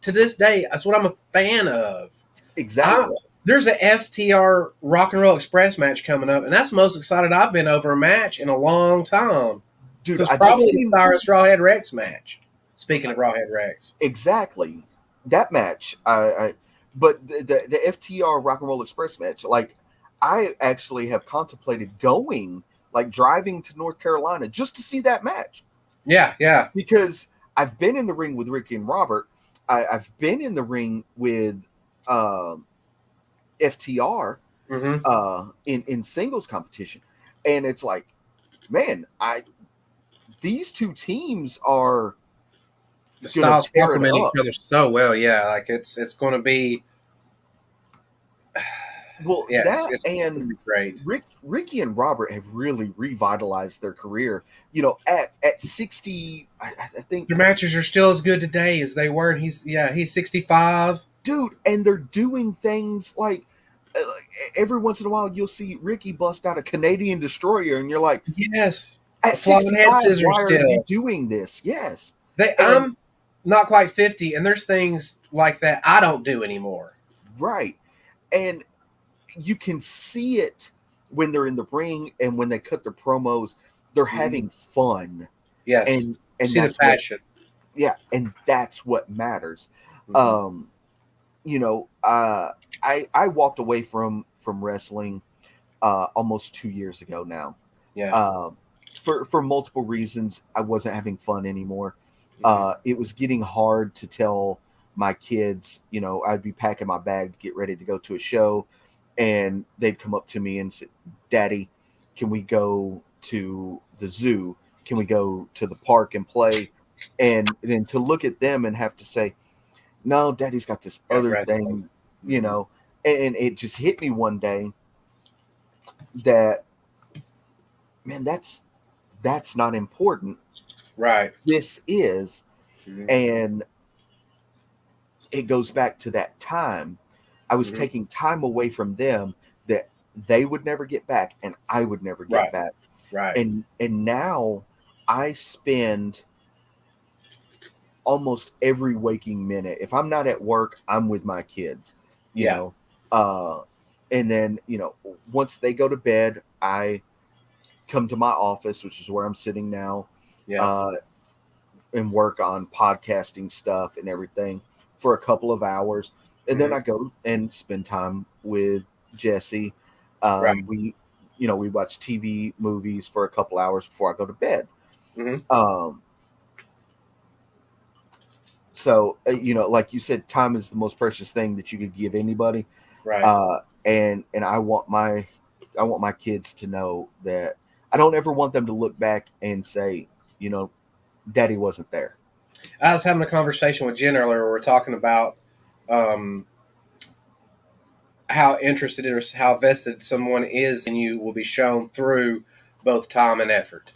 to this day, that's what I'm a fan of. Exactly. there's a FTR Rock and Roll Express match coming up, and that's the most excited I've been over a match in a long time. Dude, So it's I just probably the seen Cyrus Rawhead Rex match. Speaking of Rawhead Rex. exactly that match. But the FTR Rock and Roll Express match, like I actually have contemplated going, like driving to North Carolina just to see that match Yeah, yeah. because I've been in the ring with Ricky and Robert. I've been in the ring with FTR Mm-hmm. in singles competition, and it's like, man, these two teams are The gonna styles tear it complement each up. other so well. Yeah, like it's going to be. Well, Yeah, that it's going to and be great. Ricky and Robert have really revitalized their career. You know, at 60, I think, Their matches are still as good today as they were. And he's 65. dude, and they're doing things like every once in a while you'll see Ricky bust out a Canadian destroyer, and you're like, Yes, at the flying head 65, scissors why are you still. doing this? Yes, and I'm not quite 50, and there's things like that I don't do anymore. right, and you can see it when they're in the ring and when they cut their promos. They're having fun, Yes, and see the that's what, passion. yeah, and that's what matters. Mhm. You know, I walked away from wrestling almost 2 years ago now. Yeah. For multiple reasons, I wasn't having fun anymore. Mhm. It was getting hard to tell my kids, you know, I'd be packing my bag to get ready to go to a show, and they'd come up to me and say, "Daddy, can we go to the zoo? Can we go to the park and play?" And then to look at them and have to say, "No, Daddy's got this Got other wrestling. thing," you know. And it just hit me one day that, man, that's not important. Right. This is. Mhm. And it goes back to that time. I was Mhm. taking time away from them that they would never get back and I would never get Right. back. Right. And now I spend almost every waking minute. If I'm not at work, I'm with my kids, you Yeah. know. And then, you know, once they go to bed, I come to my office, which is where I'm sitting now, Yeah. and work on podcasting stuff and everything for a couple of hours. And then Mhm. I go and spend time with Jesse. Right. We, you know, we watch TV movies for a couple hours before I go to bed. Mhm. So, you know, like you said, time is the most precious thing that you could give anybody. Right. And I want my kids to know that I don't ever want them to look back and say, you know, Daddy wasn't there. I was having a conversation with Jen earlier. Where we're talking about um, how interested or how vested someone is in you will be shown through both time and effort.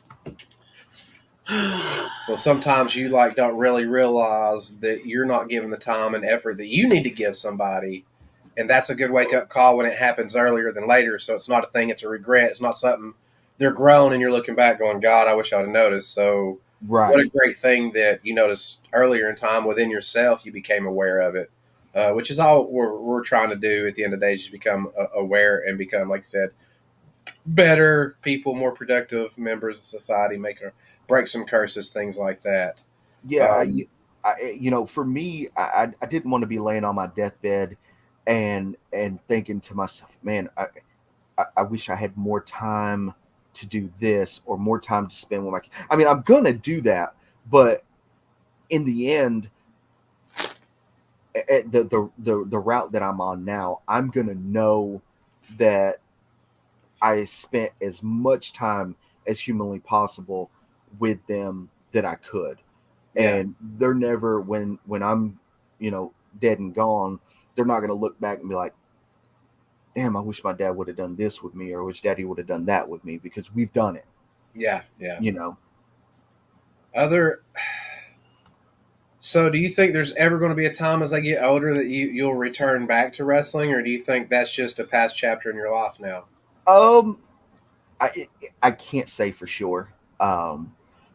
So sometimes you like don't really realize that you're not giving the time and effort that you need to give somebody, and that's a good wake up call when it happens earlier than later. So it's not a thing; it's a regret. It's not something they're grown and you're looking back going, "God, I wish I'd have noticed." So what a Right. great thing that you noticed earlier in time within yourself. You became aware of it, which is all we're trying to do at the end of the day. Is just become aware and become, like I said, better people, more productive members of society, break some curses, things like that. Yeah, Um, you know, for me, I didn't want to be laying on my deathbed and thinking to myself, man, I wish I had more time to do this or more time to spend with my. I mean, I'm gonna do that, but in the end, at the route that I'm on now, I'm gonna know that I spent as much time as humanly possible with them that I could. yeah, And they're never, when I'm, you know, dead and gone, they're not going to look back and be like, damn, I wish my dad would have done this with me, or I wish daddy would have done that with me, because we've done it, yeah, yeah. you know. Other. So, do you think there's ever going to be a time as they get older that you'll return back to wrestling, or do you think that's just a past chapter in your life now? um I can't say for sure.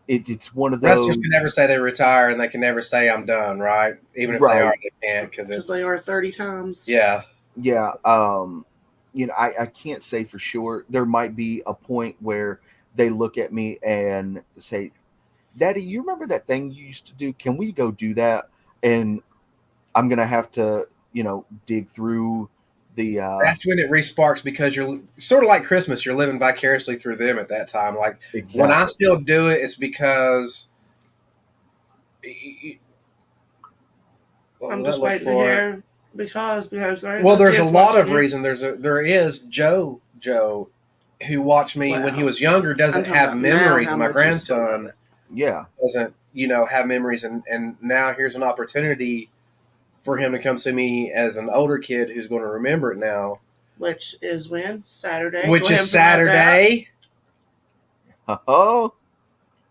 It's one of Wrestlers those. can never say they retire, and they can never say I'm done, right? Even if they are, Right. they can't because Because it's they are 30 times. yeah, Yeah. I can't say for sure. There might be a point where they look at me and say, Daddy, you remember that thing you used to do? Can we go do that? And I'm gonna have to, dig through the That's when it resparks because you're sort of like Christmas. You're living vicariously through them at that time. Like when I exactly. still do it, it's because what I'm was I just looking waiting to for? hear because there Well, ain't no there's a kids lot of watching you. reason. There is Joe, who watched me when he Well, was younger, I'm doesn't talking have about now memories, how and my much you still love grandson it. Yeah. doesn't, have memories, and now here's an opportunity for him to come see me as an older kid who's going to remember it now, Which is when? Saturday. Go which ahead is and promote that. Saturday Oh,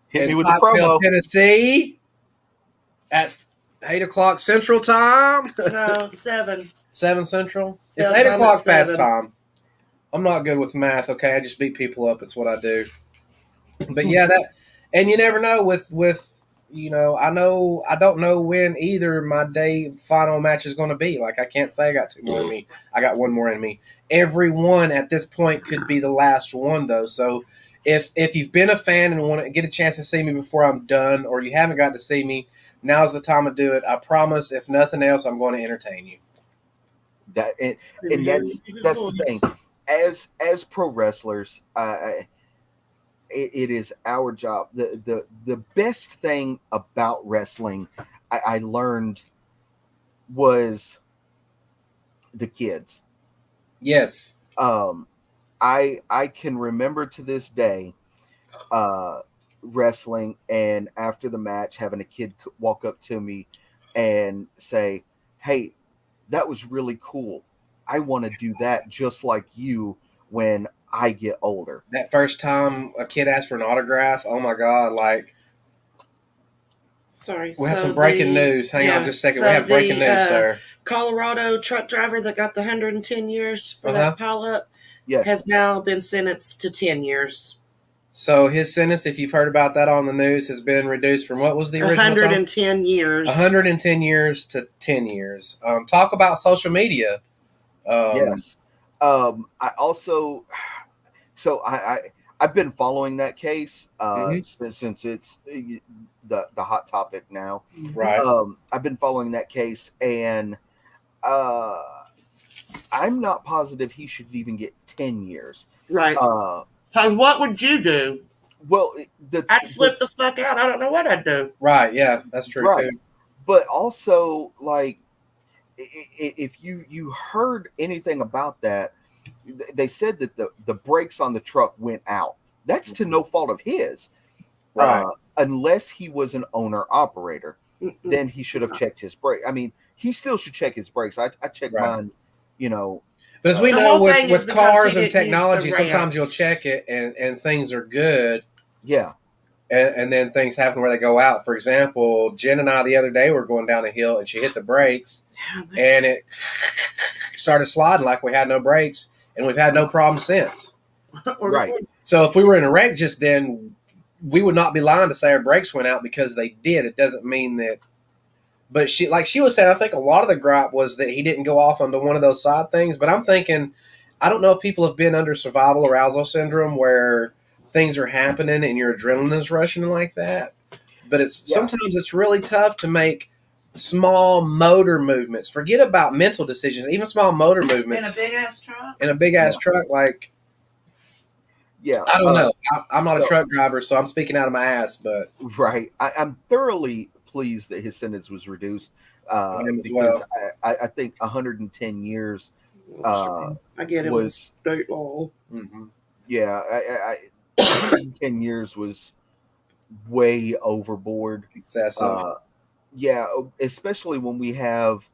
hit me in with the Pikeville, promo. Tennessee, at 8 o'clock Central Time. No, 7. 7 Central. It's Sales eight time at o'clock past 7. time. I'm not good with math. Okay, I just beat people up. It's what I do. But yeah, that, and you never know with I don't know when either my day final match is going to be. Like I can't say I got two more in me. I got one more in me. Every one at this point could be the last one though. So if you've been a fan and want to get a chance to see me before I'm done, or you haven't got to see me, now's the time to do it. I promise. If nothing else, I'm going to entertain you. That and that's the thing. As pro wrestlers, it is our job. The best thing about wrestling I learned was the kids. Yes. I can remember to this day uh, wrestling, and after the match, having a kid walk up to me and say, "Hey, that was really cool. I want to do that just like you when I get older." That first time a kid asked for an autograph, oh my god! Like Sorry. we have So some breaking the news. Hang on just a second. We so have breaking the news, sir. Colorado truck driver that got the 110 years for Uh huh. that pileup Yes. has now been sentenced to 10 years. So his sentence, if you've heard about that on the news, has been reduced from what was the original time? 110 years. 110 years to 10 years. Talk about social media. Yes. I also, so I've been following that case Mhm. since it's the hot topic now. Right. I've been following that case, and uh, I'm not positive he should even get 10 years. Right. Uh, Because what would you do? well, I'd flip the fuck out. I don't know what I'd do. Right. Yeah, that's true right, too. but also like if you heard anything about that, they said that the brakes on the truck went out. That's to no fault of his. Right. Unless he was an owner operator, Mm-mm. then he should have checked his brake. I mean, he still should check his brakes. I check Right. mine, you know. But as we The know, whole thing is with because cars he and didn't use technology, the sometimes you'll ramps. check it and things are good, Yeah, and then things happen where they go out. For example, Jen and I the other day were going down a hill and she hit the brakes and it started sliding like we had no brakes, and we've had no problem since. Or right. before. So if we were in a wreck just then, we would not be lying to say our brakes went out because they did. It doesn't mean that. But she, like she was saying, I think a lot of the gripe was that he didn't go off onto one of those side things. But I'm thinking, I don't know if people have been under survival arousal syndrome where things are happening and your adrenaline is rushing like that. But sometimes it's really tough to make small motor movements. Forget about mental decisions, even small motor In a movements big ass truck. in a big ass truck. Like Yeah. I don't know. I'm not a so- truck driver, so I'm speaking out of my ass. But Right. I'm thoroughly pleased that his sentence was reduced him as because well. I think 110 years I get it was was state law. Mm-hmm. yeah. 110 years was way overboard. Excessive. Yeah, especially when we have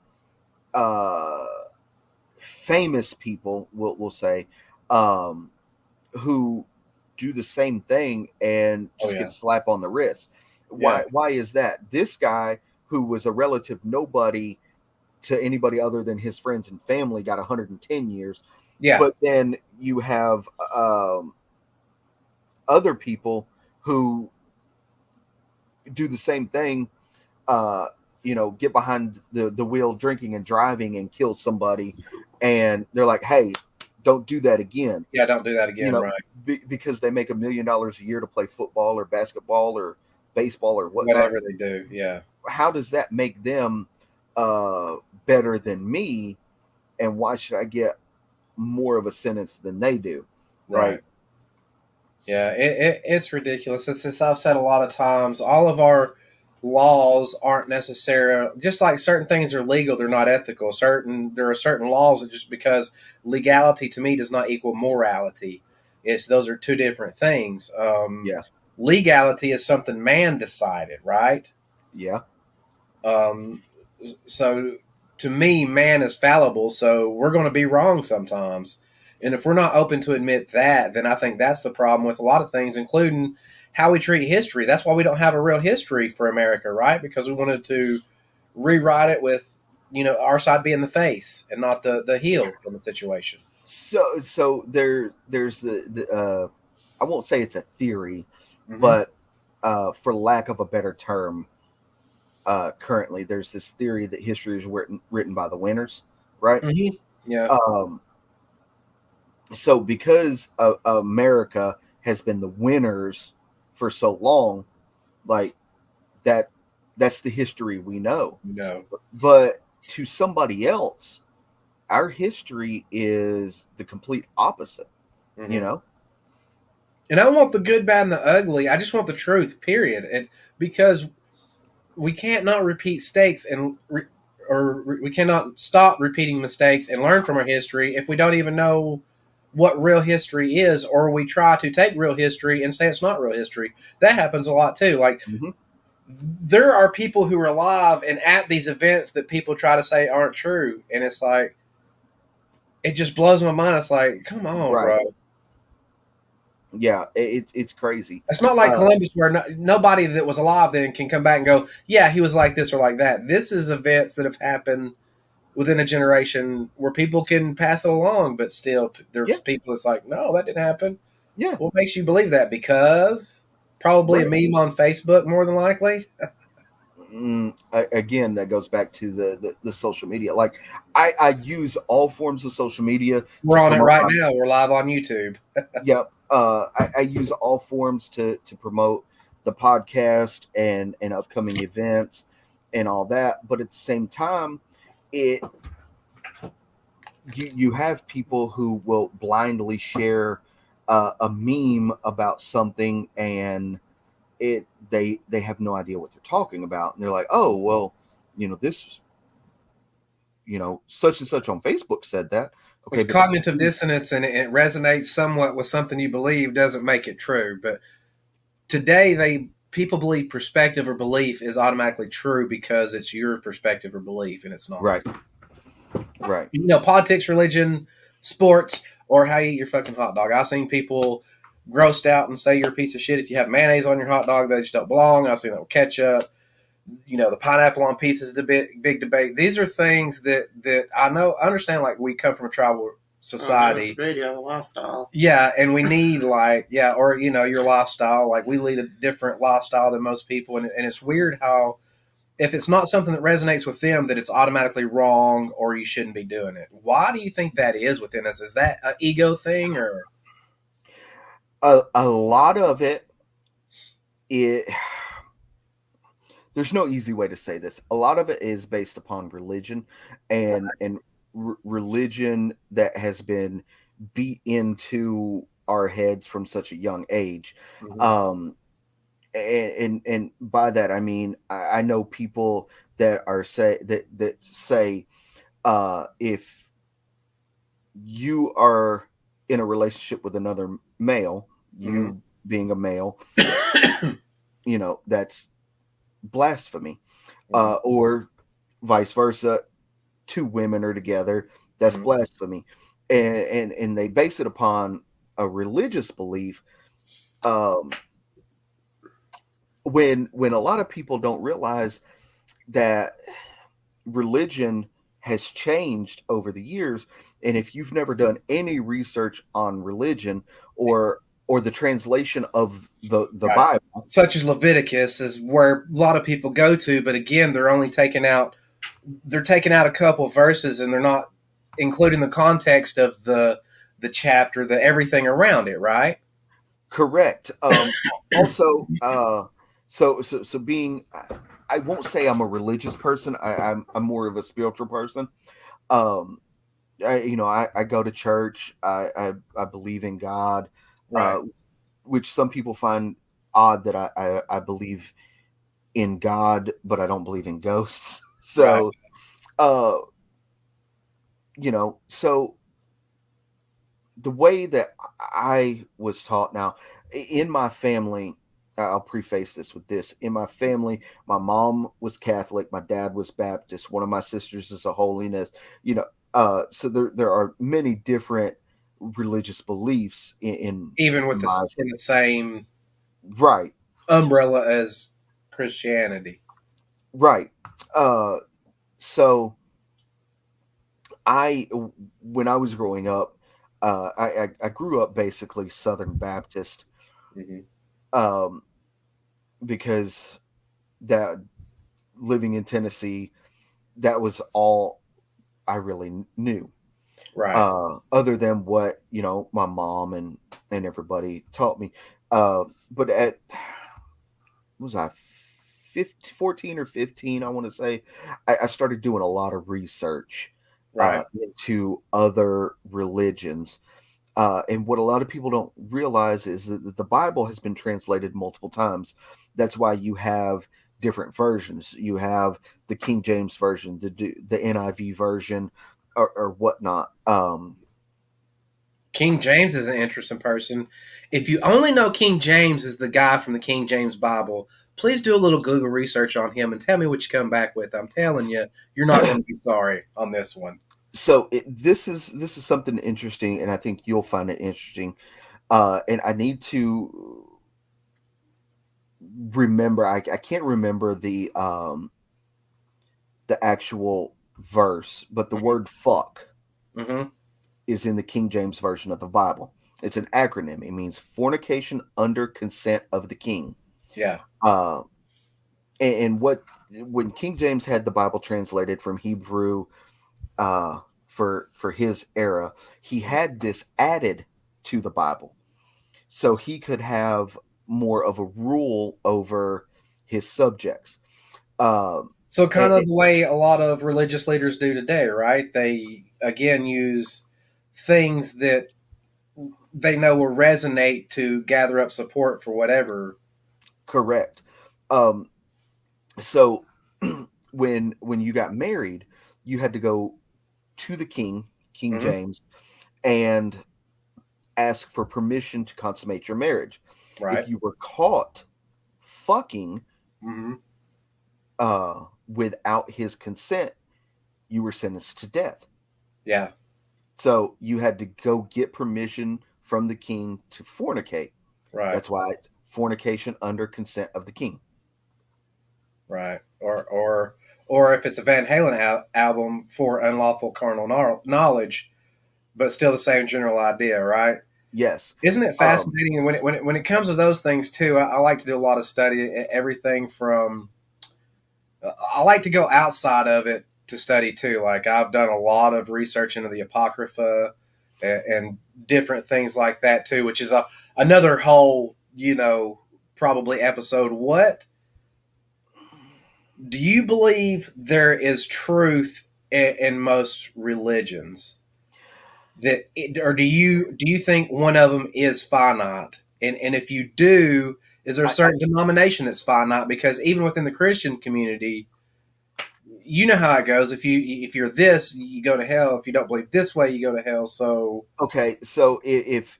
famous people, we'll say, who do the same thing and just get a slap on the wrist. Why is that? This guy who was a relative nobody to anybody other than his friends and family got 110 years. Yeah. But then you have other people who do the same thing, get behind the wheel drinking and driving and kill somebody, and they're like, hey, don't do that again. Yeah, don't do that again, right? Because they make $1 million a year to play football or basketball or baseball or whatnot. Whatever they do, yeah. How does that make them better than me? And why should I get more of a sentence than they do? Right. Yeah, it's ridiculous. It's I've said a lot of times, all of our laws aren't necessarily, just like certain things are legal, they're not ethical. There are certain laws that, just because legality to me does not equal morality. Those are two different things. Yeah. Legality is something man decided, right? Yeah. So to me, man is fallible, so we're going to be wrong sometimes. And if we're not open to admit that, then I think that's the problem with a lot of things, including how we treat history. That's why we don't have a real history for America, right? Because we wanted to rewrite it with, our side being the face and not the heel in the situation. So there's the I won't say it's a theory, Mm-hmm. but for lack of a better term, currently there's this theory that history is written by the winners, right? Mm-hmm. Yeah. So because America has been the winners for so long, like that's the history we know. No. But to somebody else, our history is the complete opposite. Mm-hmm. And I want the good, bad, and the ugly. I just want the truth, period. And because we can't not repeat mistakes or we cannot stop repeating mistakes and learn from our history if we don't even know what real history is, or we try to take real history and say it's not real history. That happens a lot too. Like, there are people who are alive and at these events that people try to say aren't true, and it's like, it just blows my mind. It's like, come on, bro. Yeah, it's crazy. It's not like Columbus, where nobody that was alive then can come back and go, yeah, he was like this or like that. This is events that have happened within a generation where people can pass it along, but still there's people that's like, no, that didn't happen. Yeah. What makes you believe that? Because probably a meme on Facebook, more than likely. Again, that goes back to the social media. Like, I use all forms of social media. We're on it right now. We're live on YouTube. Yep. I use all forms to promote the podcast and upcoming events and all that. But at the same time, you have people who will blindly share a meme about something, and they have no idea what they're talking about, and they're like, oh, well, this, such and such on Facebook said that. Okay, it's cognitive dissonance, and it resonates somewhat with something you believe doesn't make it true. But today, people believe perspective or belief is automatically true because it's your perspective or belief, and it's not. Right. Politics, religion, sports, or how you eat your fucking hot dog. I've seen people grossed out and say you're a piece of shit if you have mayonnaise on your hot dog. They just don't belong. I've seen that with ketchup. The pineapple on pizza is the big debate. These are things that I understand. Like, we come from a tribal society. Radio lifestyle. Yeah, and we need or your lifestyle. Like, we lead a different lifestyle than most people, and it's weird how if it's not something that resonates with them, that it's automatically wrong or you shouldn't be doing it. Why do you think that is within us? Is that an ego thing, or a lot of it? There's no easy way to say this. A lot of it is based upon religion, and religion that has been beat into our heads from such a young age. Mm-hmm. And by that I mean, I know people that say if you are in a relationship with another male, you being a male, that's blasphemy. Or vice versa, two women are together, that's blasphemy. And they base it upon a religious belief. When a lot of people don't realize that religion has changed over the years, and if you've never done any research on religion or or the translation of the Right. Bible. Such as Leviticus is where a lot of people go to, but again, they're only taking out a couple verses, and they're not including the context of the chapter, the everything around it, right? Correct. Also, so being, I won't say I'm a religious person. I'm more of a spiritual person. Um, I go to church. I believe in God, Right. which some people find odd that I believe in God, but I don't believe in ghosts. Right. So, so the way that I was taught now in my family, I'll preface this with this. In my family, my mom was Catholic, my dad was Baptist, one of my sisters is a holiness, so there are many different religious beliefs in Even with my in the same right, umbrella as Christianity. right. So I when I was growing up, I grew up basically Southern Baptist, Mm-hmm. um, because that living in Tennessee, that was all I really knew. Right. Other than what my mom and everybody taught me. But at what was I 15, 14 or 15, I want to say, I started doing a lot of research Right. into other religions. And what a lot of people don't realize is that the Bible has been translated multiple times. That's why you have different versions. You have the King James version, the NIV version, or whatnot. King James is an interesting person. If you only know King James is the guy from the King James Bible, please do a little Google research on him and tell me what you come back with. I'm telling you, you're not going to be sorry on this one. So this is something interesting, and I think you'll find it interesting. And I need to remember. I can't remember the actual verse, but the word "fuck" Mm-hmm. is in the King James version of the Bible. It's an acronym. It means fornication under consent of the king. Yeah. Uh, and when King James had the Bible translated from Hebrew for his era, he had this added to the Bible so he could have more of a rule over his subjects. So kind And, of the way a lot of religious leaders do today, right? They again use things that they know will resonate to gather up support for whatever. correct. Um, so when you got married, you had to go to the King Mm-hmm. James, and ask for permission to consummate your marriage. If Right. you were caught fucking Mm-hmm. without his consent, you were sentenced to death. Yeah. So you had to go get permission from the king to fornicate. Right. That's why it's fornication under consent of the king. Right. Or if it's a Van Halen album, for unlawful carnal knowledge, but still the same general idea, right? Yes. Isn't it fascinating? When it comes to those things too, I like to do a lot of study. Everything from I like to go outside of it to study too. Like I've done a lot of research into the Apocrypha and different things like that too, which is another whole probably episode. What do you believe there is truth in most religions? Or do you think one of them is finite? And if you do, is there a certain denomination that's finite? Because even within the Christian community, you know how it goes. If you're this, you go to hell. If you don't believe this way, you go to hell. So Okay. So if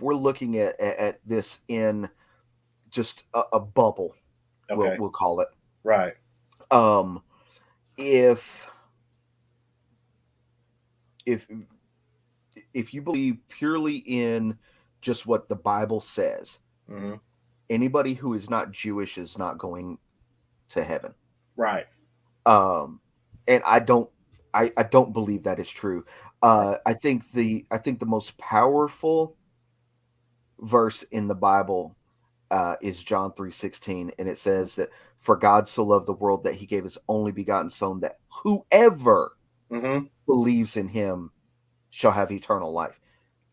we're looking at this in just a bubble, okay, we'll call it. right, Um, if if if you believe purely in just what the Bible says, hmm, anybody who is not Jewish is not going to heaven. right, And I don't believe that is true. right, I think the most powerful verse in the Bible is John 3:16, and it says that for God so loved the world that he gave his only begotten son, that whoever Mm-hmm. believes in him shall have eternal life.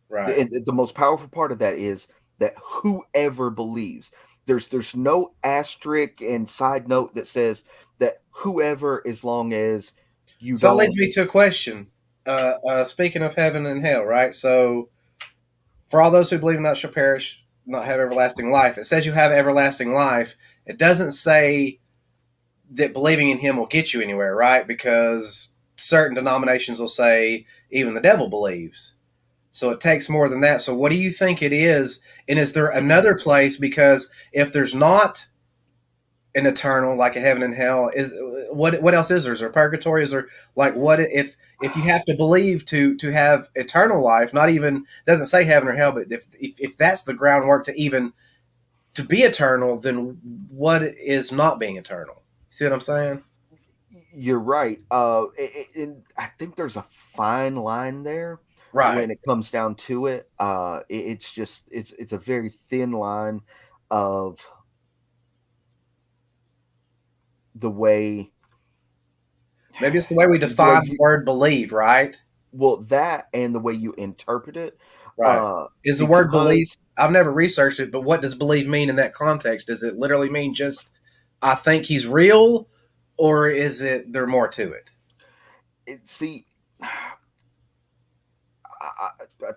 Right. And the most powerful part of that is that whoever believes. There's no asterisk and side note that says that whoever, as long as you So that don't. leads me to a question. Speaking of heaven and hell, right? So, for all those who believe not shall perish, not have everlasting life. It says you have everlasting life. It doesn't say that believing in him will get you anywhere, right? Because certain denominations will say even the devil believes. So it takes more than that. So what do you think it is? And is there another place? Because if there's not an eternal, like a heaven and hell, is what else is there? Is there purgatory? Is there, like, what if you have to believe to have eternal life? Not even, doesn't say heaven or hell, but if that's the groundwork to even to be eternal, then what is not being eternal? See what I'm saying? You're right. And I think there's a fine line there Right. when it comes down to it. It's just it's a very thin line of the way. Maybe it's the way we define the word believe, right? Well, that and the way you interpret it. Right. Is the word believe? I've never researched it, but what does believe mean in that context? Does it literally mean just I think he's real, or is it there more to it? See, I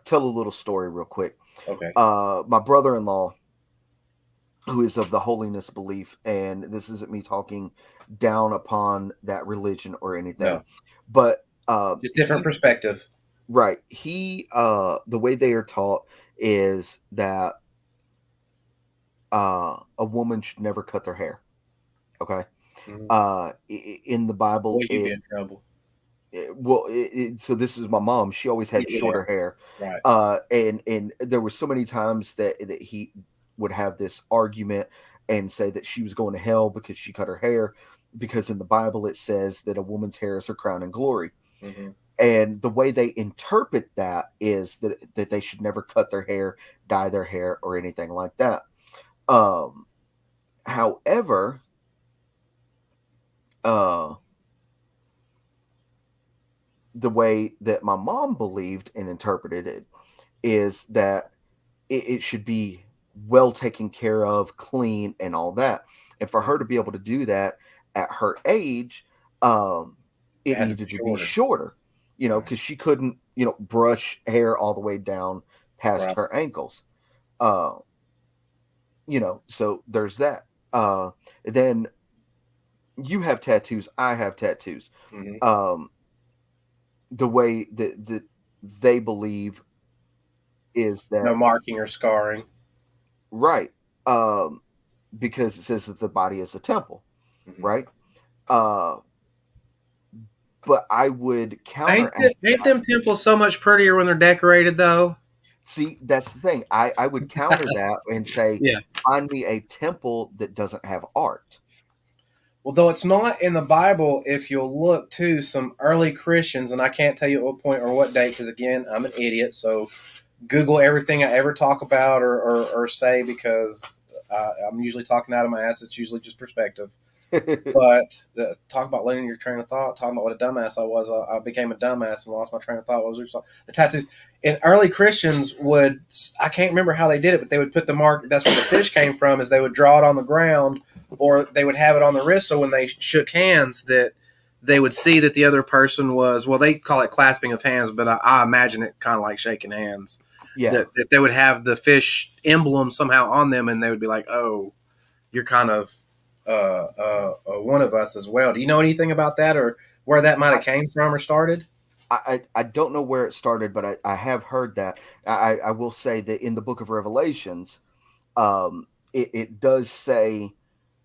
tell a little story real quick. Okay. My brother-in-law, who is of the holiness belief, and this isn't me talking down upon that religion or anything, No. but Just different perspective. Right. He the way they are taught is that a woman should never cut their hair. Okay. Mm-hmm. In the Bible, Will you be in trouble? So this is my mom. She always had shorter hair. Right. And there were so many times that he would have this argument and say that she was going to hell because she cut her hair, because in the Bible it says that a woman's hair is her crown and glory. Mm-hmm. And the way they interpret that is that they should never cut their hair, dye their hair, or anything like that. However, the way that my mom believed and interpreted it is that it should be well taken care of, clean, and all that. And for her to be able to do that at her age, it needed to be shorter, because she couldn't, brush hair all the way down past her ankles. So there's that. Then you have tattoos, I have tattoos. Mm-hmm. The way that they believe is that no marking or scarring. Right. Because it says that the body is a temple. Mm-hmm. Right. But I would counter. Ain't them temples so much prettier when they're decorated, though? See, that's the thing. I would counter that and say, find me a temple that doesn't have art. Well, though it's not in the Bible, if you'll look to some early Christians, and I can't tell you at what point or what date, because again, I'm an idiot, so Google everything I ever talk about or say, because I'm usually talking out of my ass. It's usually just perspective. But talk about letting your train of thought, talking about what a dumbass I was. I became a dumbass and lost my train of thought. What was the tattoos? And early Christians would, I can't remember how they did it, but they would put the mark, that's where the fish came from, is they would draw it on the ground, or they would have it on the wrist, so when they shook hands that they would see that the other person was, well, they call it clasping of hands, but I imagine it kind of like shaking hands. Yeah. That they would have the fish emblem somehow on them, and they would be like, oh, you're kind of one of us as well. Do you know anything about that, or where that might have came from or started? I don't know where it started, but I have heard that. I will say that in the book of Revelations, it does say,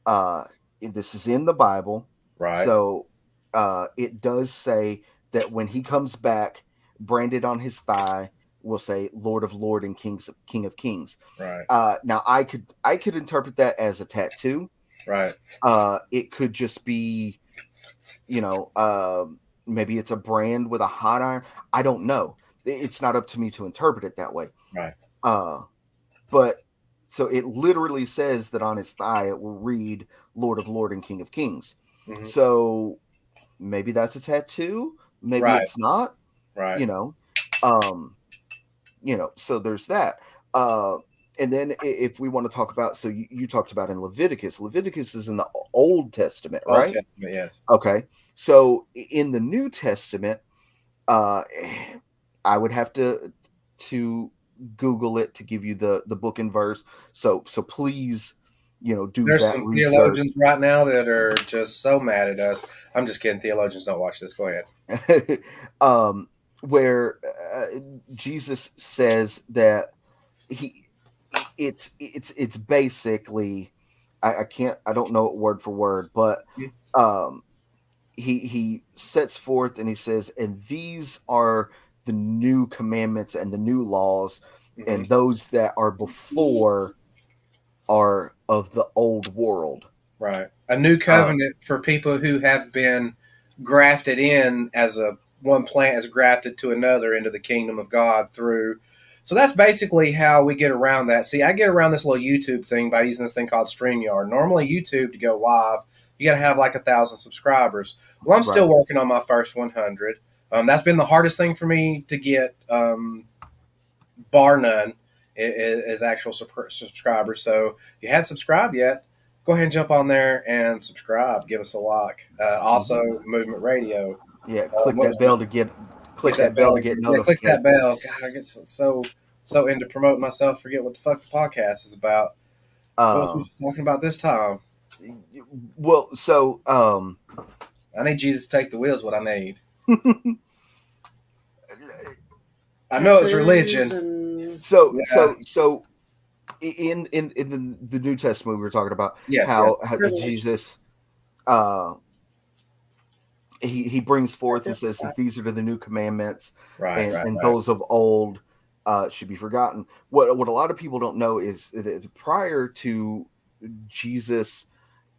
this is in the Bible. Right. So it does say that when he comes back, branded on his thigh, will say Lord of Lords and King of Kings. Right. Now I could interpret that as a tattoo. Right. It could just be, maybe it's a brand with a hot iron. I don't know. It's not up to me to interpret it that way. Right. but so it literally says that on his thigh it will read Lord of Lord and King of Kings. Mhm. So maybe that's a tattoo, maybe Right. it's not, Right. So there's that. And then if we want to talk about, so you talked about in Leviticus is in the Old Testament, Old right? Testament, yes. Okay. So in the New Testament, I would have to Google it to give you the book and verse. So please, do There's that some research. theologians right now that are just so mad at us. I'm just kidding. Theologians don't watch this. Go ahead. Where Jesus says that it's basically, I don't know it word for word, but he sets forth and he says, and these are the new commandments and the new laws, and those that are before are of the old world. Right. A new covenant for people who have been grafted in as one plant is grafted to another into the kingdom of God through. So that's basically how we get around that. See, I get around this little YouTube thing by using this thing called StreamYard. Normally, YouTube, to go live, you got to have like 1,000 subscribers. Well, I'm still working on my first 100. That's been the hardest thing for me to get, bar none, is actual subscribers. So if you haven't subscribed yet, go ahead and jump on there and subscribe. Give us a like. Also, Movement Radio. Yeah, click that bell to get notified. Click that bell. God, I get so into promoting myself. Forget what the fuck the podcast is about. What was we talking about this time? Well, so I need Jesus to take the wheels. What I need. I know it's religion. So in the New Testament we were talking about how Jesus he brings forth and says that these are the new commandments, and those of old should be forgotten. What a lot of people don't know is that prior to Jesus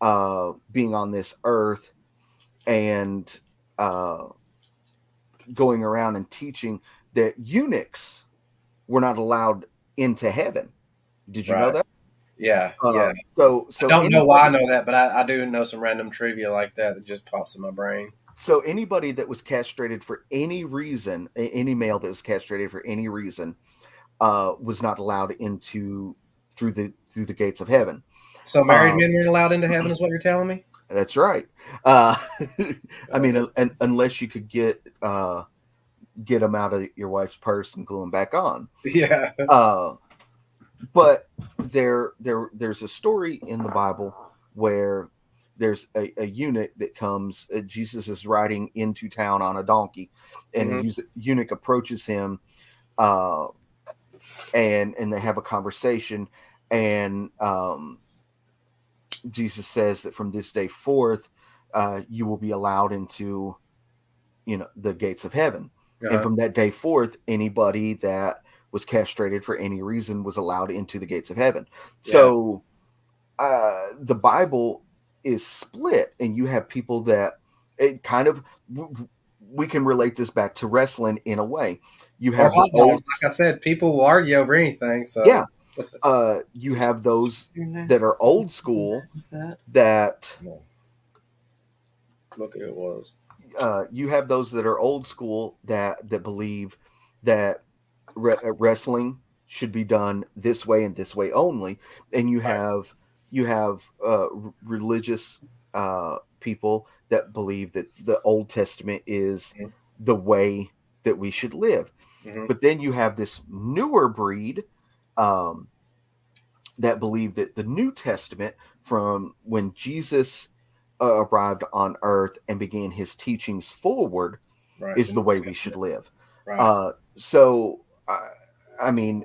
being on this earth and going around and teaching, that eunuchs were not allowed into heaven. Did you know that? Yeah. So I don't know why I know that, but I do know some random trivia like that just pops in my brain. So anybody that was castrated for any reason, any male that was castrated for any reason, was not allowed through the gates of heaven. So married men weren't allowed into heaven, is what you're telling me? That's right. I mean, unless you could get them out of your wife's purse and glue them back on. Yeah. But there's a story in the Bible where there's a eunuch that comes. Jesus is riding into town on a donkey, and a eunuch approaches him, and they have a conversation, and Jesus says that from this day forth, you will be allowed into, the gates of heaven. And from that day forth, anybody that was castrated for any reason was allowed into the gates of heaven. So the Bible is split, and you have people that it kind of, we can relate this back to wrestling in a way. You have like I said, people will argue over anything. So yeah, you have those that are old school that look at it was. You have those that are old school that believe that wrestling should be done this way and this way only, and you have religious people that believe that the Old Testament is the way that we should live. But then you have this newer breed that believe that the New Testament, from when Jesus arrived on earth and began his teachings forward, is the way we should live. So I mean,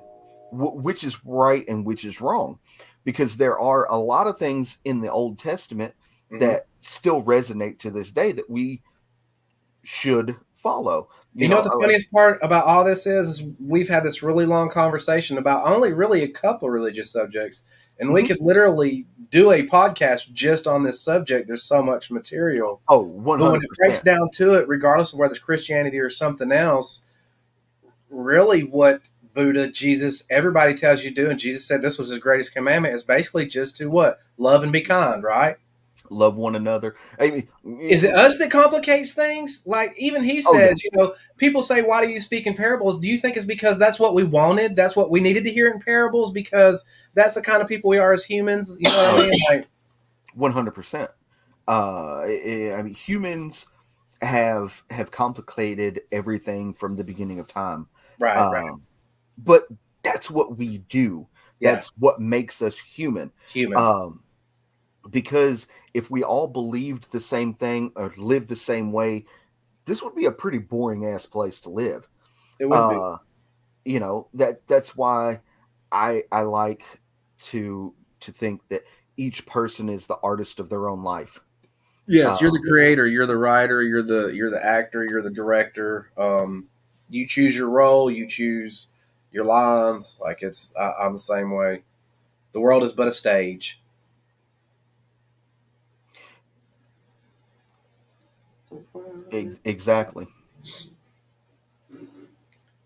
which is right and which is wrong? Because there are a lot of things in the Old Testament that still resonate to this day that we should follow. You know what the funniest part about all this is we've had this really long conversation about only really a couple religious subjects, and we could literally do a podcast just on this subject. There's so much material. Oh, 100%. But when it breaks down to it, regardless of whether it's Christianity or something else, really what Buddha, Jesus, everybody tells you to do, and Jesus said this was his greatest commandment, is basically just to what? Love and be kind, right? Love one another. I mean, Is it us that complicates things? Like even he Oh, says, people say, "Why do you speak in parables?" Do you think it's because that's what we wanted? That's what we needed to hear in parables because that's the kind of people we are as humans. You know what I mean? Like, 100%. I mean, humans have complicated everything from the beginning of time. right, But that's what we do. yeah, That's what makes us human. human. Because if we all believed the same thing or lived the same way, this would be a pretty boring ass place to live. It would be. That's why I like to think that each person is the artist of their own life. Yes, you're the creator, you're the writer, you're the actor, you're the director. You choose your role, you choose your lines. Like I'm the same way. The world is but a stage. Exactly.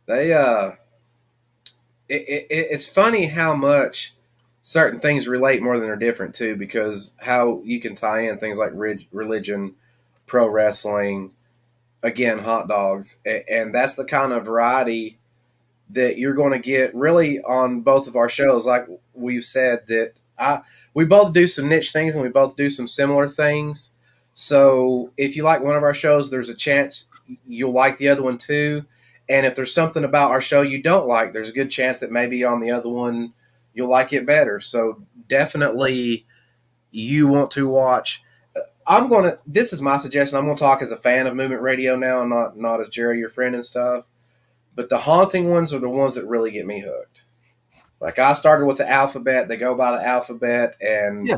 They it's funny how much certain things relate more than they're different too, because how you can tie in things like religion, pro wrestling, again, hot dogs, and that's the kind of variety that you're going to get really on both of our shows. Like we've said that we both do some niche things and we both do some similar things. So if you like one of our shows, there's a chance you'll like the other one too. And if there's something about our show you don't like, there's a good chance that maybe on the other one you'll like it better. So definitely you want to watch. This is my suggestion. I'm gonna talk as a fan of Movement Radio now, not as Jerry, your friend and stuff. But the haunting ones are the ones that really get me hooked. Like I started with the alphabet, they go by the alphabet, and Yeah.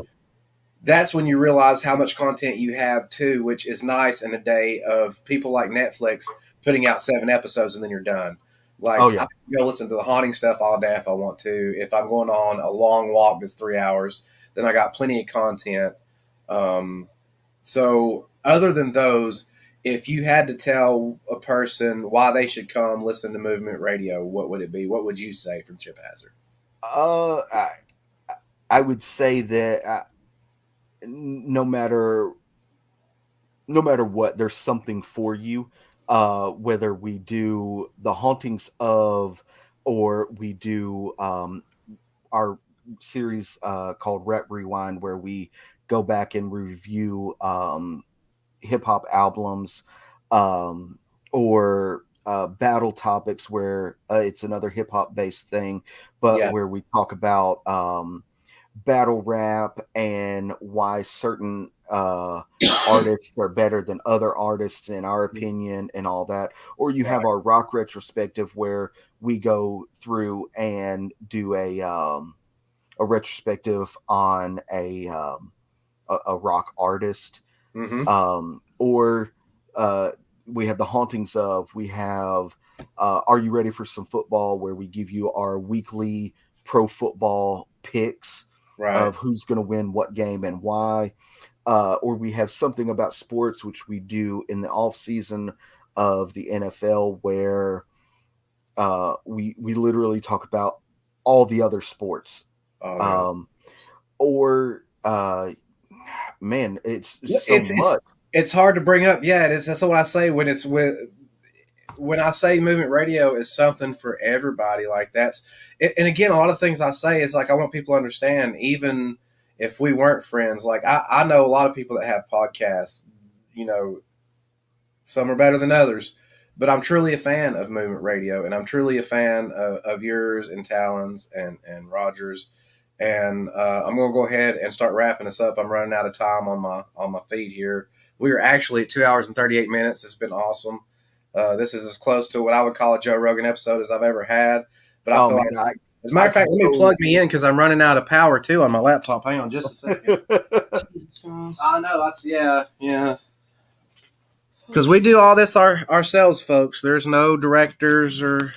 that's when you realize how much content you have too, which is nice in a day of people like Netflix putting out 7 episodes and then you're done. Like Oh, yeah. I can go listen to the haunting stuff all day if I want to. If I'm going on a long walk that's 3 hours, then I got plenty of content. So other than those, if you had to tell a person why they should come listen to Movement Radio, what would it be? What would you say from Chip Hazard? I would say that no matter what, there's something for you. Whether we do the hauntings of, or we do our series called Rep Rewind, where we go back and review hip hop albums, or battle topics, where it's another hip hop based thing, but Yeah. where we talk about battle rap and why certain artists are better than other artists in our opinion and all that. Or you have our rock retrospective, where we go through and do a retrospective on a rock artist. Mm-hmm. Or we have the hauntings of, we have Are You Ready for Some Football, where we give you our weekly pro football picks Right. of who's going to win what game and why. Or we have Something About Sports, which we do in the off season of the NFL, where we literally talk about all the other sports. Oh, yeah. Man, it's so much. It's hard to bring up. Yeah, it is. That's what I say when I say Movement Radio is something for everybody. Like and again, a lot of things I say is like I want people to understand, even if we weren't friends. Like I know a lot of people that have podcasts. Some are better than others, but I'm truly a fan of Movement Radio, and I'm truly a fan of yours and Talon's and Rogers. And I'm going to go ahead and start wrapping us up. I'm running out of time on my feed here. We are actually at 2 hours and 38 minutes. It's been awesome. This is as close to what I would call a Joe Rogan episode as I've ever had. But I feel like, as a matter of fact, let me plug me in because I'm running out of power too on my laptop. Hang on just a second. I know. Yeah. Because we do all this ourselves, folks. There's no directors or.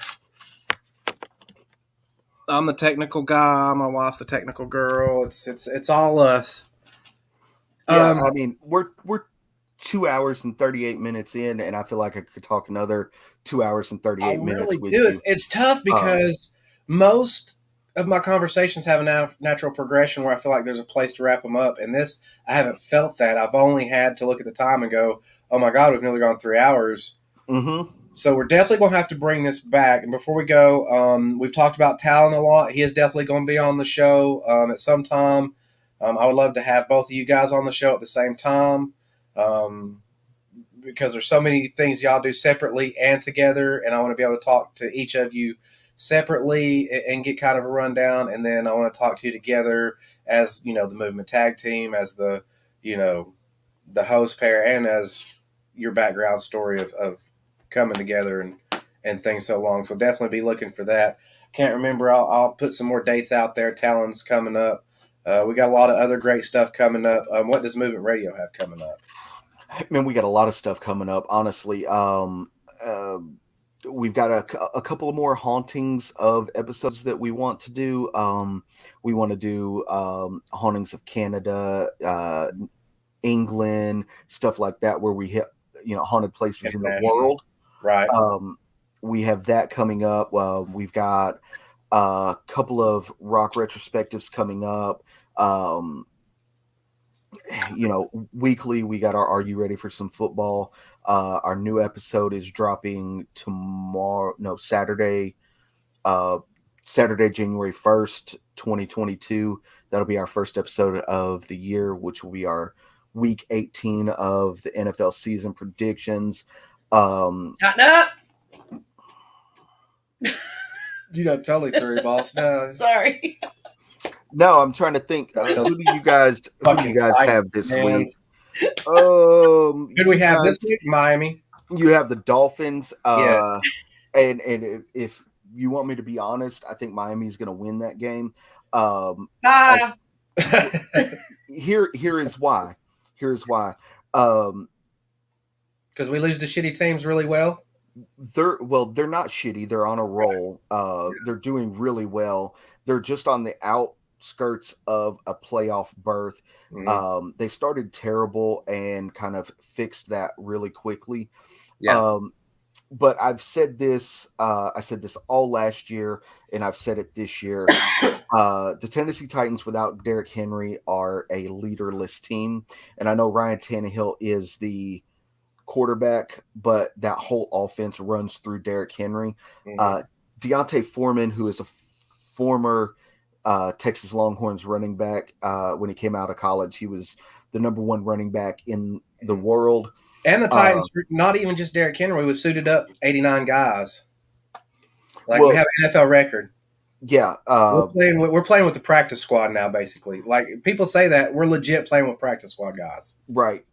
I'm the technical guy. My wife's the technical girl. It's all us. Yeah, I mean, we're 2 hours and 38 minutes in, and I feel like I could talk another 2 hours and 38 I minutes really with do. you. It's tough because most of my conversations have a natural progression where I feel like there's a place to wrap them up. And this, I haven't felt that. I've only had to look at the time and go, oh my God, we've nearly gone 3 hours. Mm-hmm. So we're definitely going to have to bring this back. And before we go, we've talked about Talon a lot. He is definitely going to be on the show at some time. I would love to have both of you guys on the show at the same time. Because there's so many things y'all do separately and together, and I want to be able to talk to each of you separately and get kind of a rundown, and then I want to talk to you together as, you know, the movement tag team, as the, you know, the host pair, and as your background story of coming together and things so long. So definitely be looking for that. Can't remember. I'll put some more dates out there. Talon's coming up. We got a lot of other great stuff coming up. What does Movement Radio have coming up? Man, we got a lot of stuff coming up, honestly. We've got a couple of more hauntings of episodes that we want to do. We want to do hauntings of Canada, England, stuff like that, where we hit, you know, haunted places in the world. Right. We have that coming up. We've got a couple of rock retrospectives coming up. You know, weekly we got our Are You Ready for Some Football? Our new episode is dropping Saturday, January 1st, 2022. That'll be our first episode of the year, which will be our week 18 of the NFL season predictions. Tighten up. You know, totally threw him off. No, Sorry. No, I'm trying to think. Who do you guys have this week? Who do we have this week? Miami. You have the Dolphins. Yeah. And if you want me to be honest, I think Miami's going to win that game. Here is why. Here's why. Because we lose to shitty teams really well. They're not shitty. They're on a roll. They're doing really well. They're just on the outskirts of a playoff berth. Mm-hmm. They started terrible and kind of fixed that really quickly. Yeah. But I've said this. I said this all last year, and I've said it this year. The Tennessee Titans without Derrick Henry are a leaderless team, and I know Ryan Tannehill is the quarterback, but that whole offense runs through Derrick Henry. Mm-hmm. Deontay Foreman, who is a former Texas Longhorns running back, when he came out of college, he was the number one running back in the world. And the Titans, not even just Derrick Henry, we've suited up 89 guys. Like, we have an NFL record. Yeah. We're playing with the practice squad now, basically. Like, people say that, we're legit playing with practice squad guys. Right.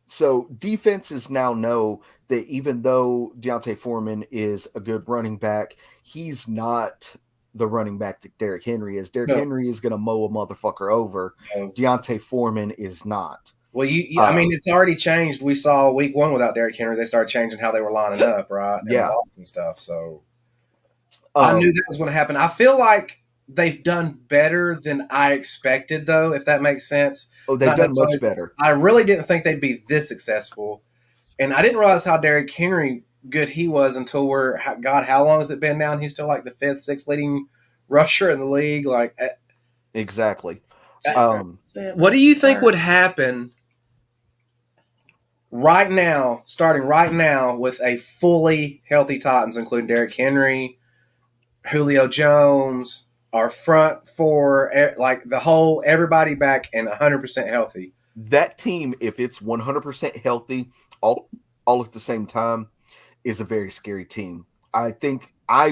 So defenses now know that even though Deontay Foreman is a good running back, he's not the running back that Derrick Henry is. Derrick Henry is going to mow a motherfucker over. No. Deontay Foreman is not. Well, I mean, it's already changed. We saw week one without Derrick Henry. They started changing how they were lining up, right? And stuff. So I knew that was going to happen. I feel like they've done better than I expected, though, if that makes sense. Oh, they've done much better. I really didn't think they'd be this successful. And I didn't realize how Derrick Henry good he was until how long has it been now? And he's still like the 5th, 6th leading rusher in the league. Like, exactly. What do you think would happen right now, starting right now, with a fully healthy Titans, including Derrick Henry, Julio Jones, our front four, like the whole, everybody back and 100% healthy? That team, if it's 100% healthy, all at the same time, is a very scary team. I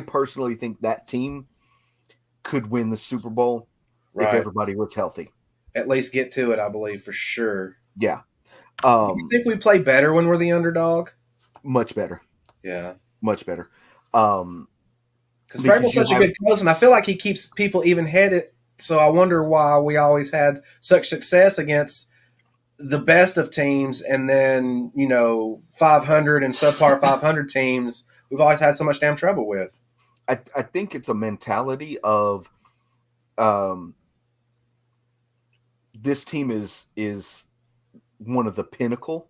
personally think that team could win the Super Bowl if everybody was healthy. At least get to it, I believe, for sure. Yeah. Do you think we play better when we're the underdog? Much better. Yeah. Much better. Because Vrabel's such a good coach, and I feel like he keeps people even-headed, so I wonder why we always had such success against the best of teams, and then, 500 and subpar 500 teams we've always had so much damn trouble with. I think it's a mentality of this team is one of the pinnacle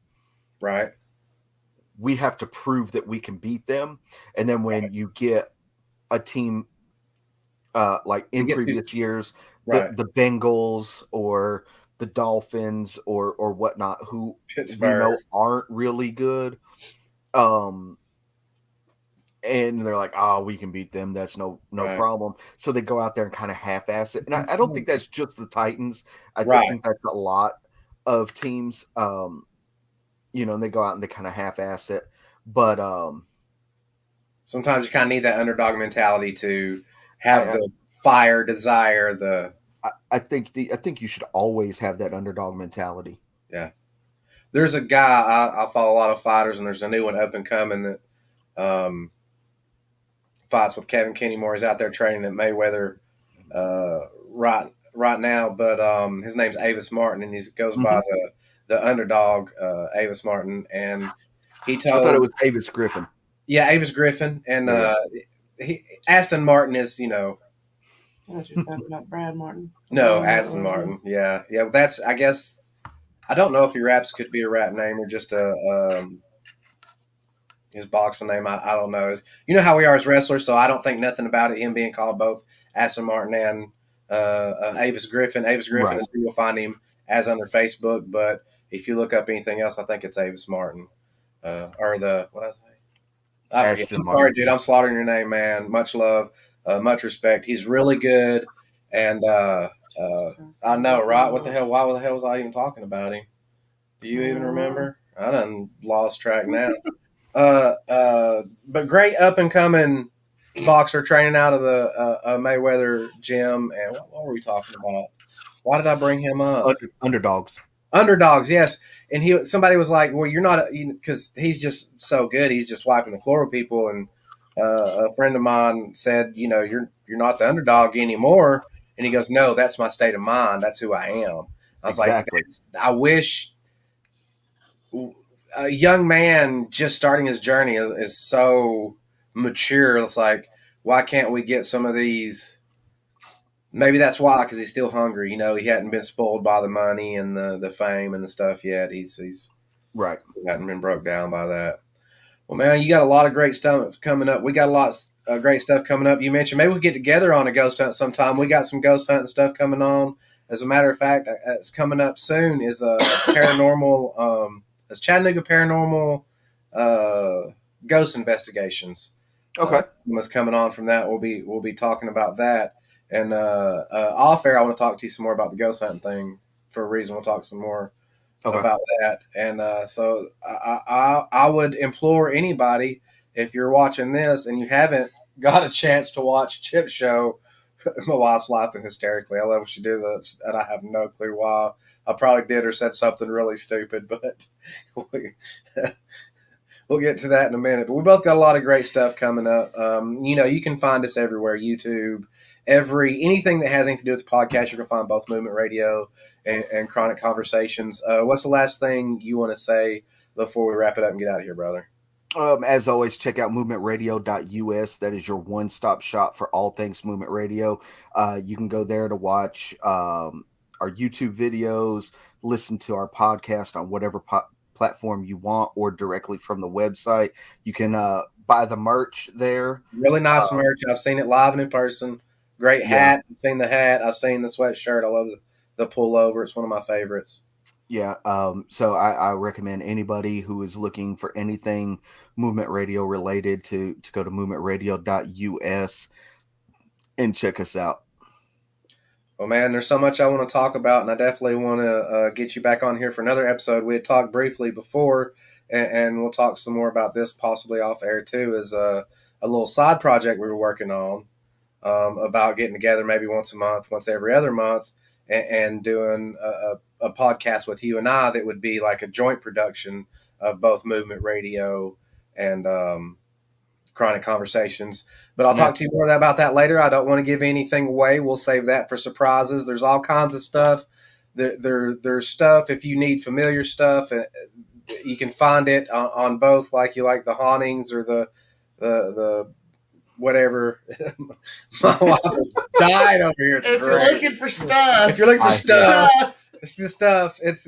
Right. We have to prove that we can beat them. And then when you get a team like in get previous years, Right. the Bengals or the Dolphins or whatnot, who we Pittsburgh. know aren't really good, and they're like, oh, we can beat them. That's no Right. problem. So they go out there and kind of half-ass it. And I don't think that's just the Titans. I Right. think that's a lot of teams. You know, and they go out and they kind of half-ass it. But sometimes you kind of need that underdog mentality to have the fire, desire, I think you should always have that underdog mentality. Yeah. There's a guy, I follow a lot of fighters, and there's a new one up and coming that fights with Kevin Kennymore. He's out there training at Mayweather right now, but his name's Avis Martin, and he goes by the underdog Avis Martin, and he told. I thought it was Avis Griffin. Yeah, Avis Griffin, and Aston Martin is, you know. You're talking about Brad Martin. No, Aston Martin. Yeah. That's, I guess, I don't know if he raps could be a rap name or just his boxing name. I don't know. You know how we are as wrestlers, so I don't think nothing about it. Him being called both Aston Martin and Avis Griffin. Avis Griffin is who you'll find him as under Facebook, but if you look up anything else, I think it's Avis Martin or the what I say. I forget. I'm sorry, dude. I'm slaughtering your name, man. Much love. Much respect. He's really good, and I know, right? What the hell? Why the hell was I even talking about him? Do you even remember? I done lost track now. But great up and coming boxer training out of the Mayweather gym. And what were we talking about? Why did I bring him up? Underdogs. Underdogs, yes. And somebody was like, "Well, you're not," because he's just so good. He's just wiping the floor with people. And a friend of mine said, "You know, you're not the underdog anymore." And he goes, "No, that's my state of mind. That's who I am." I was like, "I wish a young man just starting his journey is so mature. It's like, why can't we get some of these?" Maybe that's why, because he's still hungry. You know, he hadn't been spoiled by the money and the fame and the stuff yet. He's right. He hadn't been broke down by that. Well, man, you got a lot of great stuff coming up. We got a lot of great stuff coming up. You mentioned maybe we'll get together on a ghost hunt sometime. We got some ghost hunting stuff coming on. As a matter of fact, it's coming up soon is a paranormal, it's Chattanooga Paranormal Ghost Investigations. Okay. What's coming on from that, we'll be talking about that. And off air, I want to talk to you some more about the ghost hunting thing for a reason. We'll talk some more about that. And so I would implore anybody, if you're watching this and you haven't got a chance to watch Chip's show, my wife's laughing hysterically. I love what she did, and I have no clue why. I probably did or said something really stupid, but we'll get to that in a minute. But we both got a lot of great stuff coming up. You know, you can find us everywhere, YouTube, anything that has anything to do with the podcast. You're going to find both Movement Radio and Chronic Conversations. What's the last thing you want to say before we wrap it up and get out of here, brother? As always, check out movementradio.us. That is your one-stop shop for all things Movement Radio. You can go there to watch our YouTube videos, listen to our podcast on whatever platform you want, or directly from the website. You can buy the merch there. Really nice merch. I've seen it live and in person. Great hat. I've seen the hat. I've seen the sweatshirt. I love the pullover. It's one of my favorites. Yeah. So I recommend anybody who is looking for anything Movement Radio related to go to movementradio.us and check us out. Well, man, there's so much I want to talk about, and I definitely want to get you back on here for another episode. We had talked briefly before, and we'll talk some more about this possibly off air too, is a little side project we were working on about getting together maybe once a month, once every other month, and doing a podcast with you and I that would be like a joint production of both Movement Radio and Chronic Conversations. But I'll talk to you more about that later. I don't want to give anything away. We'll save that for surprises. There's all kinds of stuff. There's stuff, if you need familiar stuff, you can find it on both, like you like the hauntings or the whatever. My wife is dying over here. It's if great. you're looking for stuff. If you're looking for stuff. It's just stuff. It's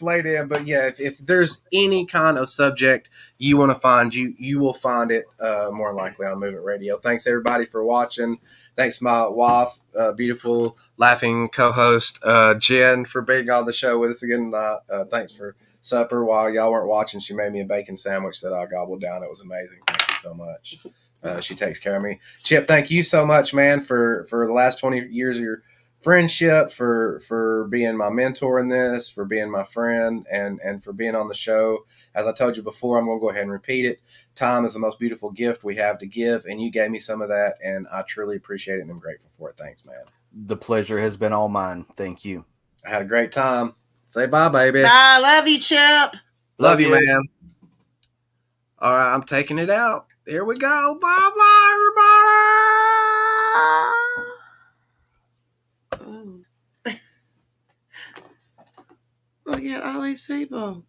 laid in, but yeah, if there's any kind of subject you want to find, you will find it more likely on Movement Radio. Thanks everybody for watching. Thanks my wife, beautiful laughing co-host Jen for being on the show with us again tonight. Thanks for supper while y'all weren't watching. She made me a bacon sandwich that I gobbled down. It was amazing. Thank you so much. She takes care of me. Chip, thank you so much, man, for the last 20 years of your friendship, for being my mentor in this, for being my friend, and for being on the show. As I told you before, I'm going to go ahead and repeat it. Time is the most beautiful gift we have to give, and you gave me some of that, and I truly appreciate it, and I'm grateful for it. Thanks, man. The pleasure has been all mine. Thank you. I had a great time. Say bye, baby. Bye. Love you, Chip. Love you, man. All right, I'm taking it out. Here we go. Bye-bye, everybody. Oh. Look at all these people.